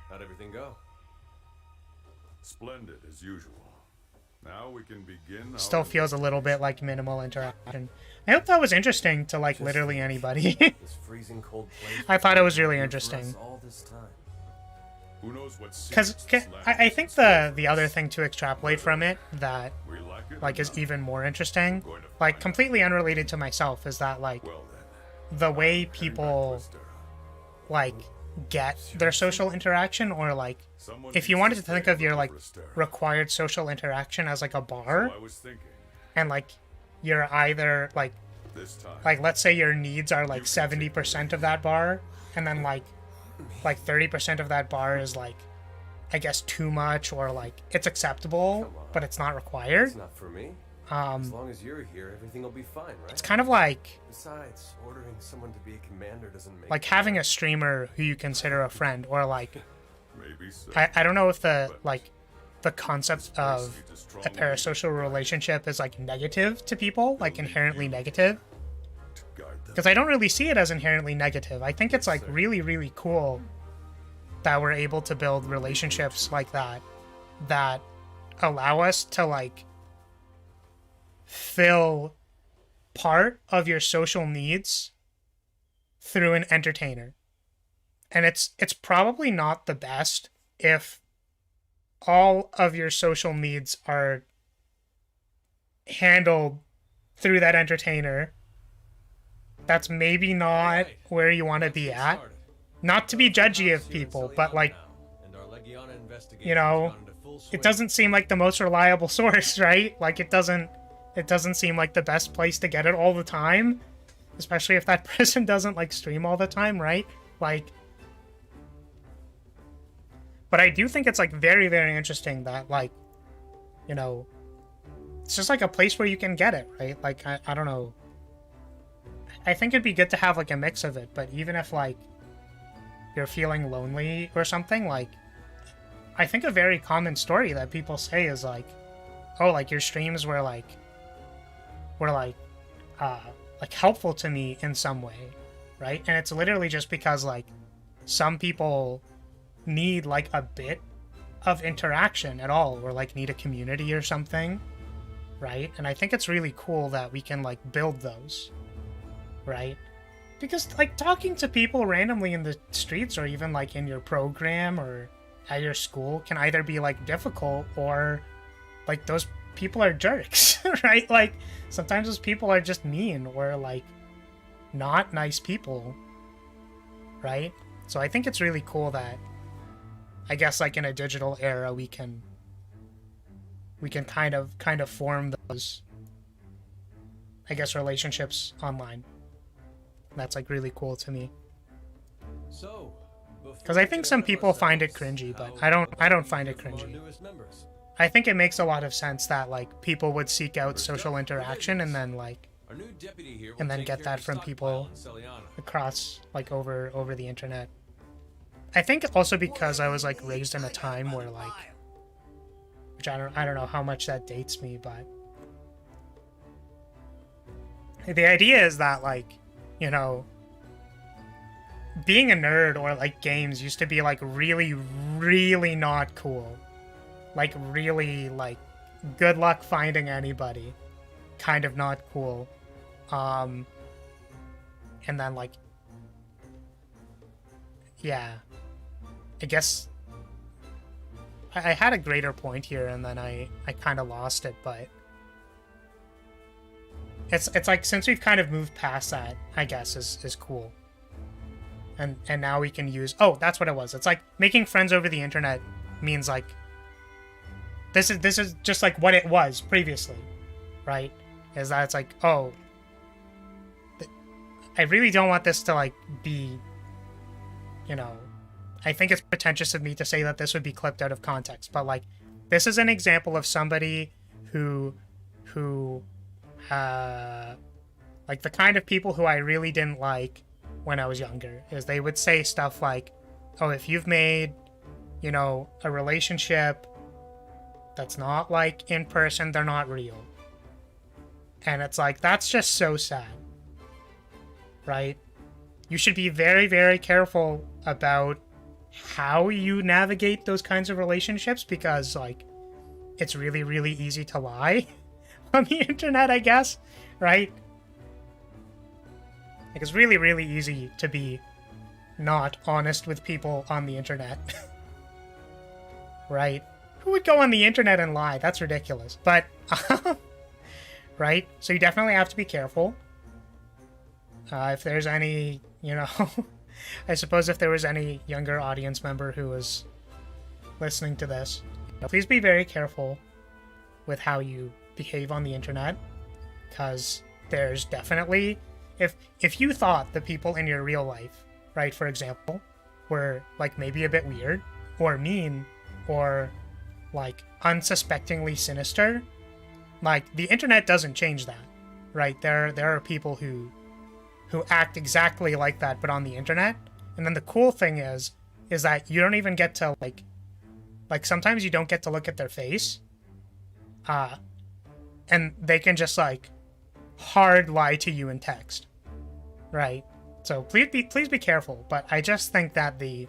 How'd everything go? Splendid as usual. Now we can begin. still feels a little bit like minimal interaction. I hope that was interesting to like literally anybody. This freezing cold place. I thought it was really interesting. All this time. Who knows what Because I think the other thing to extrapolate from it that like is even more interesting, like completely unrelated to myself, is that like the way people like get their social interaction, or like if you wanted to think of your like required social interaction as like a bar, and like you're either like let's say your needs are like 70% of that bar, and then like 30% of that bar is like, I guess, too much, or like it's acceptable but it's not required. It's not for me. As long as you're here, everything will be fine, right? It's kind of like, besides, ordering someone to be a commander doesn't make like having a streamer who you consider a friend, or like Maybe so. I don't know if the like the concept of a parasocial relationship is like negative to people, like inherently negative, because I don't really see it as inherently negative. I think it's like really, really cool that we're able to build relationships like that allow us to like fill part of your social needs through an entertainer. And it's probably not the best if all of your social needs are handled through that entertainer. That's maybe not where you want to be at. Not to be judgy of people, but like, you know, it doesn't seem like the most reliable source, right? Like it doesn't seem like the best place to get it all the time, especially if that person doesn't like stream all the time, right? Like, but I do think it's like very, very interesting that like, you know, it's just like a place where you can get it, right? Like, I don't know. I think it'd be good to have like a mix of it, but even if like you're feeling lonely or something, like, I think a very common story that people say is like, oh, like your streams were like helpful to me in some way, right? And it's literally just because like some people need like a bit of interaction at all, or like need a community or something, right? And I think it's really cool that we can like build those, right? Because like talking to people randomly in the streets or even like in your program or at your school can either be like difficult or like those people are jerks, right? Like sometimes those people are just mean or like not nice people, right? So I think it's really cool that I guess like in a digital era we can kind of form those, I guess, relationships online. That's like really cool to me. So, because I think some people find it cringy, but I don't find it cringy. I think it makes a lot of sense that like people would seek out social interaction and then like get that from people across like over the internet. I think also because I was like raised in a time where like, which I don't know how much that dates me, but the idea is that like, you know, being a nerd or like games used to be like really, really not cool. Like really like good luck finding anybody. Kind of not cool. And then like, yeah, I guess I had a greater point here and then I kind of lost it, but it's like since we've kind of moved past that, I guess is cool. And now we can use, oh, that's what it was. It's like making friends over the internet means like this is just like what it was previously, right? Is that it's like, oh, I really don't want this to like be, you know, I think it's pretentious of me to say that this would be clipped out of context, but like this is an example of somebody who like the kind of people who I really didn't like when I was younger is they would say stuff like, oh, if you've made, you know, a relationship that's not like in person, they're not real. And it's like, that's just so sad, right? You should be very, very careful about how you navigate those kinds of relationships because like it's really, really easy to lie on the internet, I guess, right? Like it's really, really easy to be not honest with people on the internet. Right? Who would go on the internet and lie? That's ridiculous. But, right? So you definitely have to be careful. If there's any, you know, I suppose if there was any younger audience member who was listening to this, please be very careful with how you behave on the internet. Because there's definitely, if you thought the people in your real life, right, for example, were like maybe a bit weird or mean or like unsuspectingly sinister, like the internet doesn't change that, right? There are people who act exactly like that but on the internet. And then the cool thing is that you don't even get to like sometimes you don't get to look at their face, and they can just like hard lie to you in text, right? So please be careful. But I just think that the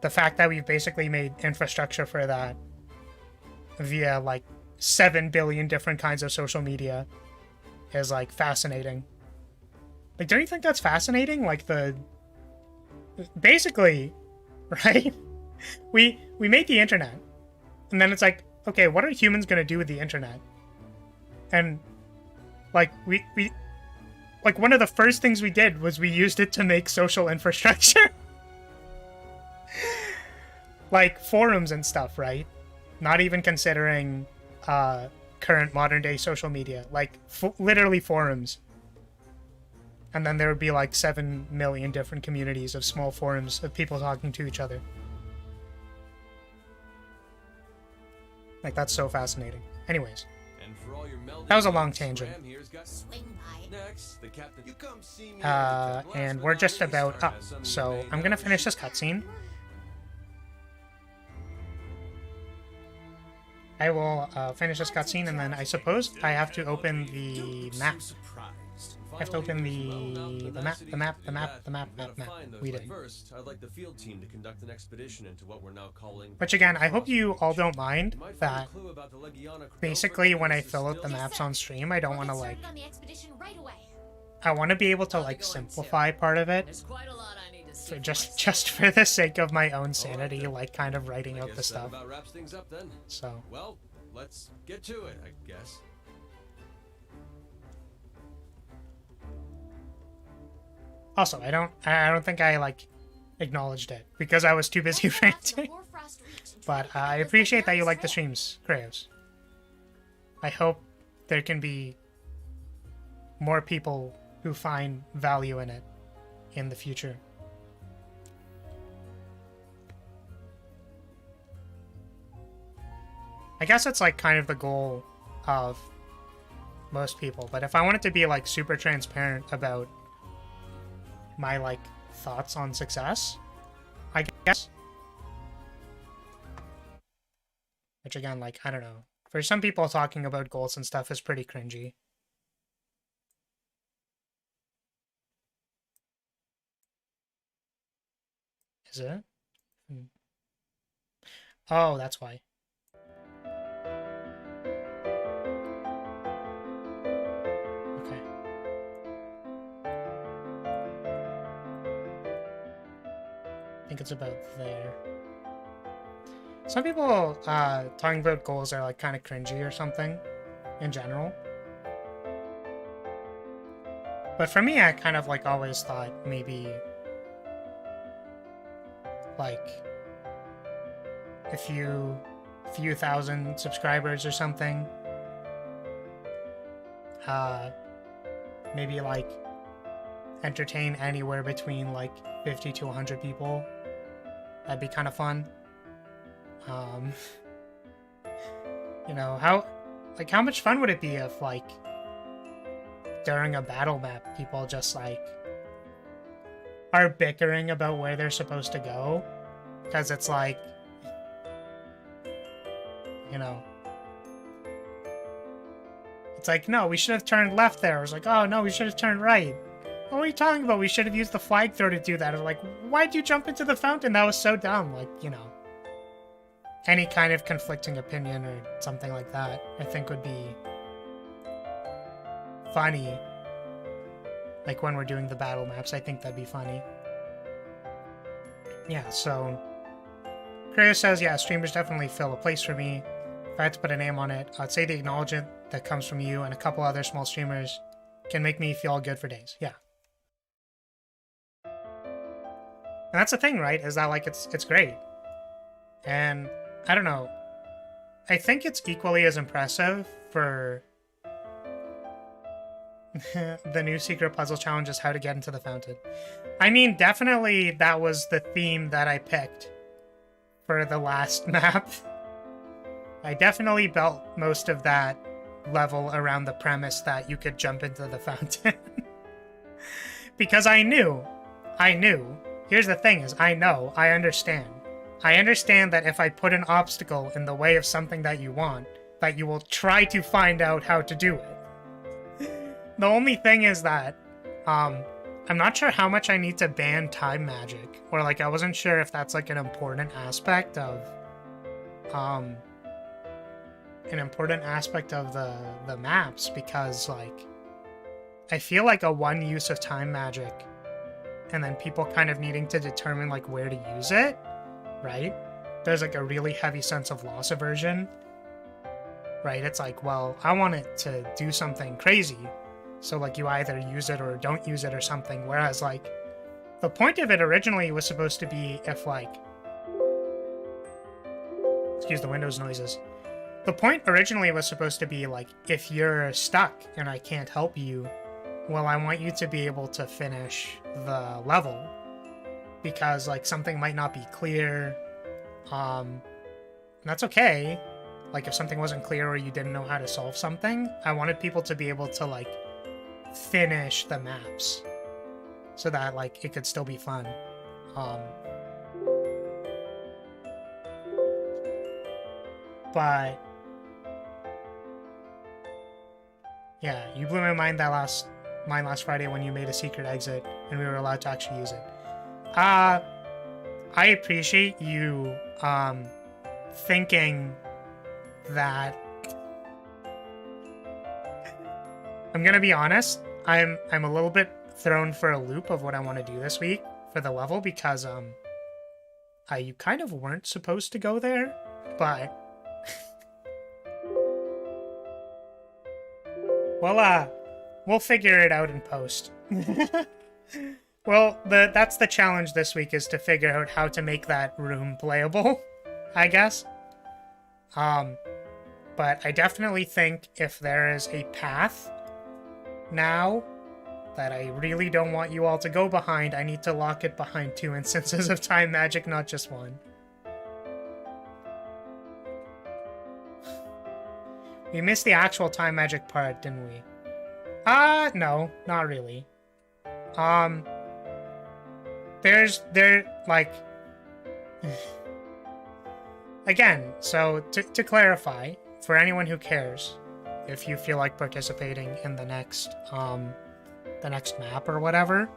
fact that we've basically made infrastructure for that via like 7 billion different kinds of social media is like fascinating. Like, don't you think that's fascinating? Like basically, right? We made the internet, and then it's like, okay, what are humans gonna do with the internet? And like we like one of the first things we did was we used it to make social infrastructure. like forums and stuff, right? Not even considering current modern day social media, like literally forums. And then there would be like 7 million different communities of small forums of people talking to each other. Like, that's so fascinating. Anyways, And for all your that was a long tangent. Swing by. Next, the captain. You come see me And we're just about up, so I'm gonna finish this cutscene. I will finish this cutscene, and then I suppose I have to open the map. I have to open the map. We did. First, I'd like the field team to conduct an expedition into what we're now calling. Which again, I hope you all don't mind that basically when I fill out the maps on stream, I don't want to like. On the expedition right away. I want to be able to like simplify part of it. There's quite a lot I need to see. So just for the sake of my own sanity, like kind of writing out the stuff. About wraps things up then. So. Well, let's get to it, I guess. Also, I don't think I like acknowledged it because I was too busy ranting. But I appreciate that you like the streams, Kraos. I hope there can be more people who find value in it in the future. I guess it's like kind of the goal of most people, but if I wanted to be like super transparent about my like thoughts on success, I guess, which again, like, I don't know, for some people talking about goals and stuff is pretty cringy. Is it? Oh, that's why. I think it's about there. Some people talking about goals are like kind of cringy or something in general. But for me, I kind of like always thought maybe like a few thousand subscribers or something. Maybe like entertain anywhere between like 50 to 100 people. That'd be kind of fun. You know, how much fun would it be if, like, during a battle map, people just, like, are bickering about where they're supposed to go? Because it's like, you know, it's like, no, we should have turned left there. It's like, oh, no, we should have turned right. What are you talking about? We should have used the flag throw to do that. Or like, why'd you jump into the fountain? That was so dumb. Like, you know, any kind of conflicting opinion or something like that, I think would be funny. Like when we're doing the battle maps, I think that'd be funny. Yeah, so Kratos says, yeah, streamers definitely fill a place for me. If I had to put a name on it, I'd say the acknowledgement that comes from you and a couple other small streamers can make me feel good for days. Yeah. And that's the thing, right? Is that like it's great. And I don't know. I think it's equally as impressive for the new secret puzzle challenge is how to get into the fountain. I mean, definitely that was the theme that I picked for the last map. I definitely built most of that level around the premise that you could jump into the fountain. Because I knew. Here's the thing is, I understand. I understand that if I put an obstacle in the way of something that you want, that you will try to find out how to do it. The only thing is that, I'm not sure how much I need to ban time magic, or like I wasn't sure if that's like an important aspect of, the maps, because like, I feel like a one use of time magic, and then people kind of needing to determine like where to use it, right? There's like a really heavy sense of loss aversion, right? It's like, well, I want it to do something crazy, so like you either use it or don't use it or something, whereas like the point of it originally was supposed to be if like excuse the Windows noises. The point originally was supposed to be, like, if you're stuck and I can't help you, well, I want you to be able to finish the level. Because, like, something might not be clear. That's okay. Like, if something wasn't clear or you didn't know how to solve something, I wanted people to be able to, like, finish the maps. So that, like, it could still be fun. But yeah, you blew my mind last Friday when you made a secret exit and we were allowed to actually use it. I appreciate you thinking that. I'm gonna be honest, I'm a little bit thrown for a loop of what I want to do this week for the level because you kind of weren't supposed to go there, but well, we'll figure it out in post. Well, that's the challenge this week, is to figure out how to make that room playable, I guess. But I definitely think if there is a path now that I really don't want you all to go behind, I need to lock it behind 2 instances of time magic, not just 1. We missed the actual time magic part, didn't we? No, not really. Like... Again, so to clarify, for anyone who cares, if you feel like participating in the next map or whatever,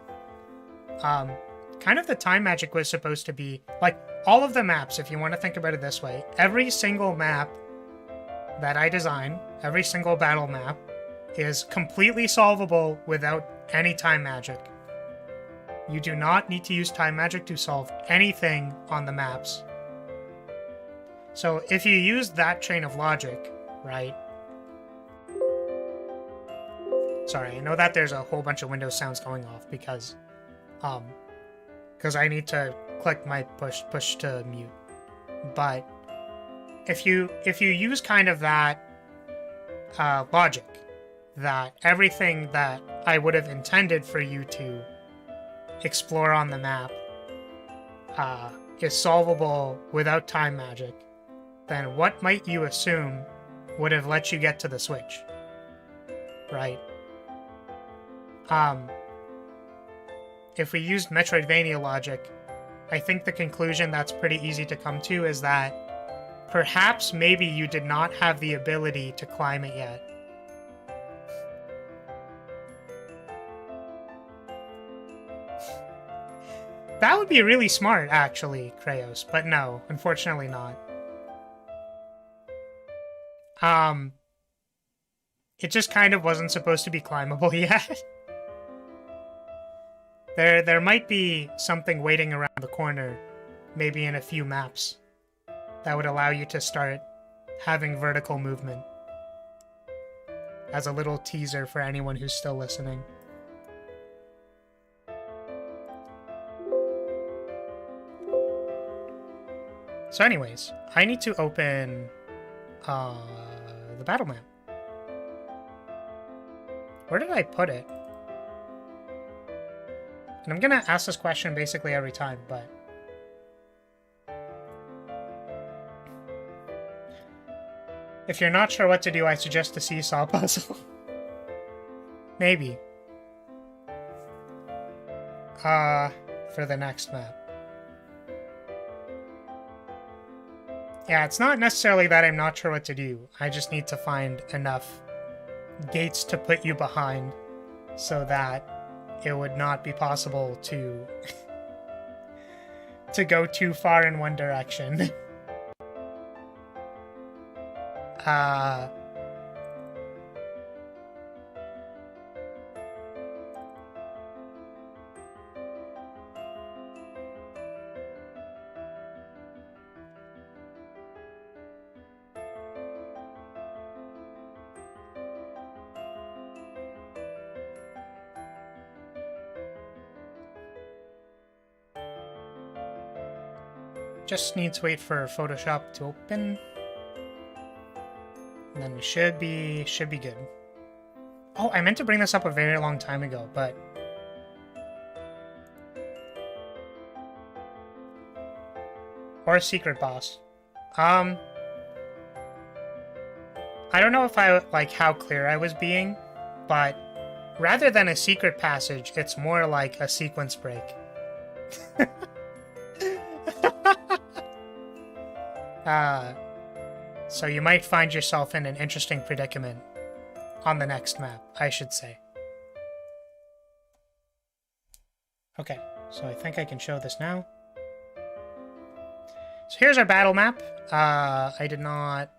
kind of the time magic was supposed to be, like, all of the maps, if you want to think about it this way, every single map that I design, every single battle map, is completely solvable without any time magic. You do not need to use time magic to solve anything on the maps. So if you use that chain of logic, right? Sorry, I know that there's a whole bunch of Windows sounds going off because I need to click my push to mute. But if you use kind of that logic, that everything that I would have intended for you to explore on the map is solvable without time magic, then what might you assume would have let you get to the switch? Right? If we used Metroidvania logic, I think the conclusion that's pretty easy to come to is that perhaps maybe you did not have the ability to climb it yet. That would be really smart, actually, Kraos, but no, unfortunately not. It just kind of wasn't supposed to be climbable yet. There might be something waiting around the corner, maybe in a few maps, that would allow you to start having vertical movement. As a little teaser for anyone who's still listening. So anyways, I need to open the battle map. Where did I put it? And I'm gonna ask this question basically every time, but... if you're not sure what to do, I suggest the seesaw puzzle. Maybe. For the next map. Yeah, it's not necessarily that I'm not sure what to do. I just need to find enough gates to put you behind so that it would not be possible to to go too far in one direction. just need to wait for Photoshop to open. And then we should be good. Oh, I meant to bring this up a very long time ago, but... Or a secret boss. I don't know if I like how clear I was being, but rather than a secret passage, it's more like a sequence break. So you might find yourself in an interesting predicament on the next map, I should say. Okay, so I think I can show this now. So here's our battle map. I did not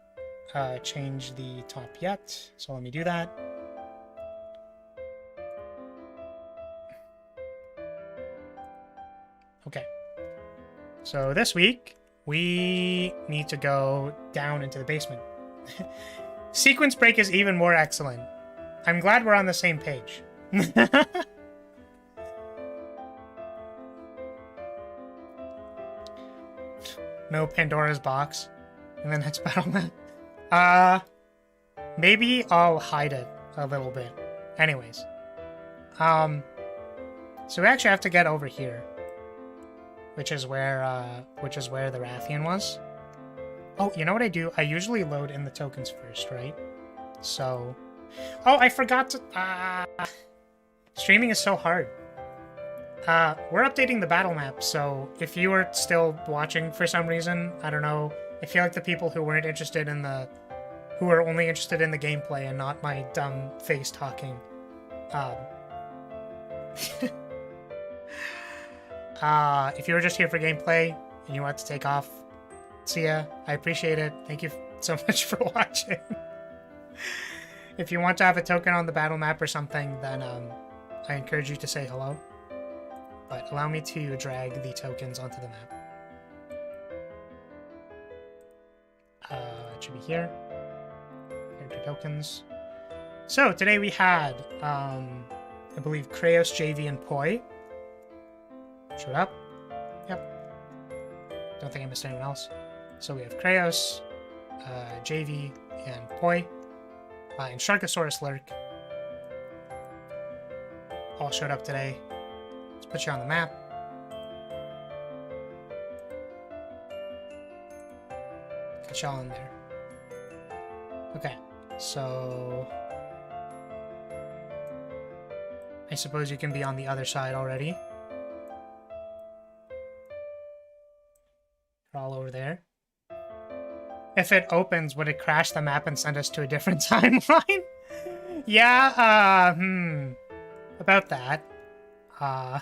change the top yet, so let me do that. Okay. So this week, we need to go down into the basement. Sequence break is even more excellent. I'm glad we're on the same page. No Pandora's box in the next battle map. Maybe I'll hide it a little bit. Anyways. So we actually have to get over here. Which is where the Rathian was. Oh, you know what I do? I usually load in the tokens first, right? So... Oh, I forgot to... Streaming is so hard. We're updating the battle map, so if you were still watching for some reason, I don't know, I feel like the people who weren't interested in the... who were only interested in the gameplay and not my dumb face talking, if you were just here for gameplay and you want to take off, see ya. I appreciate it. Thank you so much for watching. If you want to have a token on the battle map or something, then I encourage you to say hello. But allow me to drag the tokens onto the map. It should be here. Character tokens. So today we had, I believe, Kraos, JV, and Poi. Showed up. Yep. Don't think I missed anyone else. So we have Kraos, JV, and Poi, and Sharkosaurus Lurk. All showed up today. Let's put you on the map. Get y'all in there. Okay, so... I suppose you can be on the other side already. All over there. If it opens, would it crash the map and send us to a different timeline? Yeah, about that. I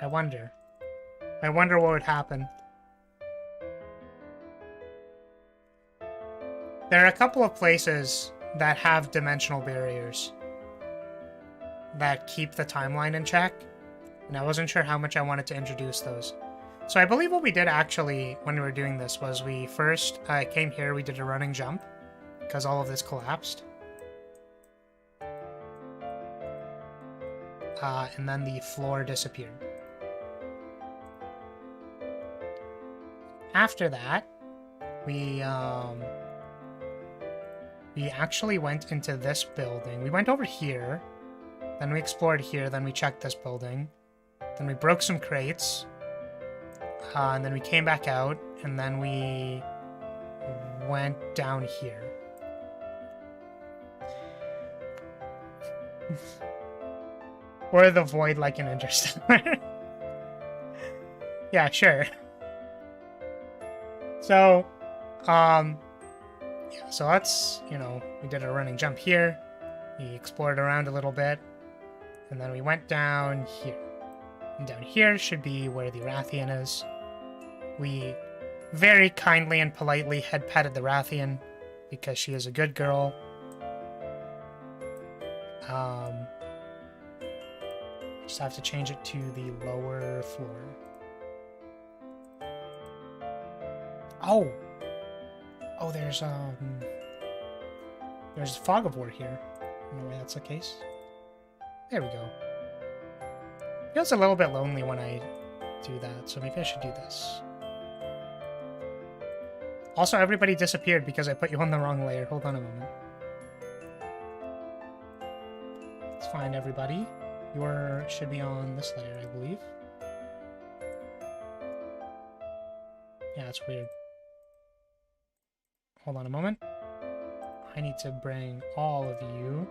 wonder. I wonder what would happen. There are a couple of places that have dimensional barriers that keep the timeline in check. And I wasn't sure how much I wanted to introduce those. So I believe what we did actually when we were doing this was we first came here, we did a running jump because all of this collapsed. And then the floor disappeared. After that, we actually went into this building. We went over here, then we explored here, then we checked this building. Then we broke some crates, and then we came back out, and then we went down here. Or the void like an interstellar. Yeah, sure. So, yeah, so let's, you know, we did a running jump here, we explored around a little bit, and then we went down here. And down here should be where the Rathian is. We very kindly and politely head petted the Rathian because she is a good girl. Just have to change it to the lower floor. Oh! Oh, there's fog of war here. I don't know why that's the case. There we go. Feels a little bit lonely when I do that, so maybe I should do this. Also, everybody disappeared because I put you on the wrong layer. Hold on a moment. Let's find everybody. Your should be on this layer, I believe. Yeah, it's weird. Hold on a moment. I need to bring all of you.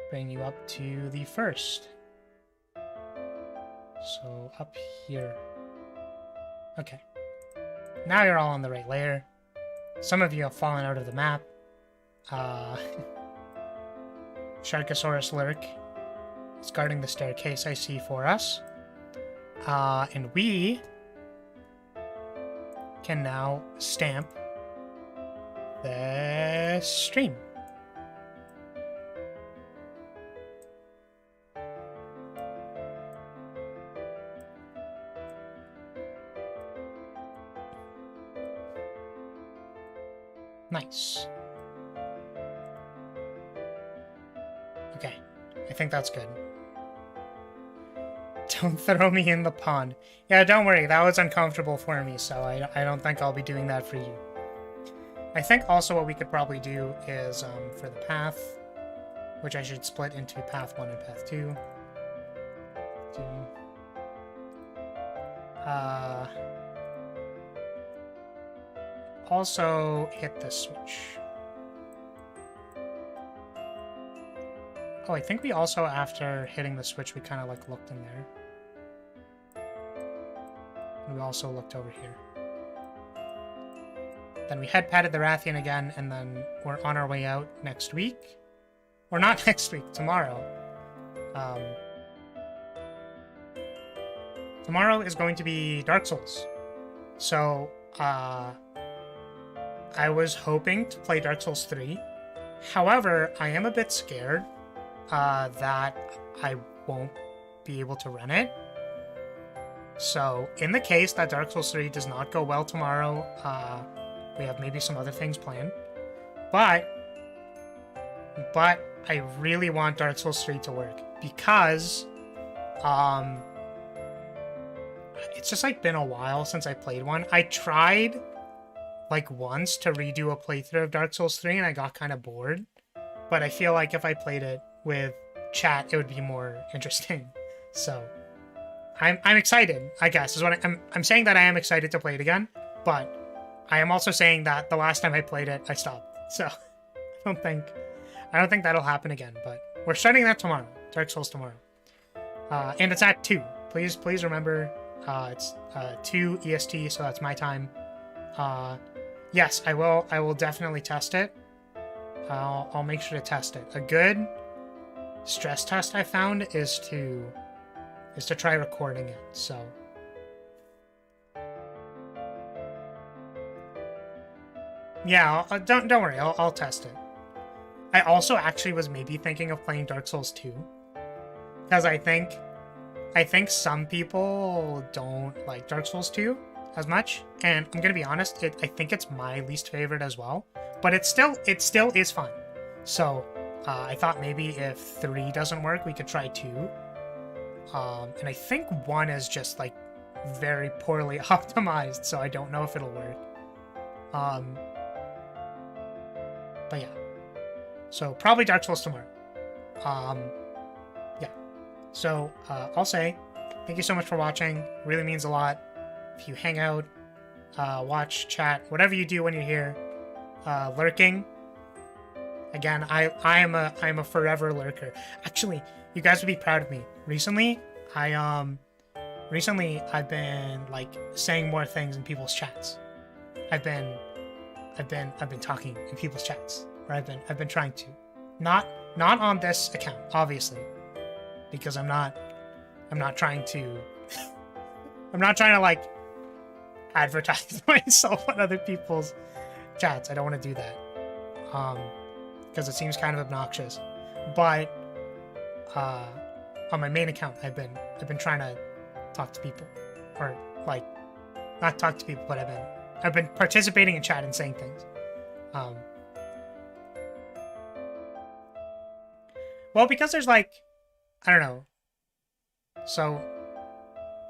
Bring you up to the first. So up here. Okay. Now you're all on the right layer. Some of you have fallen out of the map. Sharkosaurus Lurk is guarding the staircase I see for us. And we can now stamp the stream. Nice. Okay, I think that's good. Don't throw me in the pond. Yeah, don't worry, that was uncomfortable for me, so I don't think I'll be doing that for you. I think also what we could probably do is, for the path, which I should split into path 1 and path 2. Also hit this switch. Oh, I think we also, after hitting the switch, we kind of like looked in there. And we also looked over here. Then we head-patted the Rathian again, and then we're on our way out next week. Or not next week, tomorrow. Tomorrow is going to be Dark Souls. So, I was hoping to play Dark Souls 3. However, I am a bit scared that I won't be able to run it. So, in the case that Dark Souls 3 does not go well tomorrow, we have maybe some other things planned. But I really want Dark Souls 3 to work because it's just like been a while since I played one. I tried like once to redo a playthrough of Dark Souls 3 and I got kind of bored. But I feel like if I played it with chat, it would be more interesting. So I'm excited, I guess, is what I'm saying, that I am excited to play it again, but I am also saying that the last time I played it, I stopped. So I don't think that'll happen again, but we're starting that tomorrow. Dark Souls tomorrow. And it's at 2. Please remember, it's 2 EST, so that's my time. Yes, I will definitely test it. I'll make sure to test it. A good stress test I found is to try recording it. So yeah, don't worry. I'll test it. I also actually was maybe thinking of playing Dark Souls 2 because I think some people don't like Dark Souls 2 as much, and I'm gonna be honest, I think it's my least favorite as well, but it still is fun. So I thought maybe if 3 doesn't work, we could try 2. And I think 1 is just like very poorly optimized, so I don't know if it'll work. But yeah, so probably Dark Souls tomorrow. Yeah, so I'll say thank you so much for watching. Really means a lot. If you hang out, watch, chat, whatever you do when you're here, lurking. Again, I am a forever lurker. Actually, you guys would be proud of me. Recently I've been like saying more things in people's chats. I've been talking in people's chats, or I've been trying to. Not on this account, obviously, because I'm not trying to I'm not trying to like advertise myself on other people's chats. I don't want to do that. Because it seems kind of obnoxious. But on my main account, I've been trying to talk to people, or like not talk to people, but I've been participating in chat and saying things. Well, because there's like, I don't know, So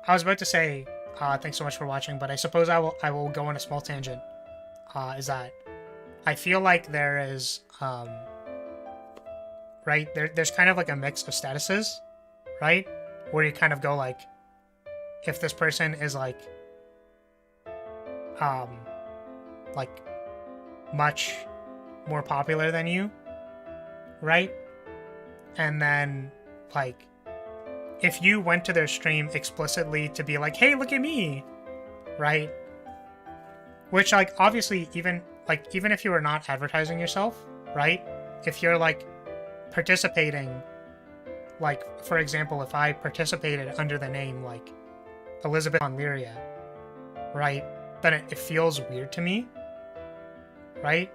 I was about to say thanks so much for watching, but I suppose I will go on a small tangent. Is that I feel like there is right there's kind of like a mix of statuses, right? Where you kind of go like, if this person is like much more popular than you, right? And then like if you went to their stream explicitly to be like, hey, look at me, right? Which like obviously even if you were not advertising yourself, right? If you're like participating, like for example, if I participated under the name like Elizabeth on Lyria, right? Then it feels weird to me, right?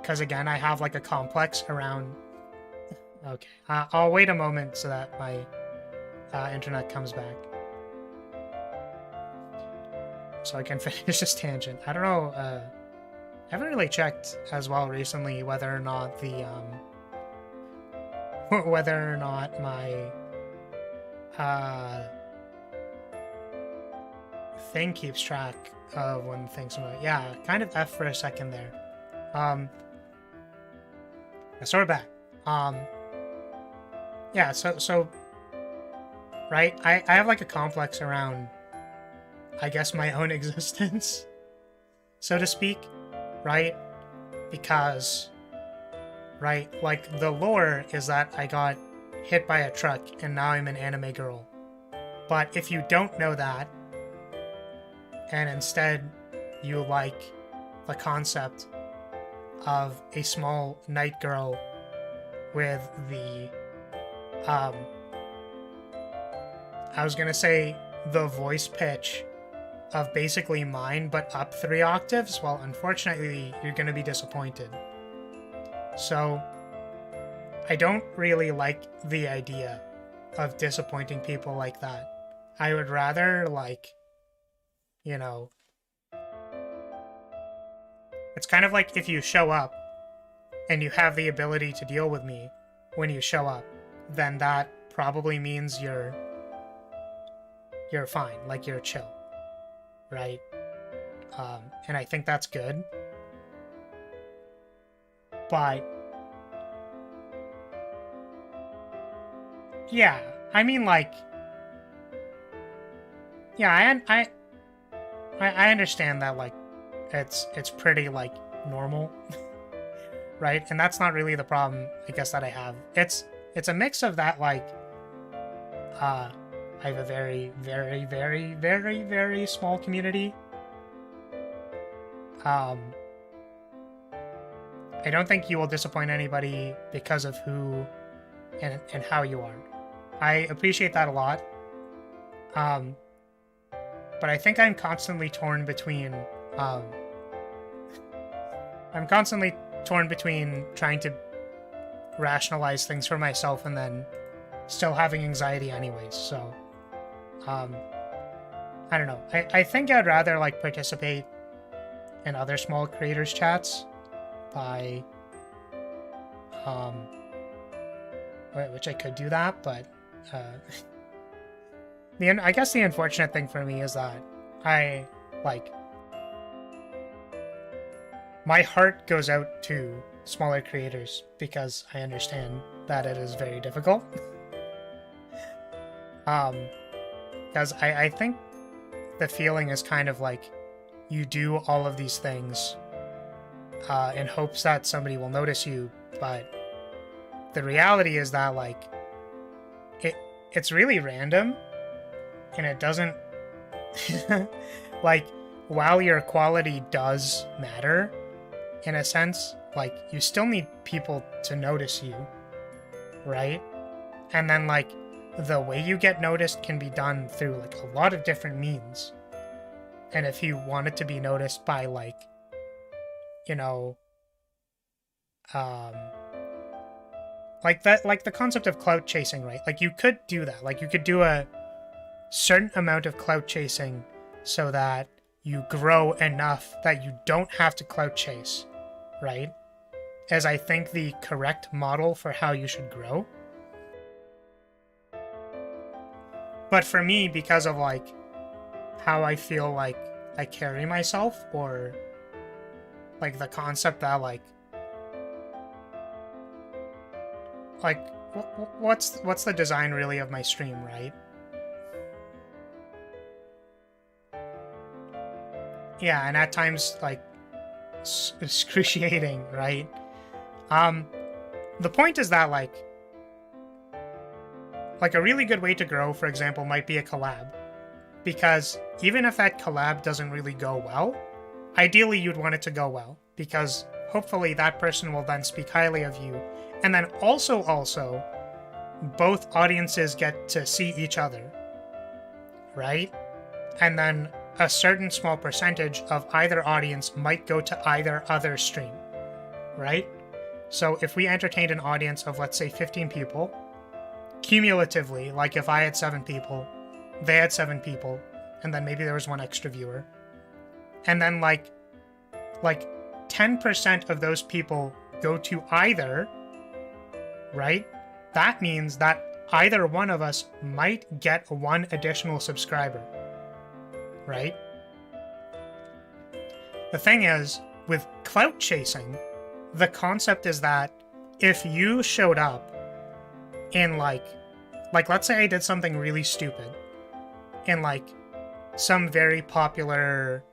Because again, I have like a complex around. Okay, I'll wait a moment so that my internet comes back, so I can finish this tangent. I don't know. I haven't really checked as well recently whether or not the whether or not my thing keeps track of when things come out. Yeah, kind of F for a second there. So we're back. Yeah, so right, I have like a complex around, I guess, my own existence, so to speak, right? Because, right, like the lore is that I got hit by a truck and now I'm an anime girl. But if you don't know that, and instead you like the concept of a small night girl with the I was gonna say the voice pitch of basically mine but up 3 octaves, well, unfortunately you're gonna be disappointed. So I don't really like the idea of disappointing people like that. I would rather, like, you know, it's kind of like if you show up and you have the ability to deal with me when you show up, then that probably means you're fine, like you're chill, right? And I think that's good. But yeah, I mean, like, yeah, I understand that, like, it's pretty, like, normal, right? And that's not really the problem, I guess, that I have. It's a mix of that, like, I have a very, very, very, very, very small community. I don't think you will disappoint anybody because of who and how you are. I appreciate that a lot. But I think I'm constantly torn between trying to rationalize things for myself and then still having anxiety anyways. So I don't know. I think I'd rather, like, participate in other small creators chats by which I could do that, but I guess the unfortunate thing for me is that I, like, my heart goes out to smaller creators because I understand that it is very difficult. Because I think the feeling is kind of like you do all of these things in hopes that somebody will notice you, but the reality is that, like, it's really random, and it doesn't like, while your quality does matter in a sense, like, you still need people to notice you, right? And then, like, the way you get noticed can be done through, like, a lot of different means. And if you wanted to be noticed by, like, you know, like that, like the concept of clout chasing, right? Like, you could do that. Like, you could do a certain amount of clout chasing so that you grow enough that you don't have to clout chase, right? As I think the correct model for how you should grow. But for me, because of like how I feel like I carry myself, or like the concept that like what's the design really of my stream, right? Yeah, and at times like excruciating, right? The point is that like a really good way to grow, for example, might be a collab. Because even if that collab doesn't really go well, ideally you'd want it to go well, because hopefully that person will then speak highly of you. And then also, both audiences get to see each other, right? And then a certain small percentage of either audience might go to either other stream, right? So if we entertained an audience of, let's say, 15 people, cumulatively, like if I had 7 people, they had 7 people, and then maybe there was one extra viewer, and then like 10% of those people go to either, right? That means that either one of us might get 1 additional subscriber, right? The thing is, with clout chasing, the concept is that if you showed up in like let's say I did something really stupid in like some very popular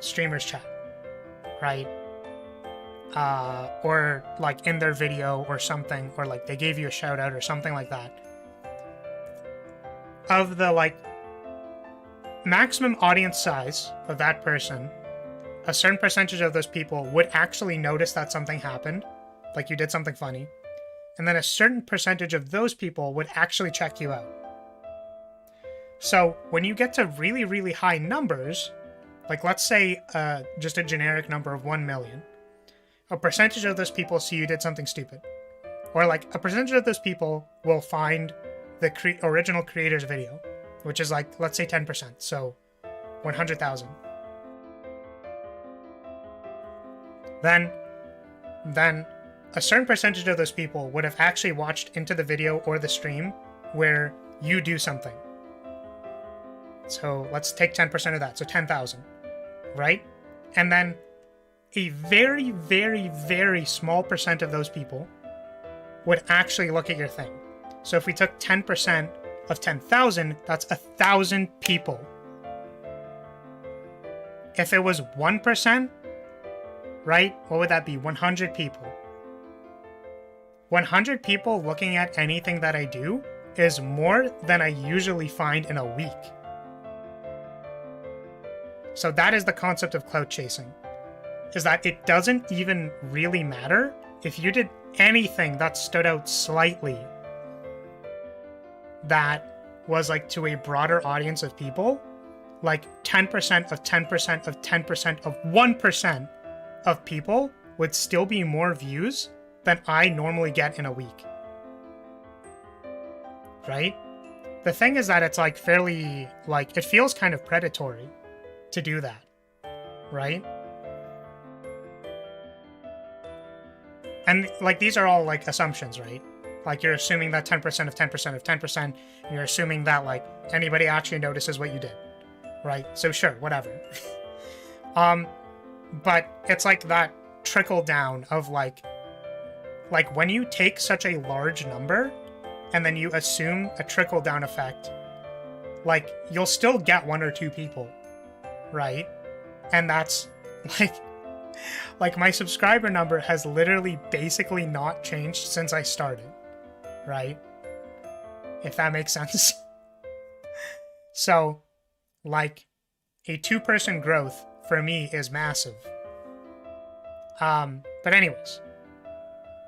streamers chat, right? Or like in their video or something, or like they gave you a shout out or something like that. Of the like maximum audience size of that person, a certain percentage of those people would actually notice that something happened, like you did something funny, and then a certain percentage of those people would actually check you out. So when you get to really, really high numbers, like let's say just a generic number of 1 million, a percentage of those people see you did something stupid. Or like a percentage of those people will find the original creator's video, which is like, let's say 10%, so 100,000. Then a certain percentage of those people would have actually watched into the video or the stream where you do something. So let's take 10% of that, so 10,000, right? And then a very, very, very small percent of those people would actually look at your thing. So if we took 10% of 10,000, that's 1,000 people. If it was 1%, right, what would that be? 100 people. 100 people looking at anything that I do is more than I usually find in a week. So that is the concept of clout chasing, is that it doesn't even really matter if you did anything that stood out slightly that was like to a broader audience of people, like 10% of 10% of 10% of 1% of people would still be more views than I normally get in a week. Right? The thing is that it's like fairly, like, it feels kind of predatory to do that. Right? And like these are all like assumptions, right? Like you're assuming that 10% of 10% of 10%, and you're assuming that like anybody actually notices what you did. Right? So sure, whatever. But it's like that trickle down of like when you take such a large number and then you assume a trickle down effect, like you'll still get 1 or 2 people, right? And that's like my subscriber number has literally basically not changed since I started, right? If that makes sense. So like a 2-person growth for me is massive. But anyways,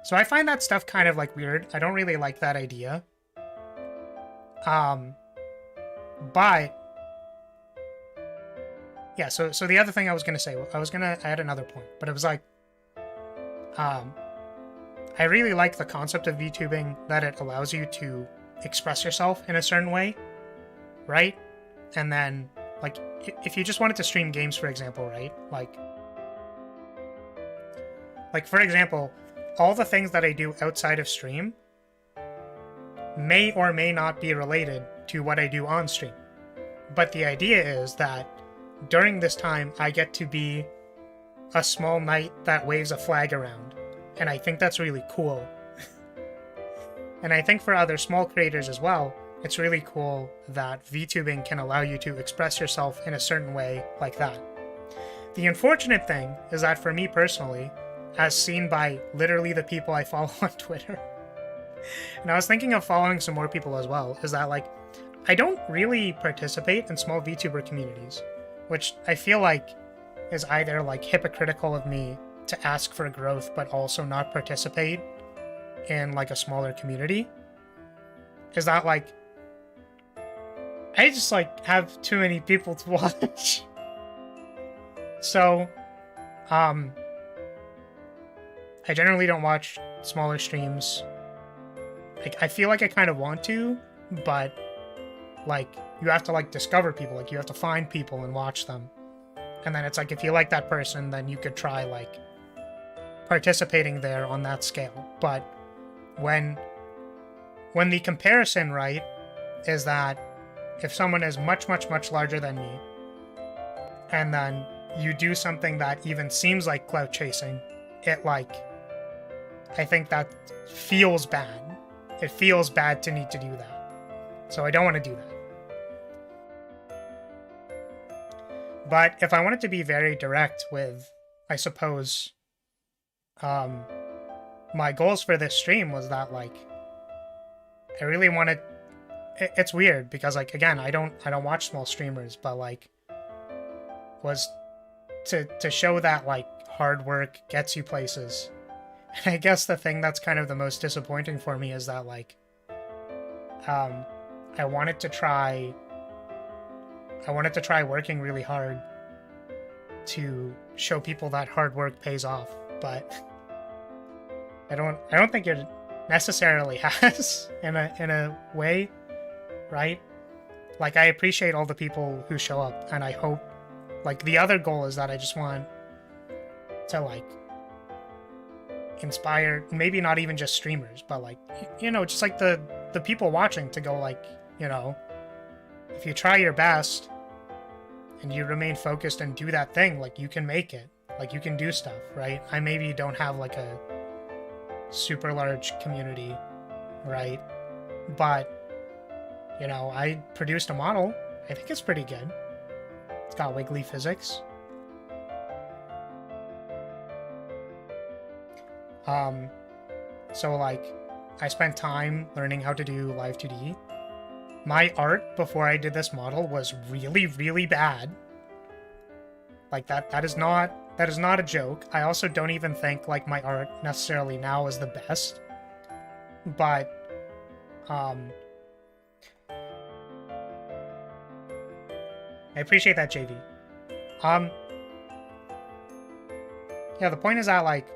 so I find that stuff kind of like weird. I don't really like that idea. But yeah, so the other thing I was gonna say, I had another point, but it was like, I really like the concept of VTubing, that it allows you to express yourself in a certain way, right? And then, like, if you just wanted to stream games, for example, right? Like for example, all the things that I do outside of stream, may or may not be related to what I do on stream. But the idea is that during this time, I get to be a small knight that waves a flag around. And I think that's really cool. And I think for other small creators as well, it's really cool that VTubing can allow you to express yourself in a certain way like that. The unfortunate thing is that for me personally, as seen by literally the people I follow on Twitter, and I was thinking of following some more people as well, is that like, I don't really participate in small VTuber communities, which I feel like is either like hypocritical of me to ask for growth but also not participate in like a smaller community. Is that like, I just like have too many people to watch. So, I generally don't watch smaller streams. Like, I feel like I kind of want to, but like, you have to like discover people, like you have to find people and watch them. And then it's like, if you like that person, then you could try like participating there on that scale. But when the comparison, right, is that if someone is much, much, much larger than me, and then you do something that even seems like clout chasing, it like, I think that feels bad. It feels bad to need to do that. So I don't want to do that. But if I wanted to be very direct with, I suppose, my goals for this stream was that like, I really wanted, it's weird because like, again, I don't watch small streamers, but like, was to show that like hard work gets you places. And I guess the thing that's kind of the most disappointing for me is that like, I wanted to try working really hard to show people that hard work pays off, but I don't think it necessarily has in a way, right? Like, I appreciate all the people who show up, and I hope, like, the other goal is that I just want to like inspire, maybe not even just streamers, but like, you know, just like the people watching to go like, you know, if you try your best and you remain focused and do that thing, like, you can make it, like, you can do stuff, right? I maybe don't have like a super large community, right? But, you know, I produced a model. I think it's pretty good. It's got wiggly physics. So like, I spent time learning how to do Live 2D. My art before I did this model was really, really bad. Like, that is not a joke. I also don't even think like my art necessarily now is the best. But I appreciate that, JV. Yeah, the point is that like,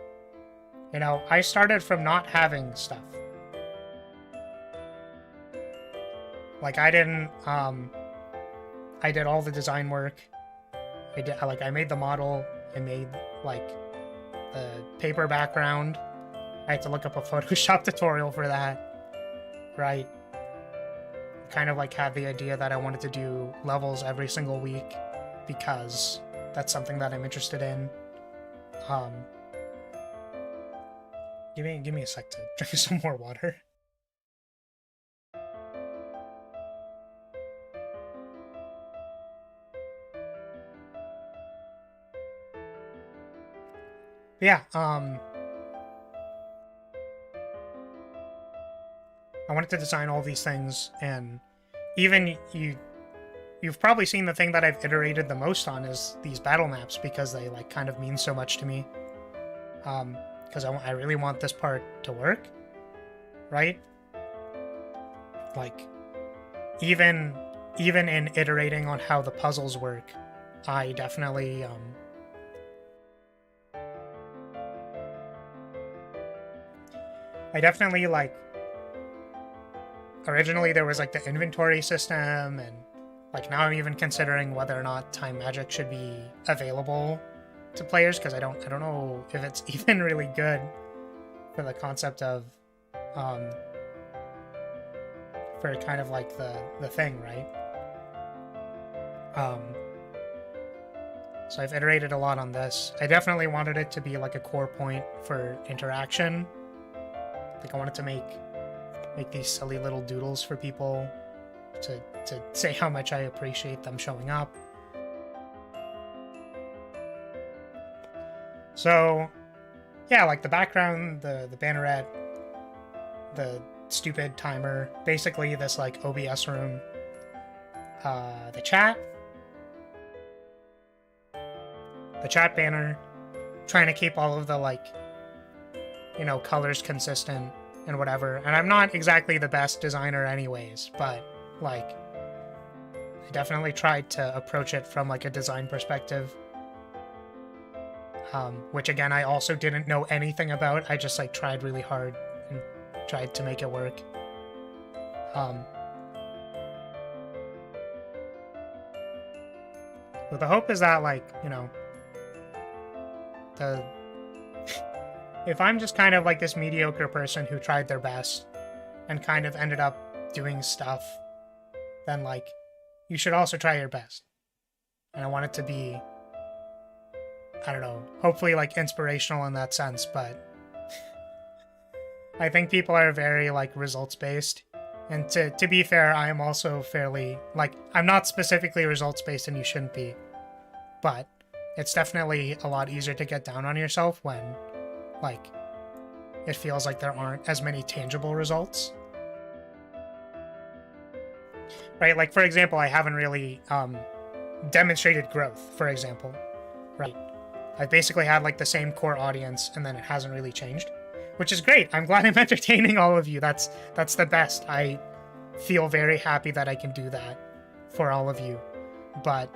you know, I started from not having stuff. Like, I didn't, I did all the design work. I made the model. I made, like, the paper background. I had to look up a Photoshop tutorial for that. Right? Kind of, like, had the idea that I wanted to do levels every single week because that's something that I'm interested in. Give me a sec to drink some more water. Yeah, I wanted to design all these things, and even you've probably seen the thing that I've iterated the most on is these battle maps, because they like kind of mean so much to me. Because I really want this part to work, right? Like, even in iterating on how the puzzles work, I definitely like, originally there was like the inventory system, and like now I'm even considering whether or not time magic should be available to players, because I don't know if it's even really good for the concept of for kind of like the thing, right? So I've iterated a lot on this. I definitely wanted it to be like a core point for interaction. Like I wanted to make these silly little doodles for people to say how much I appreciate them showing up. So yeah, like the background, the banneret, the stupid timer, basically this like OBS room, the chat banner, trying to keep all of the like, you know, colors consistent and whatever. And I'm not exactly the best designer anyways, but like I definitely tried to approach it from like a design perspective. Which again, I also didn't know anything about. I just like tried really hard and tried to make it work. But the hope is that like, you know, if I'm just kind of like this mediocre person who tried their best and kind of ended up doing stuff, then like, you should also try your best. And I want it to be, I don't know, hopefully like inspirational in that sense, but I think people are very like results based. And to be fair, I am also fairly like, I'm not specifically results based and you shouldn't be, but it's definitely a lot easier to get down on yourself when like it feels like there aren't as many tangible results. Right? Like for example, I haven't really demonstrated growth, for example, right? I've basically had like the same core audience and then it hasn't really changed, which is great. I'm glad I'm entertaining all of you. That's the best. I feel very happy that I can do that for all of you. But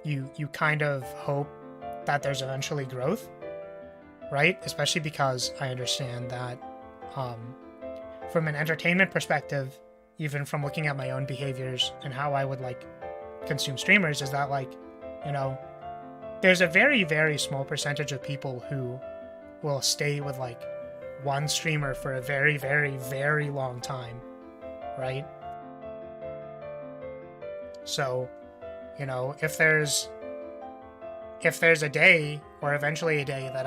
you kind of hope that there's eventually growth, right? Especially because I understand that from an entertainment perspective, even from looking at my own behaviors and how I would like consume streamers, is that like, you know, there's a very, very small percentage of people who will stay with like one streamer for a very, very, very long time, right? So, you know, if there's a day or eventually a day that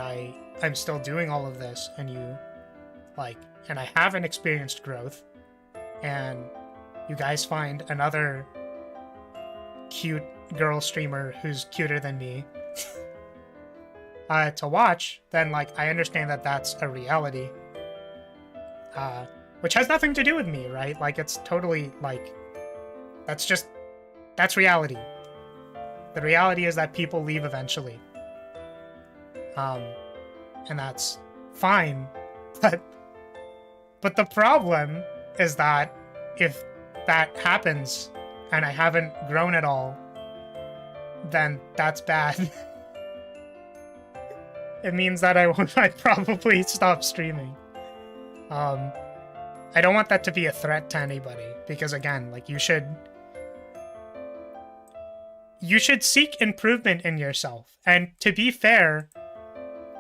I'm still doing all of this and you like, and I haven't experienced growth and you guys find another cute girl streamer who's cuter than me to watch, then like I understand that that's a reality, which has nothing to do with me, right? Like it's totally like that's reality. The reality is that people leave eventually, and that's fine. But the problem is that if that happens and I haven't grown at all, then that's bad. It means that I'd probably stop streaming. I don't want that to be a threat to anybody, because again, like you should seek improvement in yourself. And to be fair,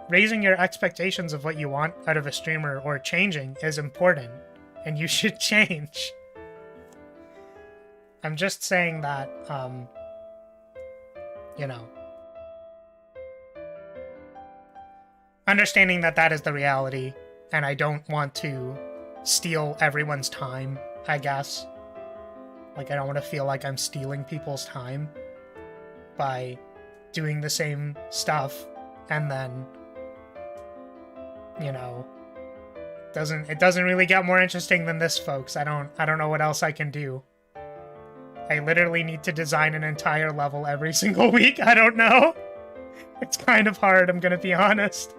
raising your expectations of what you want out of a streamer or changing is important, and you should change. I'm just saying that, you know, understanding that that is the reality, and I don't want to steal everyone's time, I guess. Like, I don't want to feel like I'm stealing people's time by doing the same stuff, and then, you know, it doesn't really get more interesting than this, folks. I don't know what else I can do. I literally need to design an entire level every single week. I don't know. It's kind of hard, I'm gonna be honest.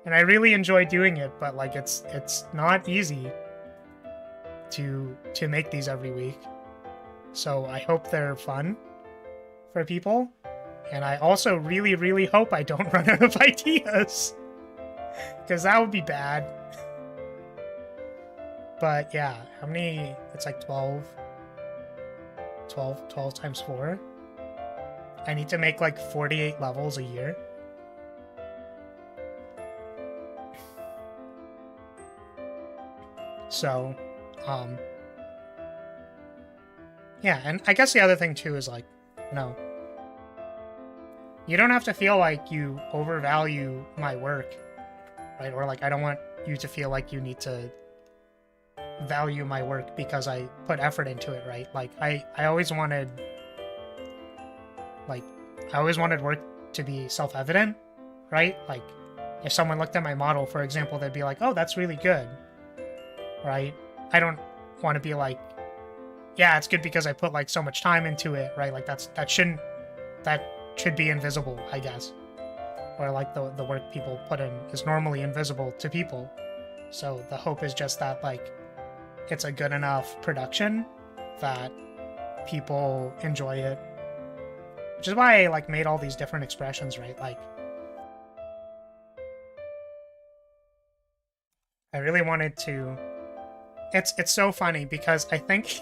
And I really enjoy doing it, but like it's not easy to make these every week. So I hope they're fun for people. And I also really, really hope I don't run out of ideas, because that would be bad. But yeah, how many? It's like 12 times 4. I need to make like 48 levels a year. So, yeah, and I guess the other thing too is like, no, you don't have to feel like you overvalue my work, right? Or like, I don't want you to feel like you need to value my work because I put effort into it, right? Like, I always wanted, like, I always wanted work to be self-evident, right? Like, if someone looked at my model, for example, they'd be like, oh, that's really good, right? I don't want to be like, yeah, it's good because I put like so much time into it, right? Like that should be invisible, I guess. Or like the work people put in is normally invisible to people. So the hope is just that like it's a good enough production that people enjoy it. Which is why I like made all these different expressions, right? Like I really wanted to. It's so funny because I think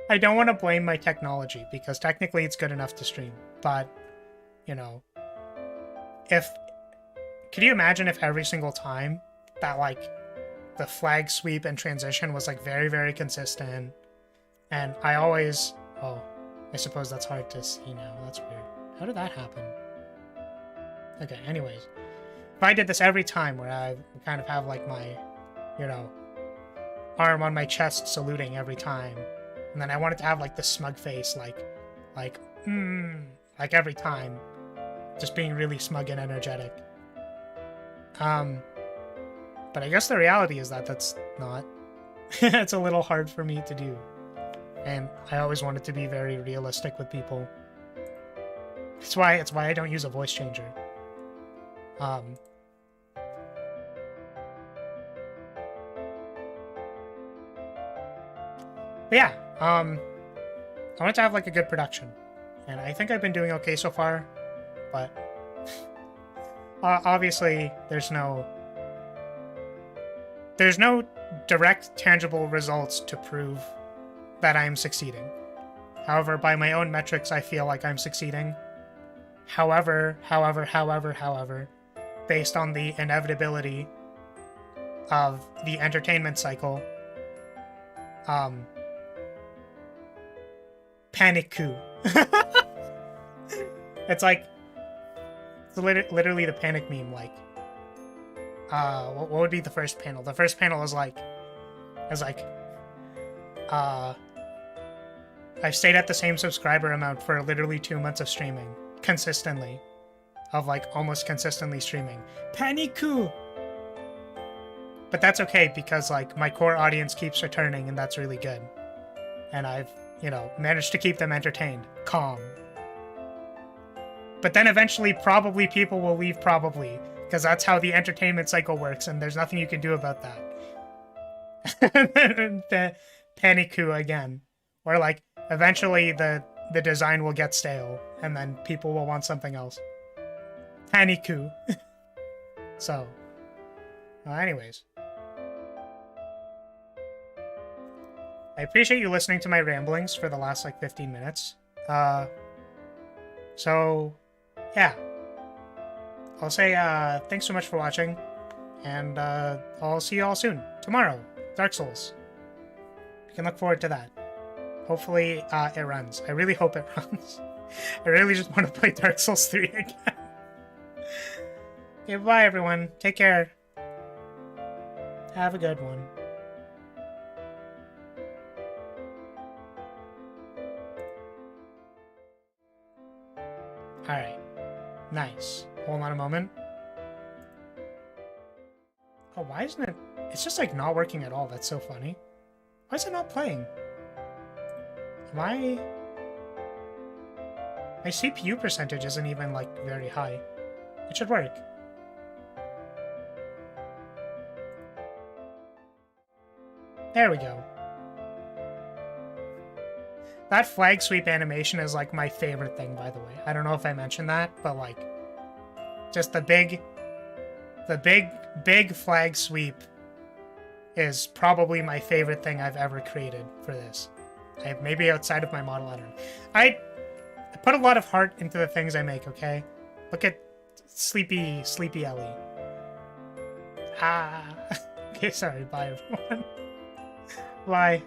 I don't want to blame my technology because technically it's good enough to stream, but you know, could you imagine if every single time that like the flag sweep and transition was like very, very consistent, and I always, oh, I suppose that's hard to see now. That's weird. How did that happen? Okay, anyways, if I did this every time where I kind of have like my, you know, arm on my chest saluting every time, and then I wanted to have like this smug face, like every time, just being really smug and energetic. But I guess the reality is that that's not. It's a little hard for me to do, and I always wanted to be very realistic with people. It's why I don't use a voice changer. But yeah, I wanted to have like a good production, and I think I've been doing okay so far, but obviously there's no direct tangible results to prove that I'm succeeding. However, by my own metrics, I feel like I'm succeeding. However, based on the inevitability of the entertainment cycle, panic coup. It's like, it's literally the panic meme, like, what would be the first panel? The first panel is like, I've stayed at the same subscriber amount for literally 2 months of streaming, consistently, of like, almost consistently streaming. Panic coup! But that's okay, because like, my core audience keeps returning, and that's really good. And I've, you know, managed to keep them entertained. Calm. But then eventually, probably people will leave, probably. Because that's how the entertainment cycle works, and there's nothing you can do about that. Panic coup again. Or like, eventually the design will get stale, and then people will want something else. Panic coup. So, anyways. I appreciate you listening to my ramblings for the last, like, 15 minutes. So, yeah. I'll say, thanks so much for watching, and, I'll see you all soon. Tomorrow, Dark Souls. You can look forward to that. Hopefully, it runs. I really hope it runs. I really just want to play Dark Souls 3 again. Okay, bye, everyone. Take care. Have a good one. Alright. Nice. Hold on a moment. Oh, why isn't it... It's just, like, not working at all. That's so funny. Why is it not playing? My CPU percentage isn't even, like, very high. It should work. There we go. That flag sweep animation is, like, my favorite thing, by the way. I don't know if I mentioned that, but, like, just the big flag sweep is probably my favorite thing I've ever created for this. Maybe outside of my model, I don't know. I put a lot of heart into the things I make, okay? Look at Sleepy Ellie. Okay, sorry. Bye, everyone. Bye.